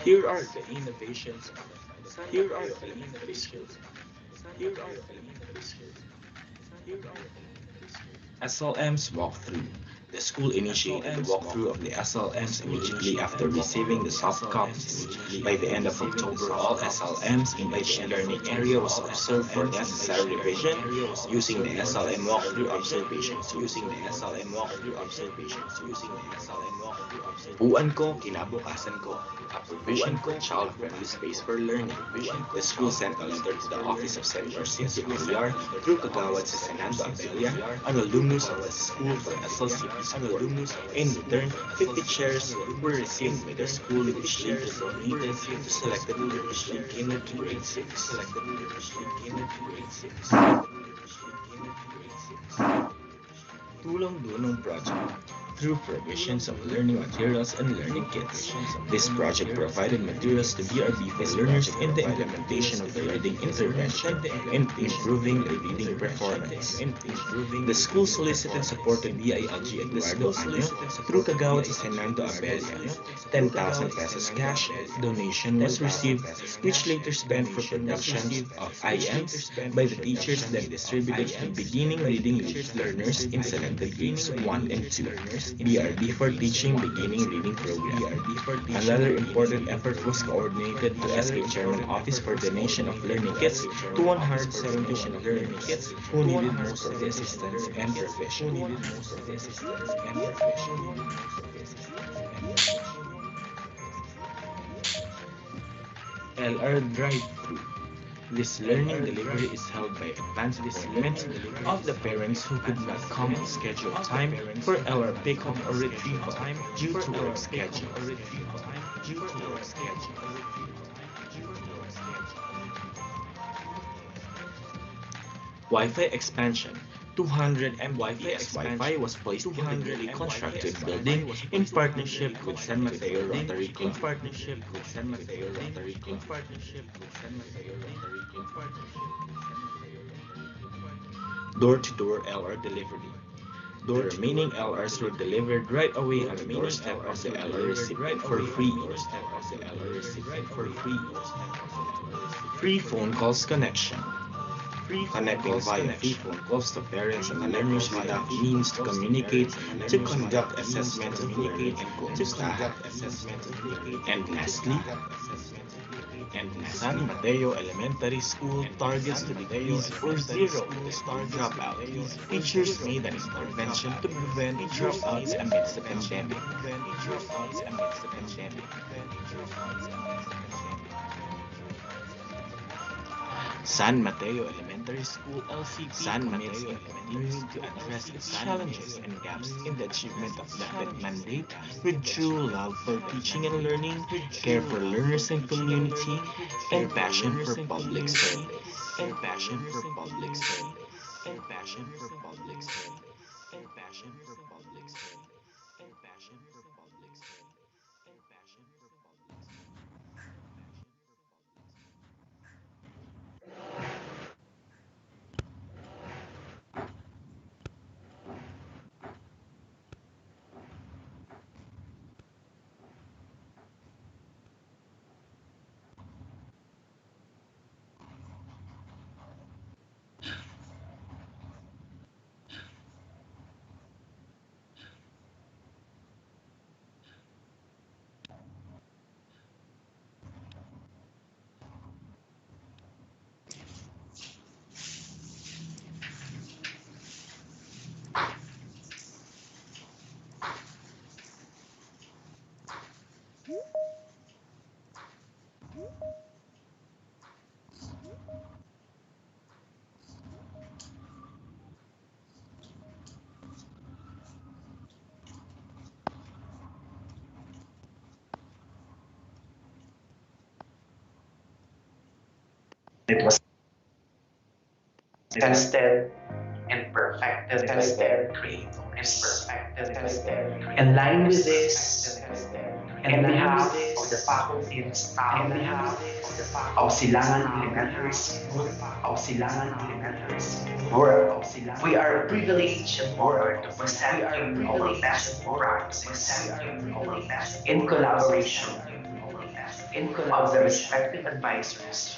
Here are the innovations of SLM's walkthrough. The school initiated the walkthrough of the SLMs immediately after receiving the soft copies. By the end of October, all SLMs in each learning area was observed for necessary revision using the SLM walkthrough observation tool. Buuan ko, kinabukasan ko. A provision for child-friendly space for learning. The school sent a letter to the office of Senator Cynthia Villar through Kagawad sa Senado Abella, an alumnus of the school for SLCP support. In return, 50 chairs were received by the school, which later donated to selected leaders in Kinder to grade 6. Tulong-Dunong Project. Through provisions of learning materials and learning kits. This project provided materials to BRB for learners in the implementation of the reading intervention and improving their reading performance. The school solicited support to BILG Eduardo Año through Kagawad sa Senado Abella. 10,000 pesos cash donation was received, which later spent for production of IMs by the teachers that distributed to beginning reading learners in selected grades 1 and 2. BRB for Teaching Beginning Reading Program. Another important effort was coordinated to SK Chairman Office for donation of learning kits to 170 learners who needed most of the assistance and provision. LR Drive-Thru. This learning delivery is held by advanced appointment of the parents who could not come on scheduled time for our pickup or retrieval due to work schedule. Wi-Fi expansion. 200 Mbps Wi-Fi was placed in the newly constructed building in partnership with San Mateo Rotary Club. Door-to-door LR delivery. The remaining LRs were delivered right away on the doorstep of the LR recipient for free. Free phone calls connection. Connecting via phone calls to parents and learners without means to communicate, to conduct assessments of learning and goals to have. And lastly, San Mateo Elementary School targets to decrease or zero the school dropout. Teachers made an intervention to prevent dropouts amidst the pandemic. San Mateo Elementary School LCP commits to continuing to address its challenges and gaps in the achievement of that mandate with true love for teaching and learning, care for learners and community, and passion for public service. It was tested and perfected by their creators. In line with this, in behalf of the faculty and staff of Silangan Elementary School, we are privileged and honored to present you our best practices in collaboration of the respective advisors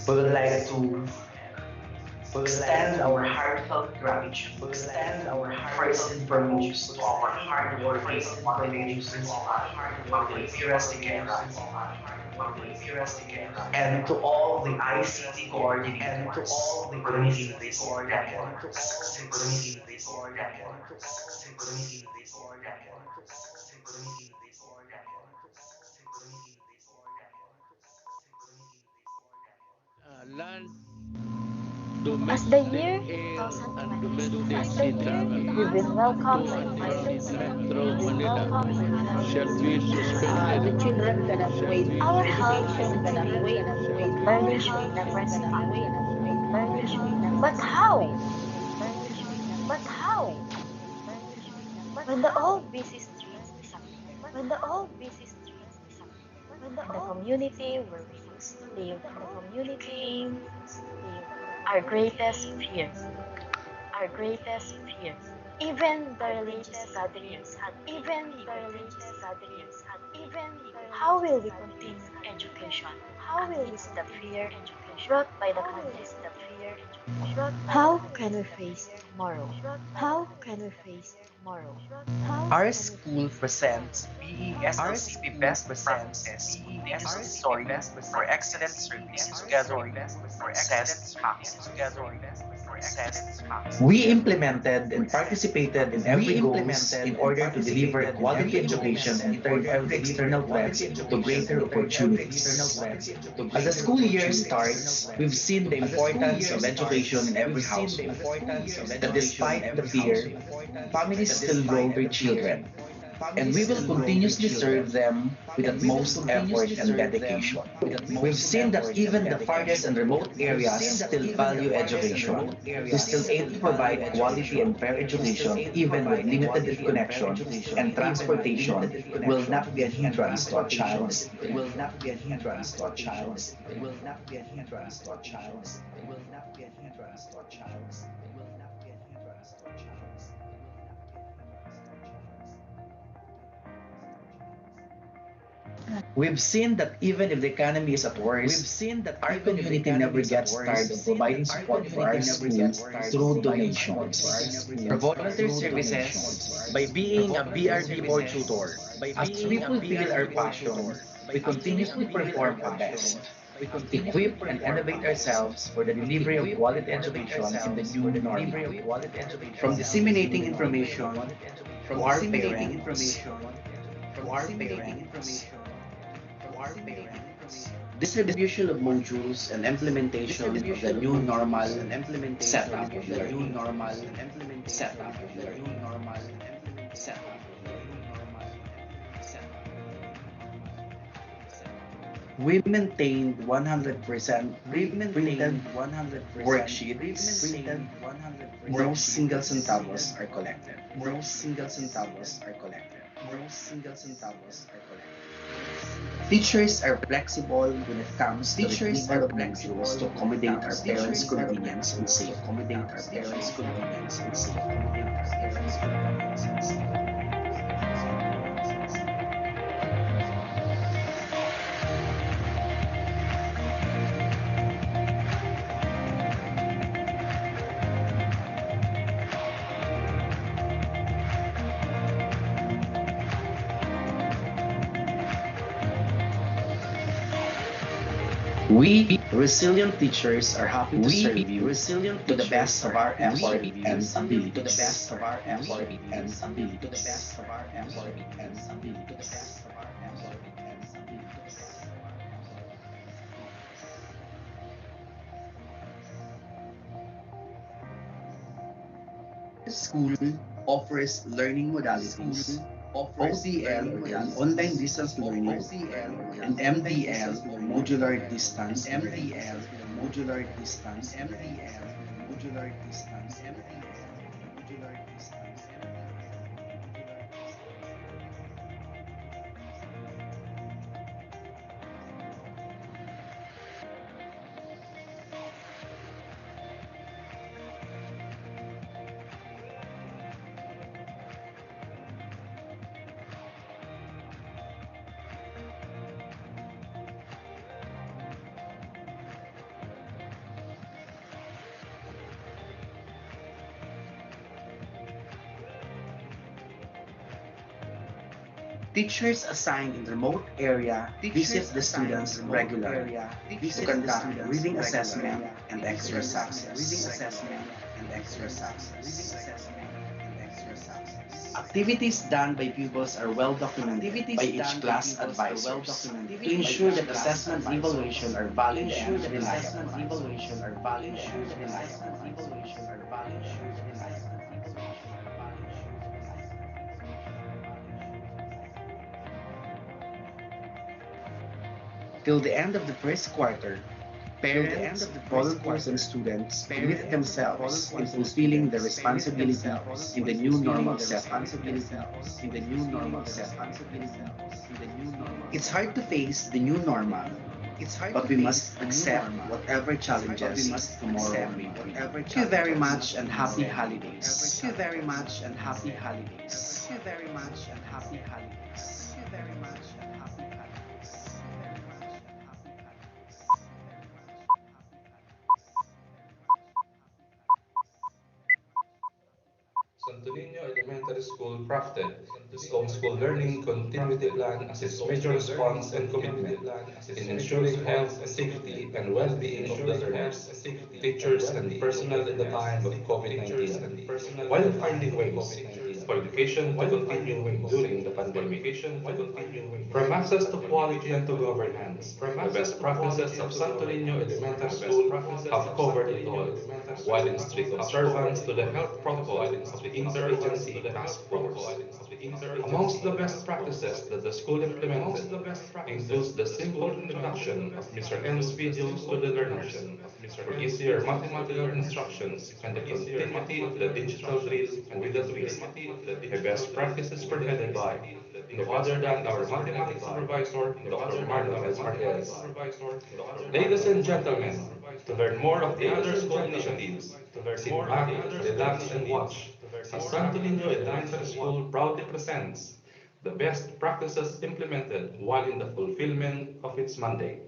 we would like to extend our heartfelt gratitude first and foremost to our hardworking and motivating principal, Whlp and to all the ICT coordinators for making this event a success. Land, As the domestic year air, and 2026 domestic sea starts, travel we've been welcomed to by and pilots, from Metro we've been Manila welcomed by shall families. be suspended. The children cannot wait. Our health isn't safe, but learning should never stop. But how? But how? When the old busy streets disappear, and the community where we used to live became our greatest fear. Even the religious gatherings had even. How will we continue education amidst the fear brought by the pandemic? How can we face tomorrow? Our school presents BESLCP Best Practices on Digital Story for Excellent Service to gathering accessed facts. We implemented and participated in every goals in order to deliver quality education and turn every external threats to greater opportunities. As the school year starts, we've seen the importance of education in every household. That despite the fear, families still enroll their children. and we will continuously serve them with utmost effort and dedication. We've seen that even the farthest and remote areas still value education. We still aim to provide quality and fair education even with limited connection, and transportation will not be a hindrance to a child's We've seen that even if the economy is at worst, our community never gets tired of providing support for our school through donations. For volunteer services, by being a BRB board tutor, as we fulfill our passion, we continuously perform our best, equip and innovate ourselves for the delivery of quality education in the new normal. From disseminating information to our parents, distribution of modules and implementation of the new normal setup of learning. We maintained 100% printed worksheets. No single centavos are collected. Teachers are flexible when it comes to retrieval of modules to accommodate our parents' convenience and safety. We, resilient teachers, are happy to serve you to the best of our effort and abilities. School offers learning modalities, ODL or online distance learning, and MDL or modular distance learning. Teachers assigned in remote area visit the students regularly to conduct reading assessment and extra success. Activities done by pupils are well documented by each class advisors to ensure that assessment and evaluation are valid and reliable. Till the end of the first quarter, parents, volunteers, and students commit themselves in fulfilling their responsibility in the new normal setup. It's hard to face the new normal, but we must accept whatever challenges tomorrow may bring. Thank you very much and happy holidays. Santo Niño Elementary School crafted its own school learning continuity plan as its major response and commitment in ensuring health, safety, and well-being of the learners, teachers, and personnel in the time of COVID-19, while finding ways for education to continue during the pandemic. From access to quality and to governance, the best practices of Santo Niño Elementary School have covered it all, while in strict observance to the health protocol of the Interagency Task Force. Amongst the best practices that the school implemented includes the simple introduction of Mr. N's videos to the learners for easier mathematical instructions and the continuity of the digital drill with the twist. A best practice is spearheaded by no other than our mathematics supervisor, Dr. Marlon Esparteles. Ladies and gentlemen, to learn more of the other school initiatives, sit back, relax, and watch as Santo Niño Elementary School proudly presents the best practices implemented while in the fulfillment of its mandate.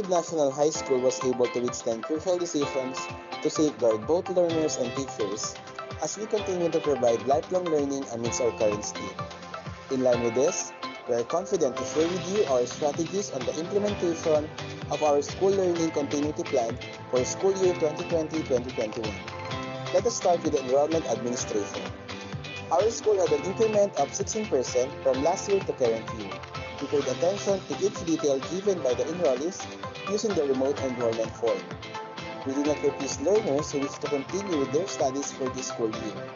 PID National High School was able to withstand crucial decisions to safeguard both learners and teachers as we continue to provide lifelong learning amidst our current state. In line with this, we are confident to share with you our strategies on the implementation of our school learning continuity plan for school year 2020-2021. Let us start with the enrollment administration. Our school had an increment of 16% from last year to current year. We paid attention to each detail given by the enrollees using the remote enrollment form. We did not refuse learners who wish to continue with their studies for this school year.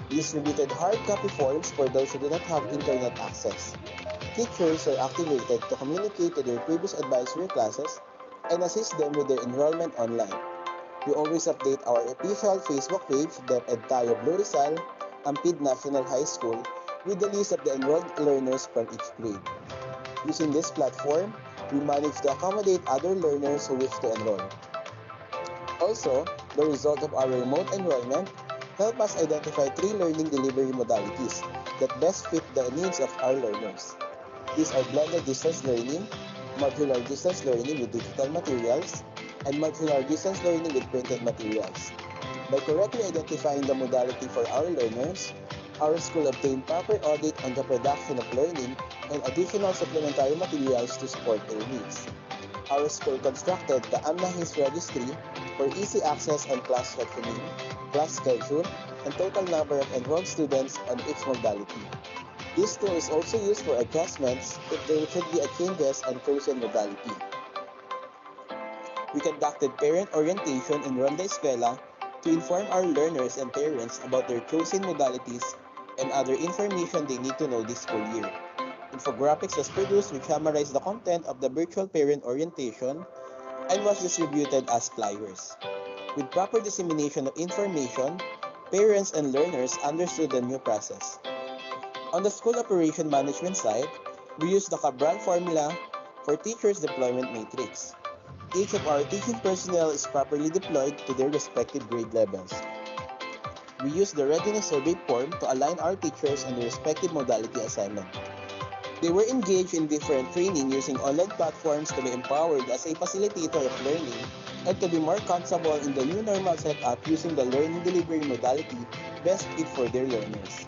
We distributed hard copy forms for those who do not have internet access. Teachers are activated to communicate to their previous advisory classes and assist them with their enrollment online. We always update our official Facebook page, DepEd Tayo Blue Rizal, and PID National High School, with the list of the enrolled learners from each grade. Using this platform, we manage to accommodate other learners who wish to enroll. Also, the result of our remote enrollment help us identify 3 learning delivery modalities that best fit the needs of our learners. These are blended distance learning, modular distance learning with digital materials, and modular distance learning with printed materials. By correctly identifying the modality for our learners, our school obtained proper audit on the production of learning and additional supplementary materials to support their needs. Our school constructed the AMNAHIS registry for easy access on class scheduling, class schedule, and total number of enrolled students on each modality. This tool is also used for adjustments if there should be a changes on chosen modality. We conducted parent orientation in Ronda Escuela to inform our learners and parents about their chosen modalities and other information they need to know this school year. Infographics was produced which summarized the content of the virtual parent orientation and was distributed as flyers. With proper dissemination of information, parents and learners understood the new process. On the school operation management side, we used the Cabral formula for teachers' deployment matrix. Each of our teaching personnel is properly deployed to their respective grade levels. We use the readiness survey form to align our teachers on their respective modality assignment. They were engaged in different training using online platforms to be empowered as a facilitator of learning and to be more comfortable in the new normal setup using the learning delivery modality best fit for their learners.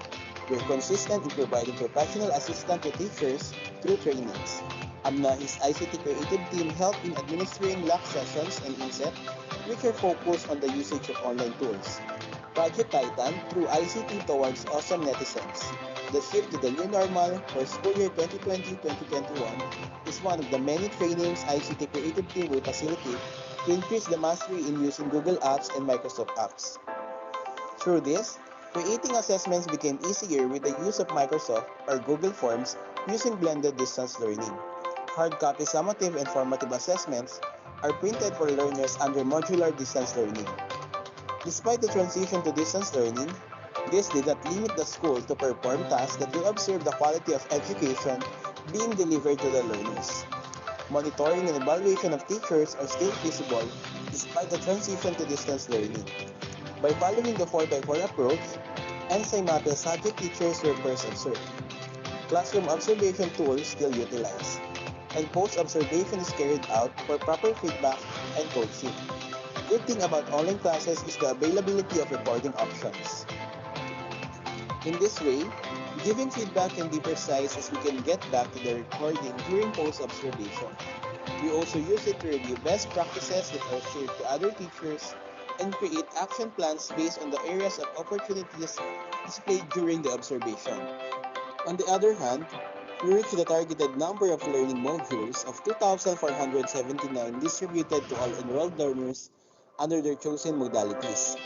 We are consistent in providing professional assistance to teachers through trainings. AMNAHIS ICT creative team helped in administering LAC sessions and INSET, which are focused on the usage of online tools. Project Titan through ICT towards awesome netizens. The shift to the new normal for school year 2020-2021 is one of the many trainings ICT creative team will facilitate to increase the mastery in using Google Apps and Microsoft Apps. Through this, creating assessments became easier with the use of Microsoft or Google Forms using blended distance learning. Hard copy summative and formative assessments are printed for learners under modular distance learning. Despite the transition to distance learning, this did not limit the school to perform tasks that will observe the quality of education being delivered to the learners. Monitoring and evaluation of teachers are still feasible despite the transition to distance learning. By following the 4x4 approach, NSI subject teachers were first observed. Classroom observation tools still utilized, and post-observation is carried out for proper feedback and coaching. Good thing about online classes is the availability of recording options. In this way, giving feedback can be precise as we can get back to the recording during post-observation. We also use it to review best practices that are shared to other teachers and create action plans based on the areas of opportunities displayed during the observation. On the other hand, we reached the targeted number of learning modules of 2,479 distributed to all enrolled learners under their chosen modalities.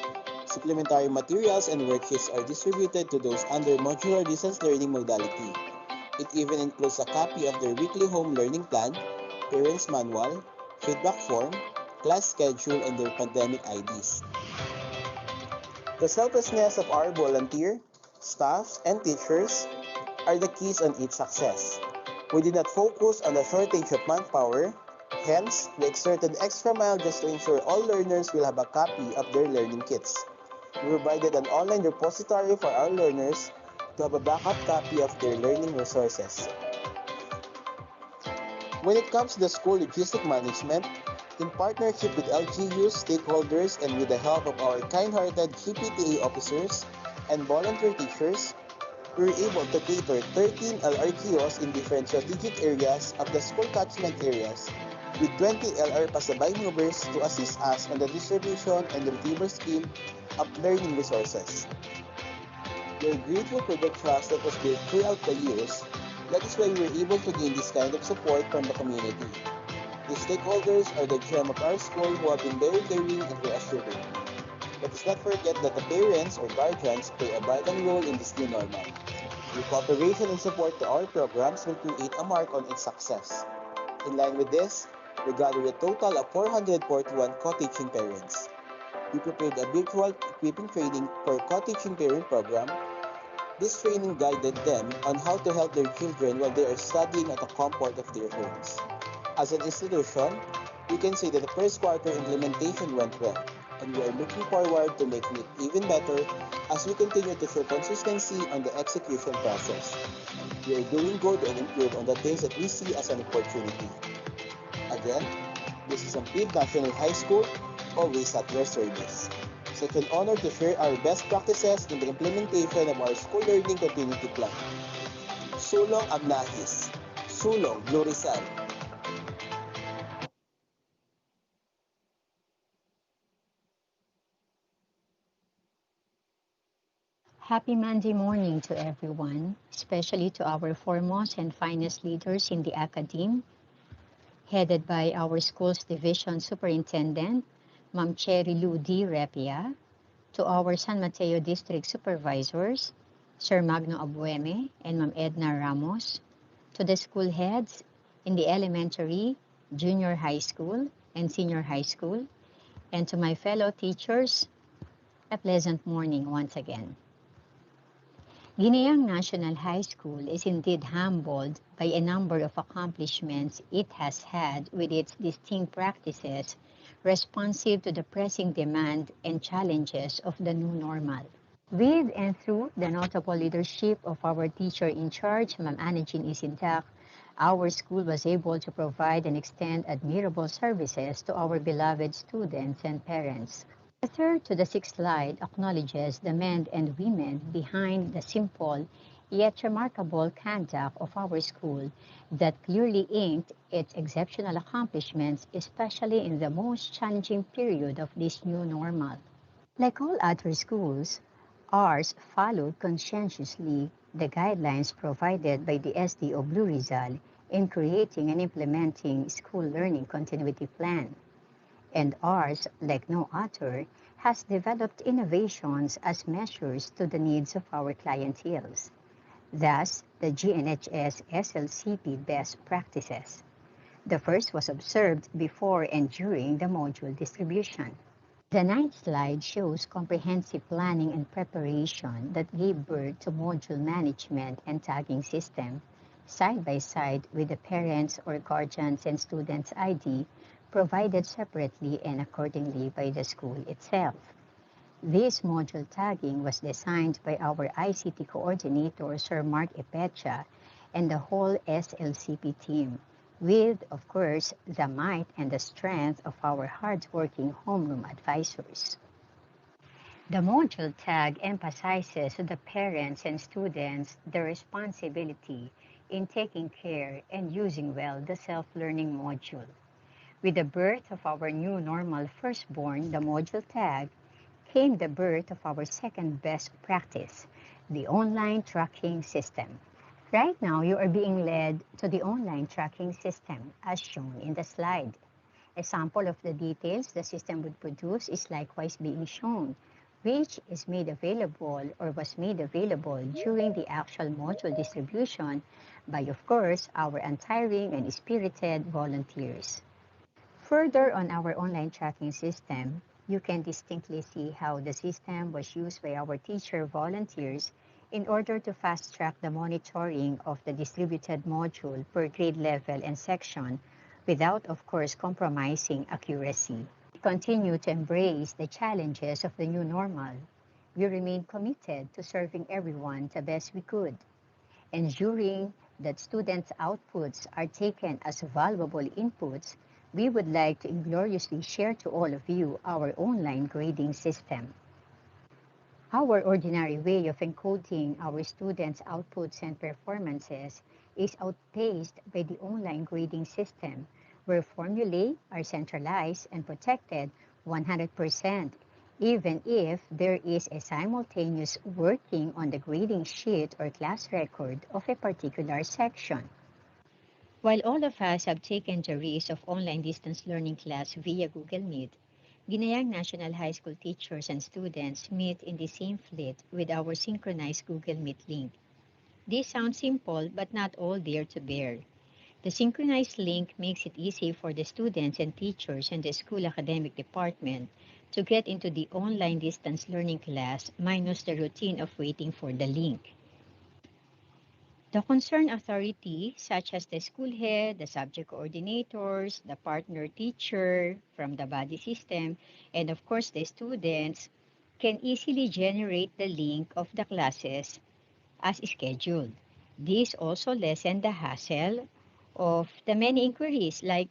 Supplementary materials and worksheets are distributed to those under modular distance learning modality. It even includes a copy of their weekly home learning plan, parents' manual, feedback form, class schedule, and their pandemic IDs. The selflessness of our volunteer, staff, and teachers are the keys on its success. We did not focus on the shortage of manpower, hence, we exerted extra mile just to ensure all learners will have a copy of their learning kits. We provided an online repository for our learners to have a backup copy of their learning resources. When it comes to the school logistic management, in partnership with LGU stakeholders and with the help of our kind-hearted GPTA officers and volunteer teachers, we were able to cater 13 LR kiosks in different strategic areas of the school catchment areas with 20 LR pasabay movers to assist us on the distribution and retrieval scheme of learning resources. We are grateful for the trust that was built throughout the years. That is why we were able to gain this kind of support from the community. The stakeholders are the gem of our school who have been very caring and reassuring. Let us not forget that the parents or guardians play a vital role in this new normal. Your cooperation and support to our programs will create a mark on its success. In line with this, we gathered a total of 441 co-teaching parents. We prepared a virtual equipping training for co-teaching parent program. This training guided them on how to help their children while they are studying at the comfort of their homes. As an institution, we can say that the first quarter implementation went well, and we are looking forward to making it even better as we continue to show consistency on the execution process. We are doing good and improve on the things that we see as an opportunity. Again, this is Ampib National High School, always at your service. Such an honor to share our best practices in the implementation of our school learning continuity plan. Sulong Amnahis, Sulong Blue Rizal. Happy Monday morning to everyone, especially to our foremost and finest leaders in the academe, headed by our school's division superintendent, Ma'am Cherry Lou D. Repia, to our San Mateo District Supervisors, Sir Magno Abueme and Ma'am Edna Ramos, to the school heads in the elementary, junior high school, and senior high school, and to my fellow teachers, a pleasant morning once again. Guineang National High School is indeed humbled by a number of accomplishments it has had with its distinct practices responsive to the pressing demand and challenges of the new normal. With and through the notable leadership of our teacher in charge, Ma'am Anagin Isindak, our school was able to provide and extend admirable services to our beloved students and parents. The third to the sixth slide acknowledges the men and women behind the simple yet remarkable conduct of our school that clearly inked its exceptional accomplishments, especially in the most challenging period of this new normal. Like all other schools, ours followed conscientiously the guidelines provided by the SDO Blue Rizal in creating and implementing school learning continuity plan. And ours, like no other, has developed innovations as measures to the needs of our clienteles. Thus, the GNHS SLCP best practices. The first was observed before and during the module distribution. The ninth slide shows comprehensive planning and preparation that gave birth to module management and tagging system, side by side with the parents or guardians and students' ID provided separately and accordingly by the school itself. This module tagging was designed by our ICT coordinator, Sir Mark Epecha, and the whole SLCP team, with, of course, the might and the strength of our hardworking homeroom advisors. The module tag emphasizes to the parents and students the responsibility in taking care and using well the self-learning module. With the birth of our new normal firstborn, the module tag, came the birth of our second best practice, the online tracking system. Right now, you are being led to the online tracking system, as shown in the slide. A sample of the details the system would produce is likewise being shown, which is made available or was made available during the actual module distribution by, of course, our untiring and spirited volunteers. Further on our online tracking system, you can distinctly see how the system was used by our teacher volunteers in order to fast-track the monitoring of the distributed module per grade level and section without, of course, compromising accuracy. We continue to embrace the challenges of the new normal. We remain committed to serving everyone the best we could, ensuring that students' outputs are taken as valuable inputs, we would like to ingloriously share to all of you our online grading system. Our ordinary way of encoding our students' outputs and performances is outpaced by the online grading system, where formulae are centralized and protected 100%, even if there is a simultaneous working on the grading sheet or class record of a particular section. While all of us have taken the risk of online distance learning class via Google Meet, Ginayang National High School teachers and students meet in the same fleet with our synchronized Google Meet link. This sounds simple, but not all there to bear. The synchronized link makes it easy for the students and teachers in the school academic department to get into the online distance learning class minus the routine of waiting for the link. The concerned authority, such as the school head, the subject coordinators, the partner teacher from the body system, and of course the students, can easily generate the link of the classes as scheduled. This also lessens the hassle of the many inquiries like,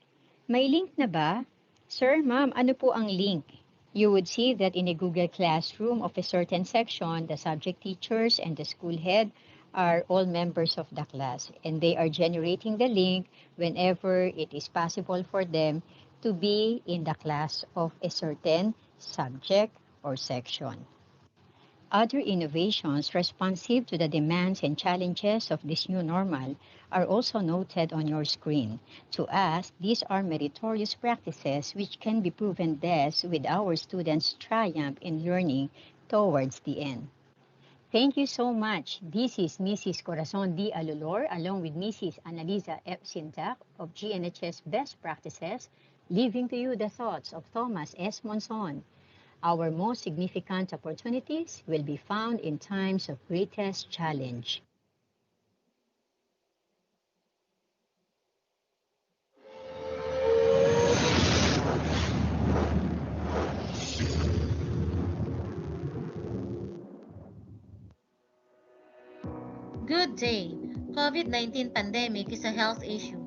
may link na ba? Sir, ma'am, ano po ang link? You would see that in a Google Classroom of a certain section, the subject teachers and the school head are all members of the class, and they are generating the link whenever it is possible for them to be in the class of a certain subject or section. Other innovations responsive to the demands and challenges of this new normal are also noted on your screen. To us, these are meritorious practices which can be proven best with our students' triumph in learning towards the end. Thank you so much. This is Mrs. Corazon D. Alolor along with Mrs. Annalisa F. Sintak of GNHS Best Practices, leaving to you the thoughts of Thomas S. Monson. Our most significant opportunities will be found in times of greatest challenge. Good day. COVID-19 pandemic is a health issue,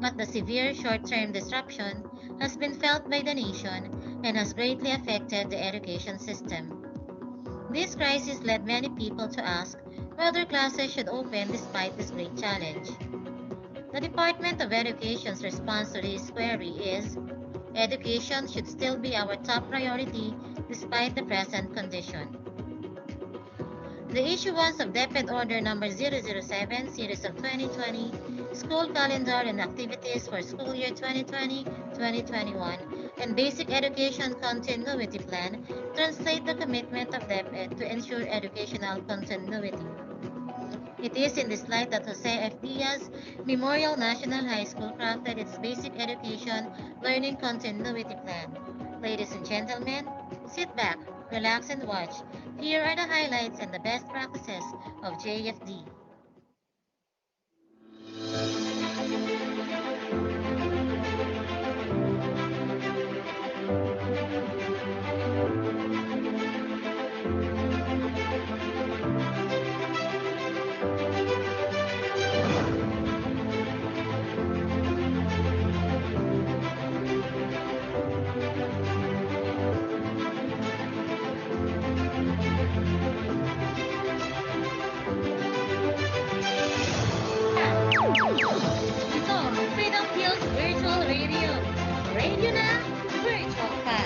but the severe short-term disruption has been felt by the nation and has greatly affected the education system. This crisis led many people to ask whether classes should open despite this great challenge. The Department of Education's response to this query is, education should still be our top priority despite the present condition. The issuance of DepEd Order No. 007 Series of 2020, School Calendar and Activities for School Year 2020-2021, and Basic Education Continuity Plan translate the commitment of DepEd to ensure educational continuity. It is in this light that Jose F. Diaz Memorial National High School crafted its Basic Education Learning Continuity Plan. Ladies and gentlemen, sit back, relax, and watch. Here are the highlights and the best practices of JFD. Ito, Freedom Hills Virtual Radio. Radio na, virtual pa.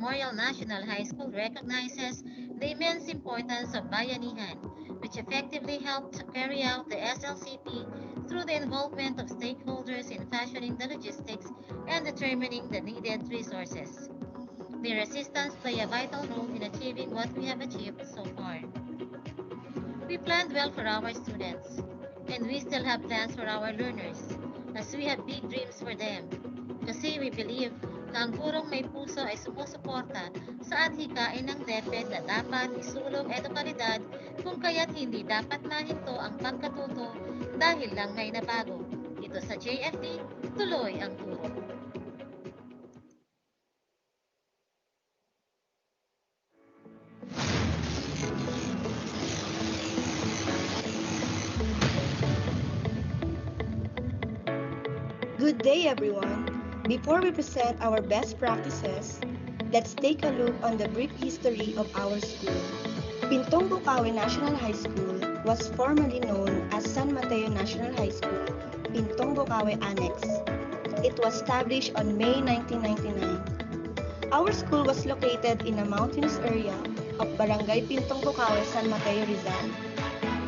Memorial National High School recognizes the immense importance of bayanihan, which effectively helped carry out the SLCP through the involvement of stakeholders in fashioning the logistics and determining the needed resources. Their assistance play a vital role in achieving what we have achieved so far. We planned well for our students, and we still have plans for our learners, as we have big dreams for them. Kasi we believe na ang gurong may puso ay sumusuporta sa adhikain ng DepEd na dapat isulong edukalidad kung kaya't hindi dapat mahinto ang pagkatuto dahil lang may nabago. Dito sa JFD, tuloy ang turo. Good day, everyone. Before we present our best practices, let's take a look on the brief history of our school. Pintong Bukawi National High School was formerly known as San Mateo National High School, Pintong Bukawi Annex. It was established on May 1999. Our school was located in a mountainous area of Barangay Pintong Bukawi, San Mateo, Rizal.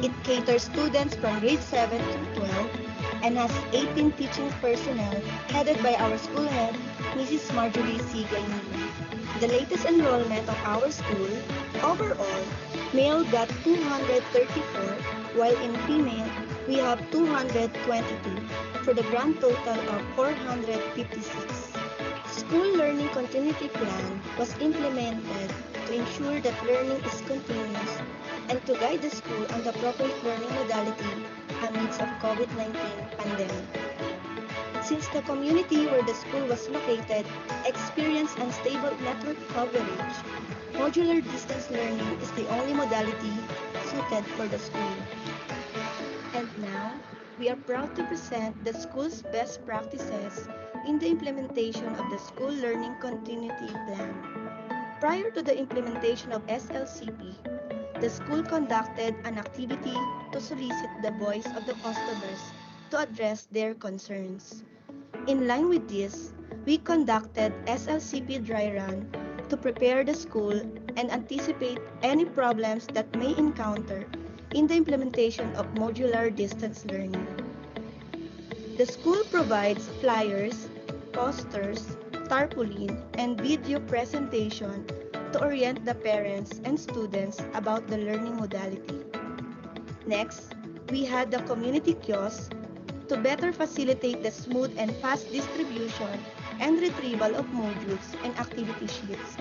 It caters students from grade 7 to 12 and has 18 teaching personnel headed by our school head, Mrs. Marjorie C. Gaynila. The latest enrollment of our school, overall, male got 234, while in female, we have 222, for the grand total of 456. School Learning Continuity Plan was implemented to ensure that learning is continuous and to guide the school on the appropriate learning modality amidst of COVID-19 pandemic. Since the community where the school was located experienced unstable network coverage, modular distance learning is the only modality suited for the school. And now, we are proud to present the school's best practices in the implementation of the School Learning Continuity Plan. Prior to the implementation of SLCP, the school conducted an activity to solicit the voice of the customers to address their concerns. In line with this, we conducted SLCP dry run to prepare the school and anticipate any problems that may encounter in the implementation of modular distance learning. The school provides flyers, posters, tarpaulin, and video presentation to orient the parents and students about the learning modality. Next, we had the community kiosk to better facilitate the smooth and fast distribution and retrieval of modules and activity sheets.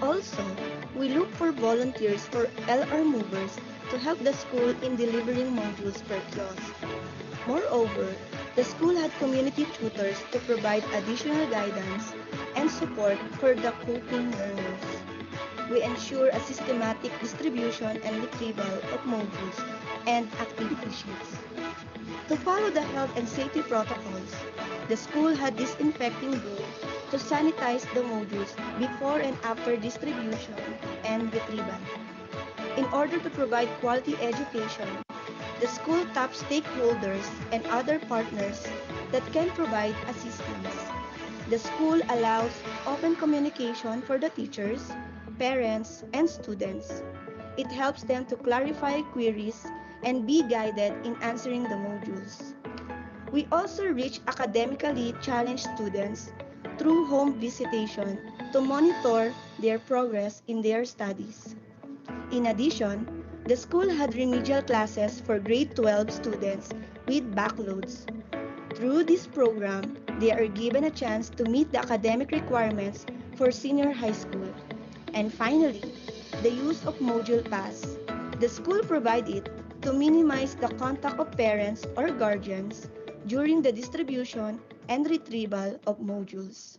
Also, we look for volunteers for LR movers to help the school in delivering modules per kiosk. Moreover, the school had community tutors to provide additional guidance and support for the coping learners. We ensure a systematic distribution and retrieval of modules and activity sheets. To follow the health and safety protocols, the school had disinfecting glue to sanitize the modules before and after distribution and retrieval. In order to provide quality education, the school taps stakeholders and other partners that can provide assistance. The school allows open communication for the teachers, parents, and students. It helps them to clarify queries and be guided in answering the modules. We also reach academically challenged students through home visitation to monitor their progress in their studies. In addition, the school had remedial classes for grade 12 students with backloads. Through this program, they are given a chance to meet the academic requirements for senior high school. And finally, the use of module pass. The school provides it to minimize the contact of parents or guardians during the distribution and retrieval of modules.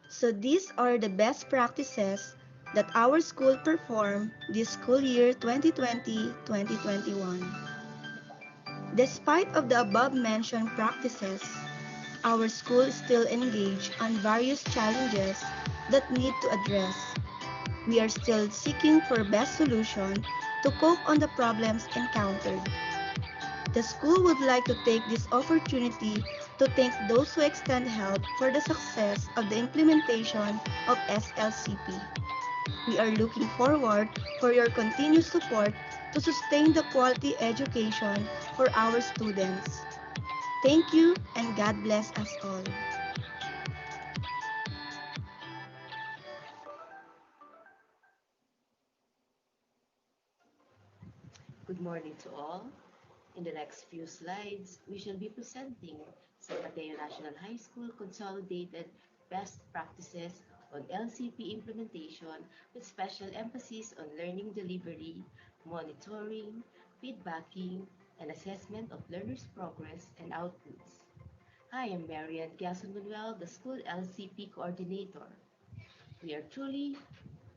So these are the best practices that our school performed this school year 2020-2021. Despite of the above-mentioned practices, our school is still engaged on various challenges that need to address. We are still seeking for best solution to cope on the problems encountered. The school would like to take this opportunity to thank those who extend help for the success of the implementation of SLCP. We are looking forward for your continued support to sustain the quality education for our students. Thank you and God bless us all. Good morning to all. In the next few slides, we shall be presenting San Mateo National High School Consolidated Best Practices on LCP implementation with special emphasis on learning delivery, monitoring, feedbacking, and assessment of learners' progress and outputs. I am Marian Gason Manuel, the school LCP coordinator. We are truly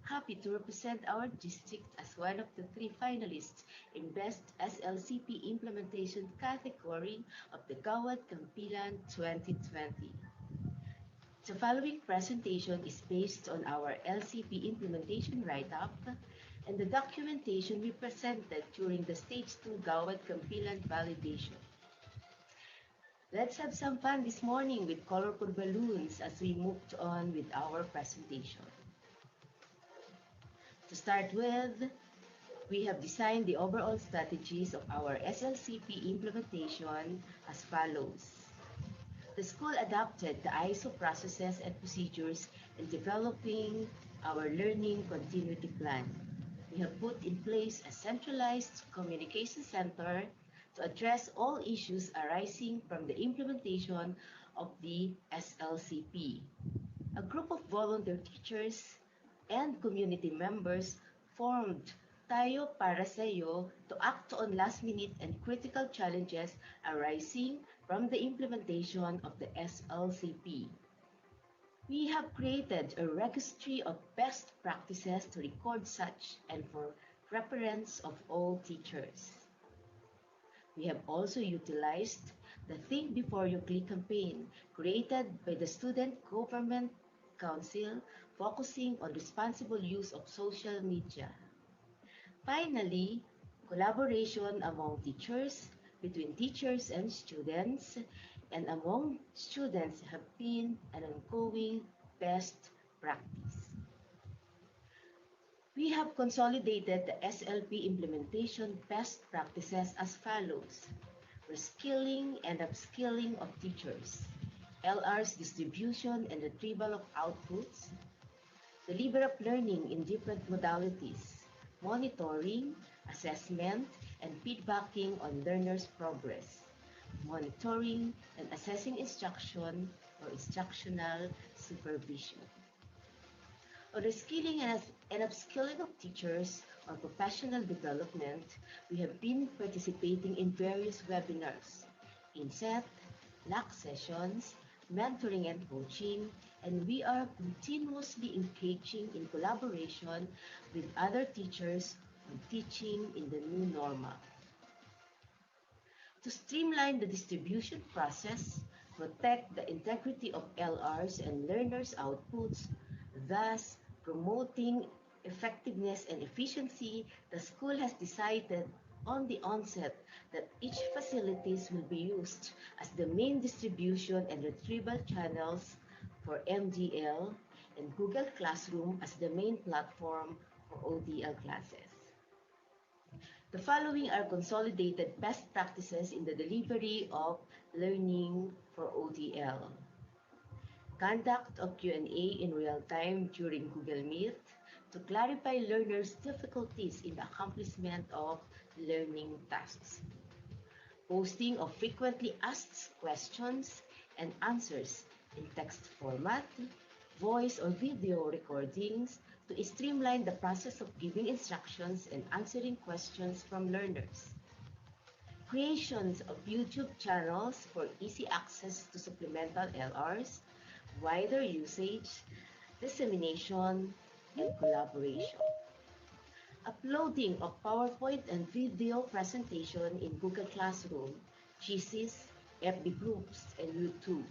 happy to represent our district as one of the 3 finalists in Best SLCP Implementation category of the Gawad Kampilan 2020. The following presentation is based on our LCP implementation write-up and the documentation we presented during the Stage 2 Gawad Kampilan validation. Let's have some fun this morning with colorful balloons as we moved on with our presentation. To start with, we have designed the overall strategies of our SLCP implementation as follows. The school adopted the ISO processes and procedures in developing our learning continuity plan. We have put in place a centralized communication center to address all issues arising from the implementation of the SLCP. A group of volunteer teachers and community members formed Tayo Para Sa'yo to act on last-minute and critical challenges arising from the implementation of the SLCP. We have created a registry of best practices to record such and for reference of all teachers. We have also utilized the Think Before You Click campaign created by the Student Government Council focusing on responsible use of social media. Finally, collaboration among teachers, between teachers and students, and among students have been an ongoing best practice. We have consolidated the SLP implementation best practices as follows: reskilling and upskilling of teachers, LR's distribution and retrieval of outputs, deliver of learning in different modalities, monitoring, assessment, and feedbacking on learners' progress, monitoring and assessing instruction or instructional supervision. On reskilling and upskilling of teachers or professional development, we have been participating in various webinars, inset, LAC sessions, mentoring and coaching, and we are continuously engaging in collaboration with other teachers on teaching in the new normal. To streamline the distribution process, protect the integrity of LRs and learners' outputs, thus promoting effectiveness and efficiency, the school has decided on the onset that each facilities will be used as the main distribution and retrieval channels for MDL and Google Classroom as the main platform for ODL classes. The following are consolidated best practices in the delivery of learning for ODL. Conduct of Q&A in real time during Google Meet to clarify learners' difficulties in the accomplishment of learning tasks. Posting of frequently asked questions and answers in text format, voice or video recordings to streamline the process of giving instructions and answering questions from learners. Creations of YouTube channels for easy access to supplemental LRs, wider usage, dissemination, and collaboration. Uploading of PowerPoint and video presentation in Google Classroom, GCs, FB groups, and YouTube.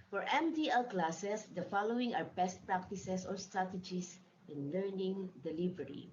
For MDL classes, the following are best practices or strategies in learning delivery.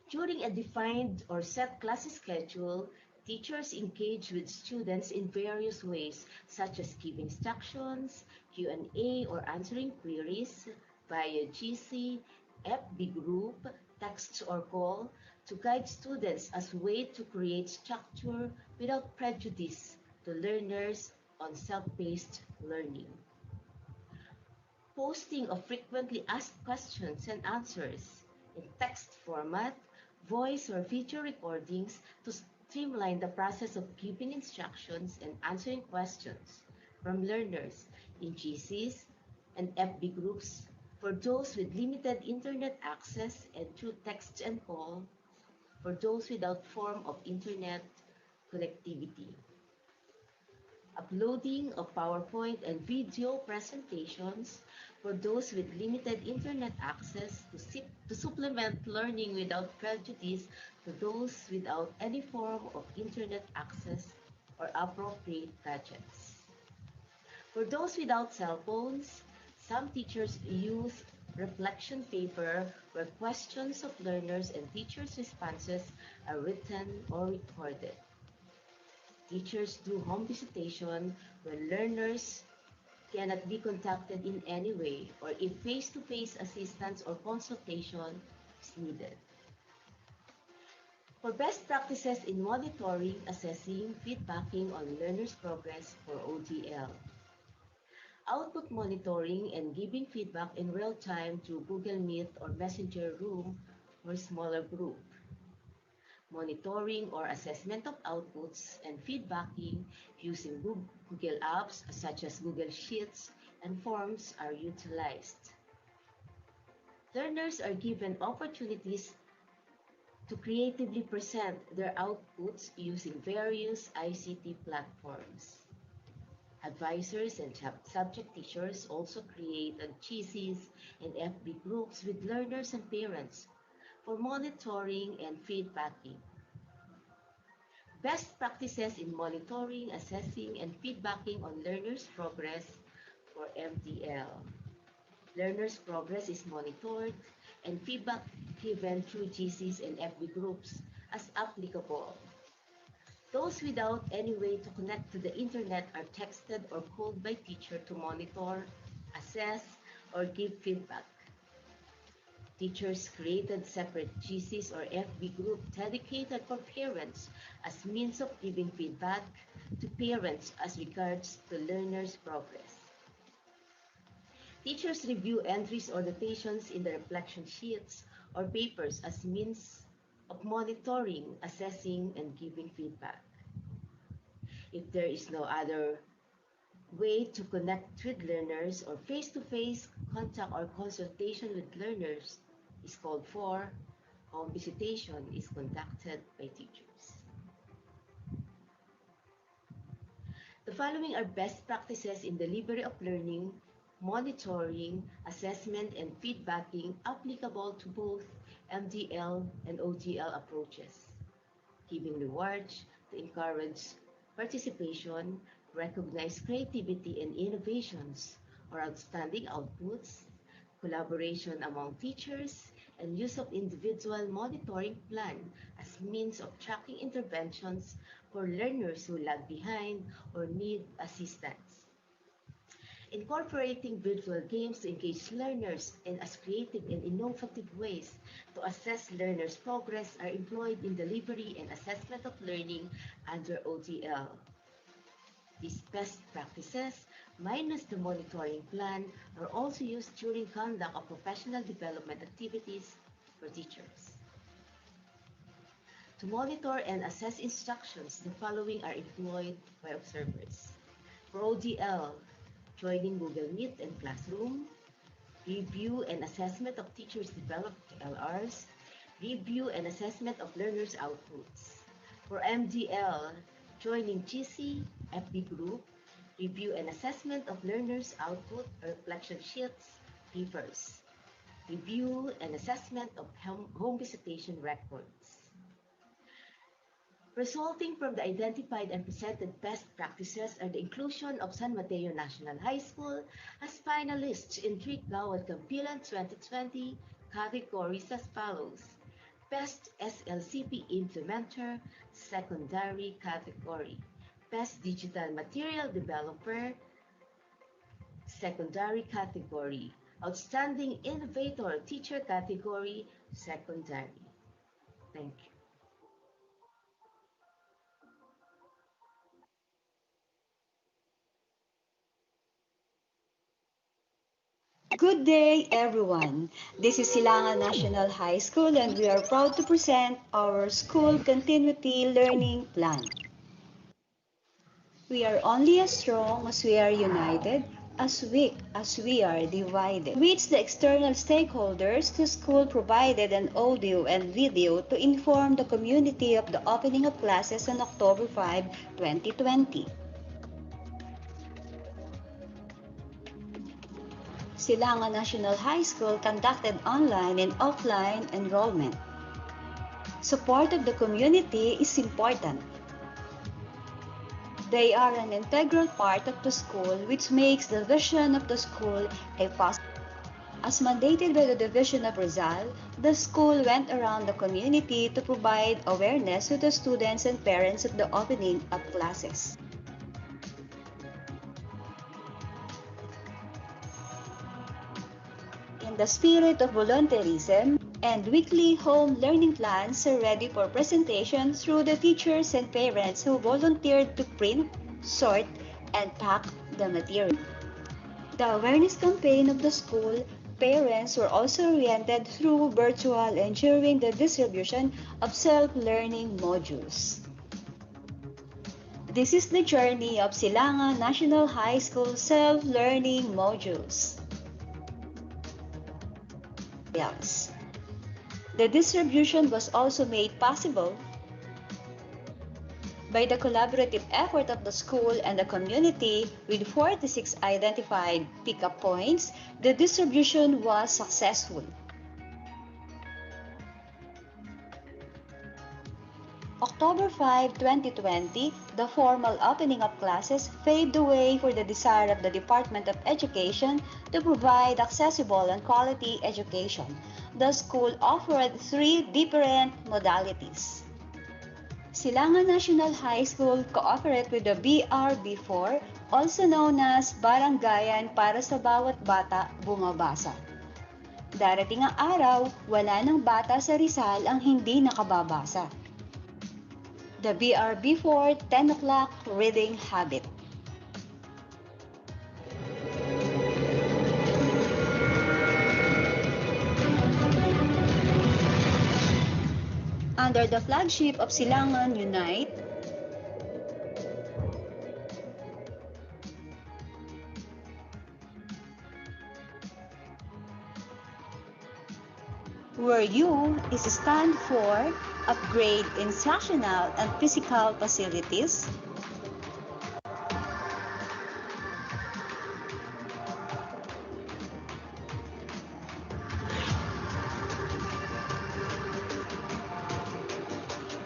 During a defined or set class schedule, Teachers engage with students in various ways, such as giving instructions, Q&A, or answering queries via GC, FB group, text or call, to guide students as a way to create structure without prejudice to learners on self-paced learning. Posting of frequently asked questions and answers in text format, voice or video recordings to streamline the process of giving instructions and answering questions from learners in GCs and FB groups for those with limited internet access and through text and call for those without form of internet connectivity. Uploading of PowerPoint and video presentations for those with limited internet access to supplement learning without prejudice to those without any form of internet access or appropriate gadgets. For those without cell phones, some teachers use reflection paper where questions of learners and teachers' responses are written or recorded. Teachers do home visitation when learners cannot be contacted in any way or if face-to-face assistance or consultation is needed. For best practices in monitoring, assessing, feedbacking on learners' progress for ODL. Output monitoring and giving feedback in real time through Google Meet or Messenger Room or smaller group. Monitoring or assessment of outputs and feedbacking using Google Apps such as Google Sheets and Forms are utilized. Learners are given opportunities to creatively present their outputs using various ICT platforms. Advisors and subject teachers also created GCs and FB groups with learners and parents for monitoring and feedbacking. Best practices in monitoring, assessing, and feedbacking on learners' progress for MDL. Learners' progress is monitored and feedback given through GCs and FB groups as applicable. Those without any way to connect to the internet are texted or called by teacher to monitor, assess, or give feedback. Teachers created separate GCs or FB group dedicated for parents as means of giving feedback to parents as regards to learners' progress. Teachers review entries or notations in the reflection sheets or papers as means of monitoring, assessing, and giving feedback. If there is no other way to connect with learners or face-to-face contact or consultation with learners is called for, home visitation is conducted by teachers. The following are best practices in delivery of learning, monitoring, assessment, and feedbacking applicable to both MDL and ODL approaches. Giving rewards to encourage participation, recognize creativity and innovations or outstanding outputs, collaboration among teachers, and use of individual monitoring plan as means of tracking interventions for learners who lag behind or need assistance. Incorporating virtual games to engage learners in as creative and innovative ways to assess learners' progress are employed in delivery and assessment of learning under ODL. These best practices, minus the monitoring plan, are also used during conduct of professional development activities for teachers. To monitor and assess instructions, the following are employed by observers. For ODL, joining Google Meet and Classroom, review and assessment of teachers' developed LRs, review and assessment of learners' outputs. For MDL, joining GC, FB group, review and assessment of learners' output or reflection sheets, papers, review and assessment of home visitation records. Resulting from the identified and presented best practices are the inclusion of San Mateo National High School as finalists in Trick Gawad Campilan 2020 categories as follows. Best SLCP Implementer, secondary category. Best Digital Material Developer, secondary category. Outstanding Innovator Teacher category, secondary. Thank you. Good day, everyone. This is Silangan National High School, and we are proud to present our school continuity learning plan. We are only as strong as we are united, as weak as we are divided. Which the external stakeholders, the school provided an audio and video to inform the community of the opening of classes on October 5, 2020. Silangan National High School conducted online and offline enrollment. Support of the community is important. They are an integral part of the school, which makes the vision of the school a positive. As mandated by the Division of Rizal, the school went around the community to provide awareness to the students and parents of the opening of classes. In the spirit of volunteerism, and weekly home learning plans are ready for presentation through the teachers and parents who volunteered to print, sort, and pack the material. The awareness campaign of the school, parents were also oriented through virtual and during the distribution of self-learning modules. This is the journey of Silangan National High School self-learning modules. The distribution was also made possible by the collaborative effort of the school and the community. With 46 identified pickup points, the distribution was successful. October 5, 2020, the formal opening of classes paved the way for the desire of the Department of Education to provide accessible and quality education. The school offered 3 different modalities. Silangan National High School cooperate with the BRB4, also known as Barangayan para sa bawat bata bumabasa. Darating ang araw, wala ng bata sa Rizal ang hindi nakababasa. The BRB4 10 o'clock reading habit. Under the flagship of Silangan Unite, where U is stand for upgrade instructional and physical facilities.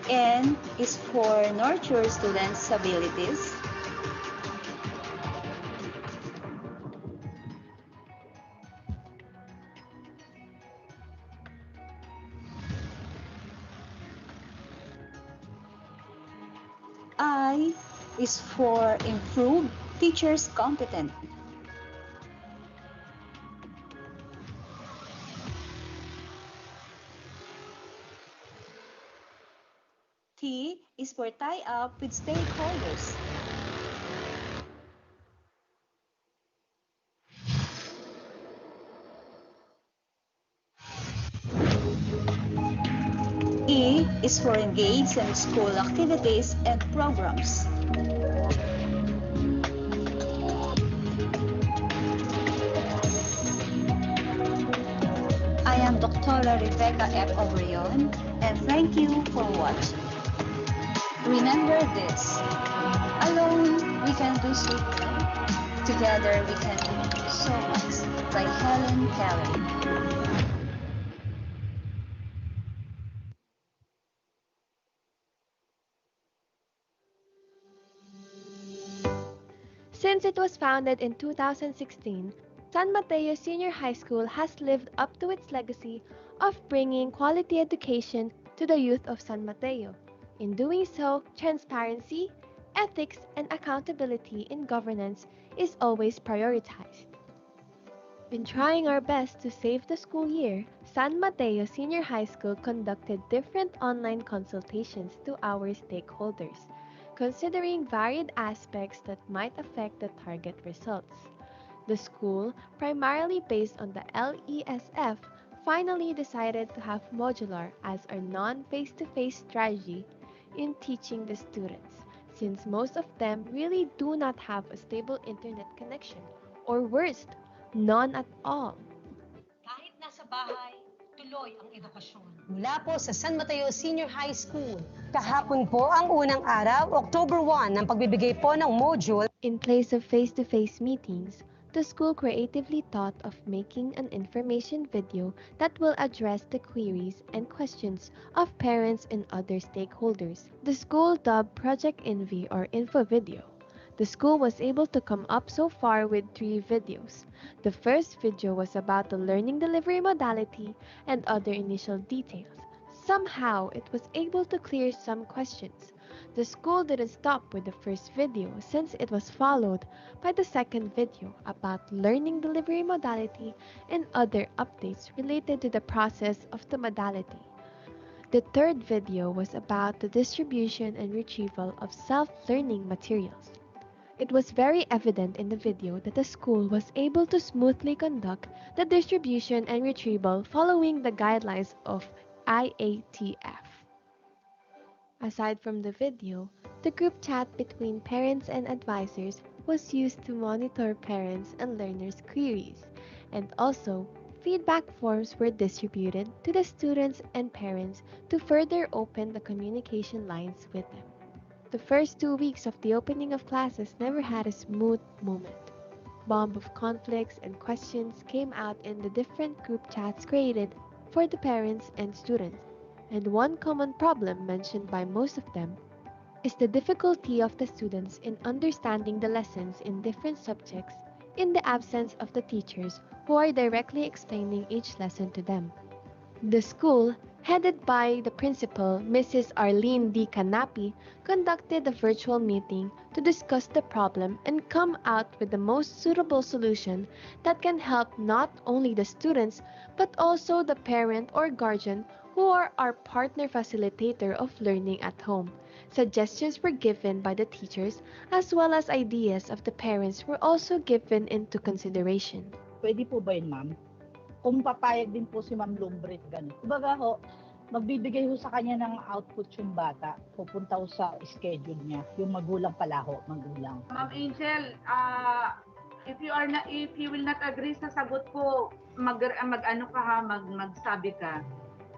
N is for nurture students' abilities. I is for improve teachers' competence. T is for tie up with stakeholders. E is for engage in school activities and programs. I am Dr. Rebecca F. Obreon, and thank you for watching. Remember this, alone we can do so little, together we can do so much. By Helen Keller. Since it was founded in 2016, San Mateo Senior High School has lived up to its legacy of bringing quality education to the youth of San Mateo. In doing so, transparency, ethics, and accountability in governance is always prioritized. In trying our best to save the school year, San Mateo Senior High School conducted different online consultations to our stakeholders, considering varied aspects that might affect the target results. The school, primarily based on the LESF, finally decided to have modular as our non-face-to-face strategy in teaching the students, since most of them really do not have a stable internet connection, or worst, none at all. Kahit nasa bahay, tuloy ang edukasyon. Mula po sa San Mateo Senior High School. Kahapon po ang unang araw, October 1, ng pagbibigay po ng module. In place of face-to-face meetings, the school creatively thought of making an information video that will address the queries and questions of parents and other stakeholders. The school dubbed Project Envy or Info Video. The school was able to come up so far with 3 videos. The first video was about the learning delivery modality and other initial details. Somehow, it was able to clear some questions. The school didn't stop with the first video since it was followed by the second video about learning delivery modality and other updates related to the process of the modality. The third video was about the distribution and retrieval of self-learning materials. It was very evident in the video that the school was able to smoothly conduct the distribution and retrieval following the guidelines of IATF. Aside from the video, the group chat between parents and advisors was used to monitor parents and learners' queries, and also feedback forms were distributed to the students and parents to further open the communication lines with them. The first 2 weeks of the opening of classes never had a smooth moment. Bomb of conflicts and questions came out in the different group chats created for the parents and students. And one common problem mentioned by most of them is the difficulty of the students in understanding the lessons in different subjects in the absence of the teachers who are directly explaining each lesson to them. The school, headed by the principal, Mrs. Arlene D. Canapi, conducted a virtual meeting to discuss the problem and come out with the most suitable solution that can help not only the students but also the parent or guardian who are our partner facilitator of learning at home. Suggestions were given by the teachers as well as ideas of the parents were also given into consideration. Pwede po ba yun, ma'am? Kung papayag din po si Ma'am Lumbre, ganun. Kumbaga ho, magbibigay ho sa kanya ng output yung bata, pupunta ho sa schedule niya, yung magulang pala ho, magulang. Ma'am Angel, if you will not agree sa sagot ko, magsabi ka.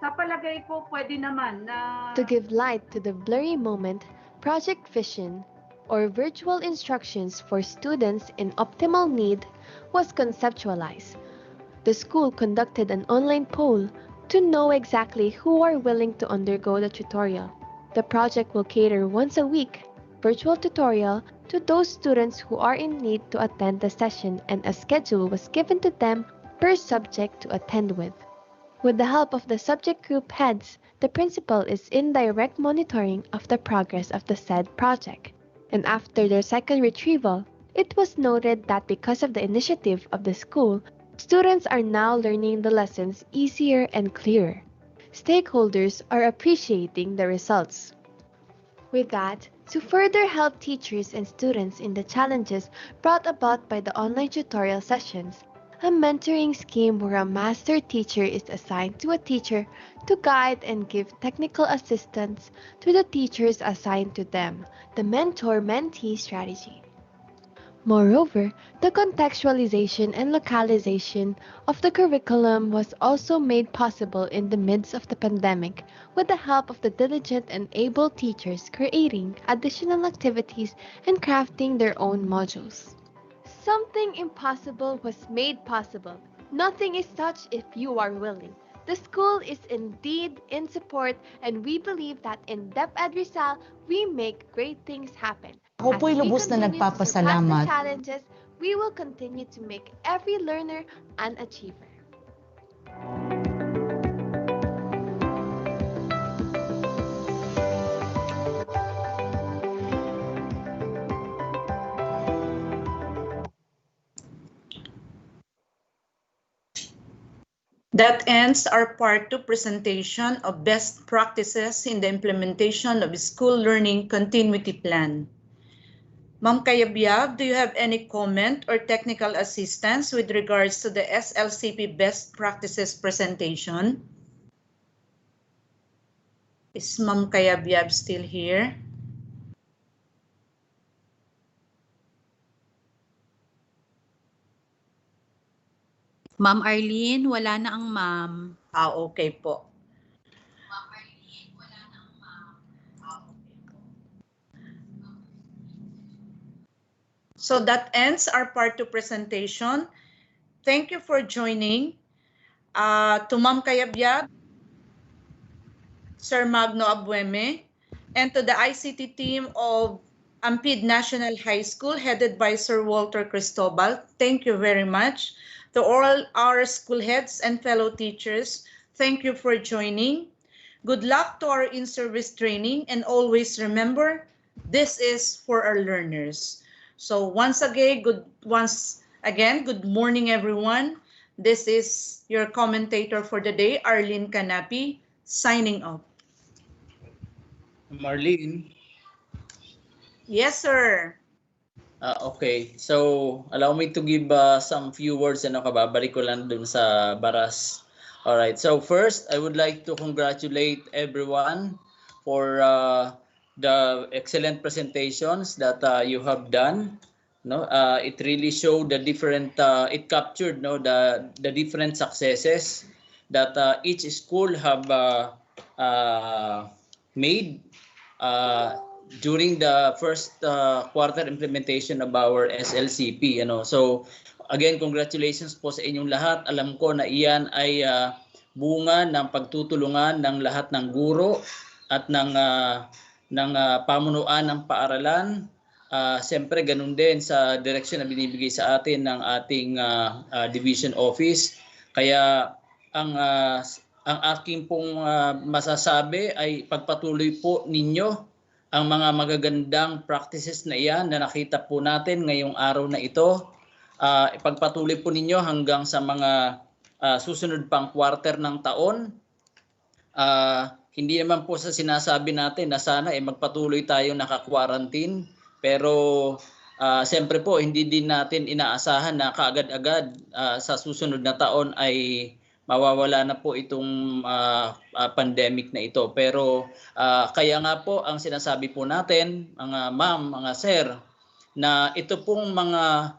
Sa palagay ko, pwede naman na... To give light to the blurry moment, Project Vision, or Virtual Instructions for Students in Optimal Need, was conceptualized. The school conducted an online poll to know exactly who are willing to undergo the tutorial. The project will cater once a week, virtual tutorial, to those students who are in need to attend the session, and a schedule was given to them per subject to attend with. With the help of the subject group heads, the principal is in direct monitoring of the progress of the said project. And after their second retrieval, it was noted that because of the initiative of the school, students are now learning the lessons easier and clearer. Stakeholders are appreciating the results. With that, to further help teachers and students in the challenges brought about by the online tutorial sessions, a mentoring scheme where a master teacher is assigned to a teacher to guide and give technical assistance to the teachers assigned to them, the mentor-mentee strategy. Moreover, the contextualization and localization of the curriculum was also made possible in the midst of the pandemic with the help of the diligent and able teachers creating additional activities and crafting their own modules. Something impossible was made possible. Nothing is such if you are willing. The school is indeed in support, and we believe that in DepEd Rizal, we make great things happen. Ako po'y lubos na nagpapasalamat. As we continue to surpass the challenges, we will continue to make every learner an achiever. That ends our part 2 presentation of best practices in the implementation of school learning continuity plan. Ma'am Kayabyab, do you have any comment or technical assistance with regards to the SLCP best practices presentation? Is Ma'am Kayabyab still here? Ma'am Arlene, wala na ang ma'am. Okay po. So that ends our part 2 presentation. Thank you for joining. To Ma'am Kayabyab, Sir Magno Abueme, and to the ICT team of Ampid National High School headed by Sir Walter Cristobal. Thank you very much. To all our school heads and fellow teachers, thank you for joining. Good luck to our in-service training, and always remember, this is for our learners. So once again, good morning everyone. This is your commentator for the day, Arlene Canapi, signing off. Marlene? Yes, sir. Okay, so allow me to give some few words, kababalik ko lang dun sa baras. Alright, so first, I would like to congratulate everyone for the excellent presentations that you have done. No, it really showed the different, it captured the different successes that each school have made during the first quarter implementation of our SLCP. So again, congratulations po sa inyong lahat. Alam ko na iyan ay bunga ng pagtutulungan ng lahat ng guro at ng pamunuan ng paaralan. Siyempre, ganun din sa direksyon na binibigay sa atin ng ating division office. Kaya ang aking pong masasabi ay pagpatuloy po ninyo ang mga magagandang practices na iyan na nakita po natin ngayong araw na ito. Ipagpatuloy po ninyo hanggang sa mga susunod pang quarter ng taon. Hindi naman po sa sinasabi natin na sana magpatuloy tayo naka-quarantine. Pero siyempre po hindi din natin inaasahan na kaagad-agad sa susunod na taon ay mawawala na po itong pandemic na ito. Pero kaya nga po ang sinasabi po natin, mga ma'am, mga sir, na ito pong mga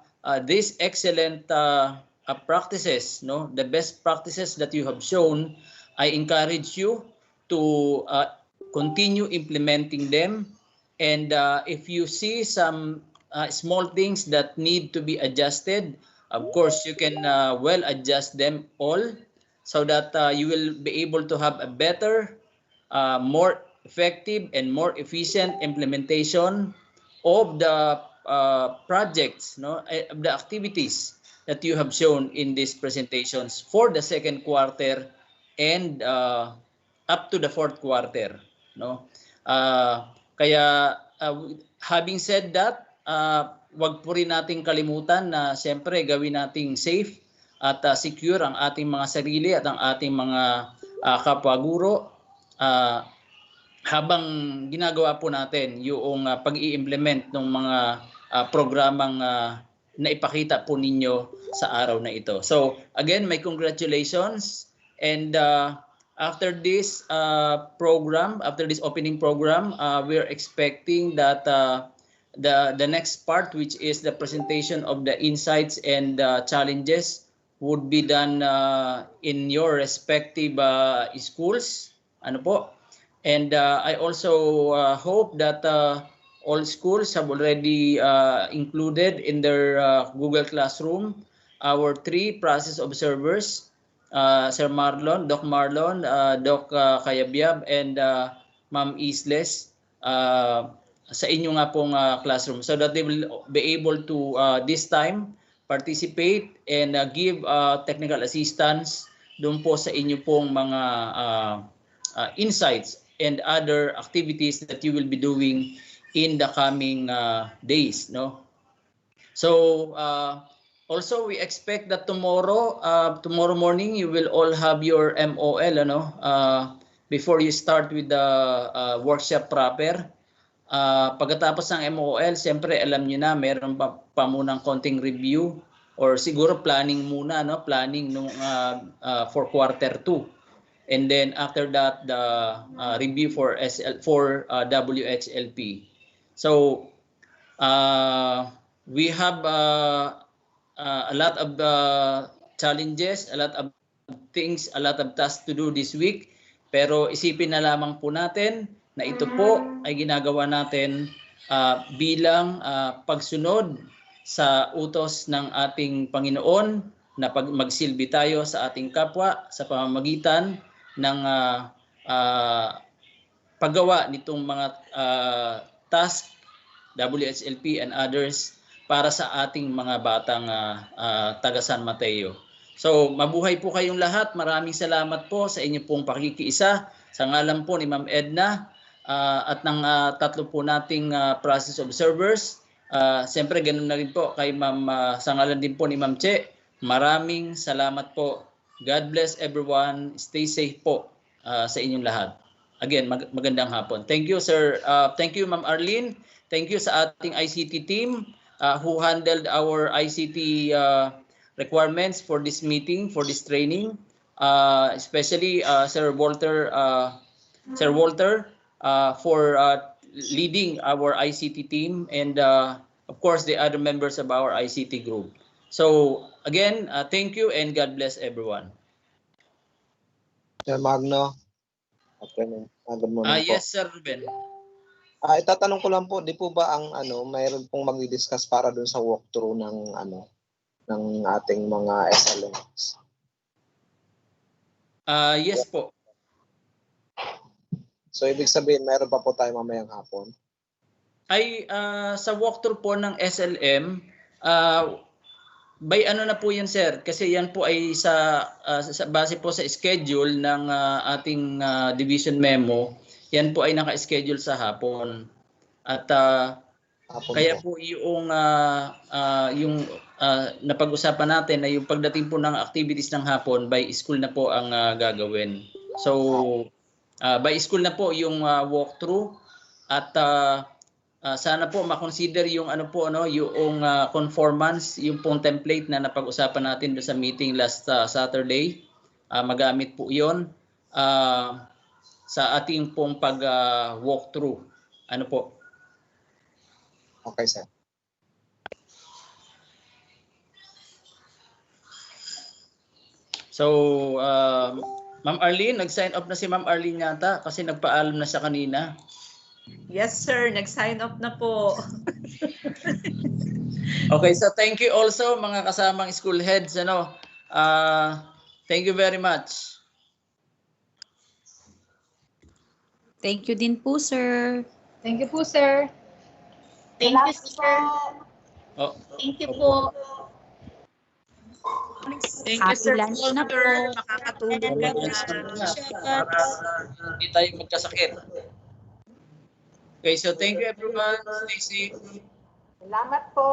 these excellent practices, the best practices that you have shown, I encourage you to continue implementing them. And if you see some small things that need to be adjusted, of course, you can well adjust them all so that you will be able to have a better, more effective, and more efficient implementation of the projects, of the activities that you have shown in these presentations for the second quarter and up to the fourth quarter. Kaya having said that, wag po rin nating kalimutan na siyempre gawin nating safe at secure ang ating mga sarili at ang ating mga kapwa-guro habang ginagawa po natin yung pag-i-implement ng mga programang naipakita po ninyo sa araw na ito. So again, my congratulations, and after this program, after this opening program, we are expecting that the next part, which is the presentation of the insights and challenges, would be done in your respective schools. And I also hope that all schools have already included in their Google Classroom our 3 process observers, Sir Marlon, Doc Marlon, Doc Kayabyab, and Ma'am Isles sa inyo nga pong classroom, so that they will be able to this time participate and give technical assistance doon po sa inyo pong mga insights and other activities that you will be doing in the coming days. So Also, we expect that tomorrow morning, you will all have your MOL, before you start with the workshop proper. Pagkatapos ng MOL, siyempre alam niyo na, meron pa munang konting review or siguro planning muna, planning for quarter 2. And then after that, the review for WHLP. So, we have a lot of challenges, a lot of things, a lot of tasks to do this week. Pero isipin na lamang po natin na ito po ay ginagawa natin bilang pagsunod sa utos ng ating Panginoon na magsilbi tayo sa ating kapwa sa pamamagitan ng paggawa nitong mga task, WHLP and others para sa ating mga batang taga San Mateo. So, mabuhay po kayong lahat. Maraming salamat po sa inyo pong pakikiisa. Sa ngalan po ni Ma'am Edna at ng tatlo po nating process observers. Siyempre, ganun na rin po kay Ma'am, sa ngalan din po ni Ma'am Che. Maraming salamat po. God bless everyone. Stay safe po sa inyong lahat. Again, magandang hapon. Thank you, sir. Thank you, Ma'am Arlene. Thank you sa ating ICT team who handled our ICT requirements for this meeting, for this training. Especially Sir Walter for leading our ICT team and of course the other members of our ICT group. So again, thank you and God bless everyone. Sir Magno. Okay, good morning po. Yes, Sir Ruben. Itatanong ko lang po, di po ba ang mayroon pong magdi-discuss para dun sa walkthrough ng ng ating mga SLMs? Yes po. So ibig sabihin mayroon pa po tayo mamayang hapon? Ay sa walkthrough po ng SLM, by ano na po yan, sir? Kasi yan po ay sa base po sa schedule ng ating division memo. Yan po ay naka-schedule sa hapon. At kaya po yung napag-usapan natin na yung pagdating po ng activities ng hapon, by school na po ang gagawin. So, by school na po yung walkthrough at sana po makonsider yung yung conformance, yung pong template na napag-usapan natin doon sa meeting last Saturday. Magamit po 'yon sa ating pong pag-walkthrough. Ano po? Okay, sir. So, Ma'am Arlene, nag-sign up na si Ma'am Arlene yata kasi nagpaalam na siya kanina. Yes, sir. Nag-sign up na po. Okay, so thank you also mga kasamang school heads. Thank you very much. Thank you din po, sir. Thank you po, sir. Thank you, sir. Oh. Thank you po. Thank you, Sir Walter. Makakatulong ka na para hindi tayo magkasakit. Okay, so thank you everyone. Stay safe. Salamat po.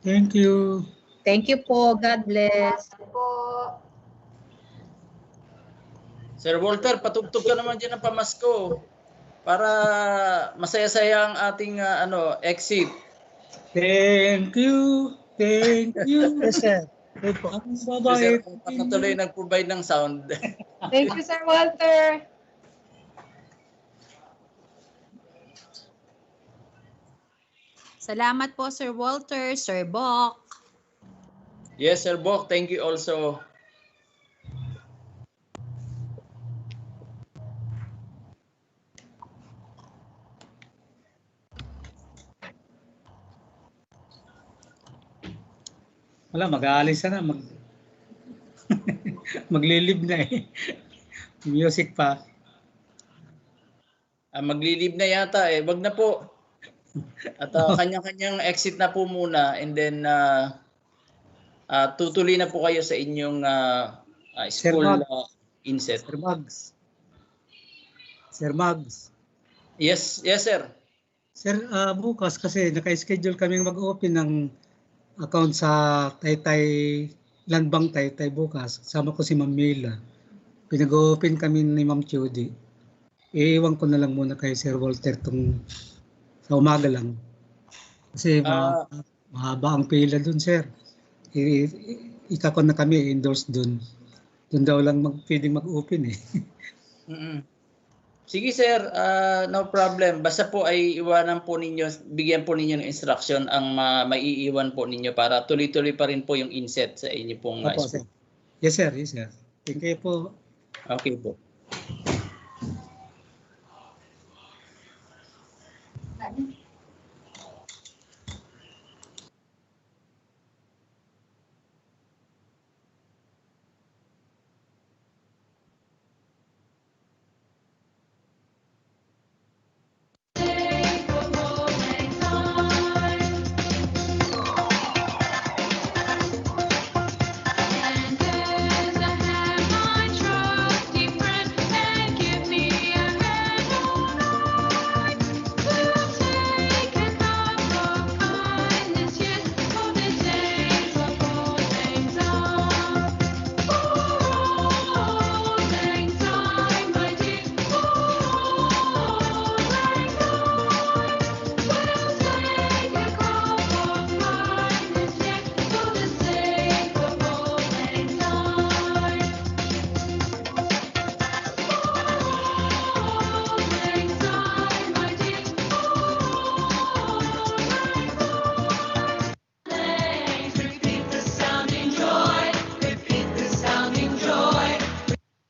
Thank you. Thank you po. God bless. Salamat po. Sir Walter, patugtog ka naman dyan ng pamasko para masaya-saya ang ating exit. Thank you. Thank you. Yes, sir. Bye-bye. Patuloy nag-provide ng sound. Thank you, Sir Walter. Salamat po, Sir Walter, Sir Bok. Yes, Sir Bok. Thank you also. Wala, mag-aalis na. Maglilib na eh. Music pa. Maglilib na yata eh. Wag na po. At kanya-kanyang exit na po muna and then tutuloy na po kayo sa inyong school inset. Sir Mags. Sir Mags. Yes, yes sir. Sir, bukas kasi naka-schedule kaming mag-open ng account sa Taytay Land Bank Taytay bukas. Sama ko si Ma'am Mila. Pinag-open kami ni Ma'am Judy. Iiwan ko na lang muna kay Sir Walter sa umaga lang. Kasi mahaba ang pila dun, sir. Ikakon na kami, endorse dun. Dun daw lang pwedeng mag-open eh. Sige sir, no problem. Basta po ay iwanan po ninyo, bigyan po ninyo ng instruction ang maiiwan po ninyo para tuloy-tuloy pa rin po yung inset sa inyo pong Opo, sir. Yes sir, yes sir. Thank you po. Okay po.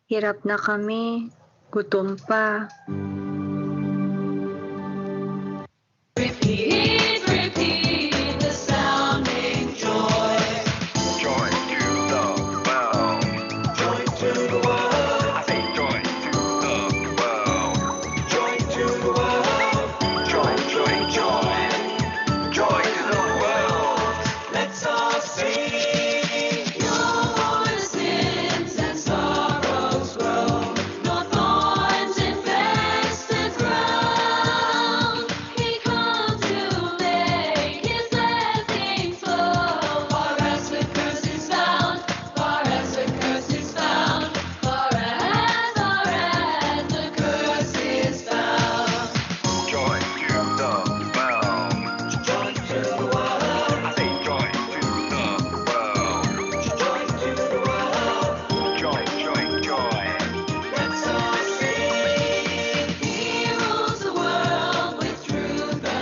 Hirap na kami, gutom pa. Repeat.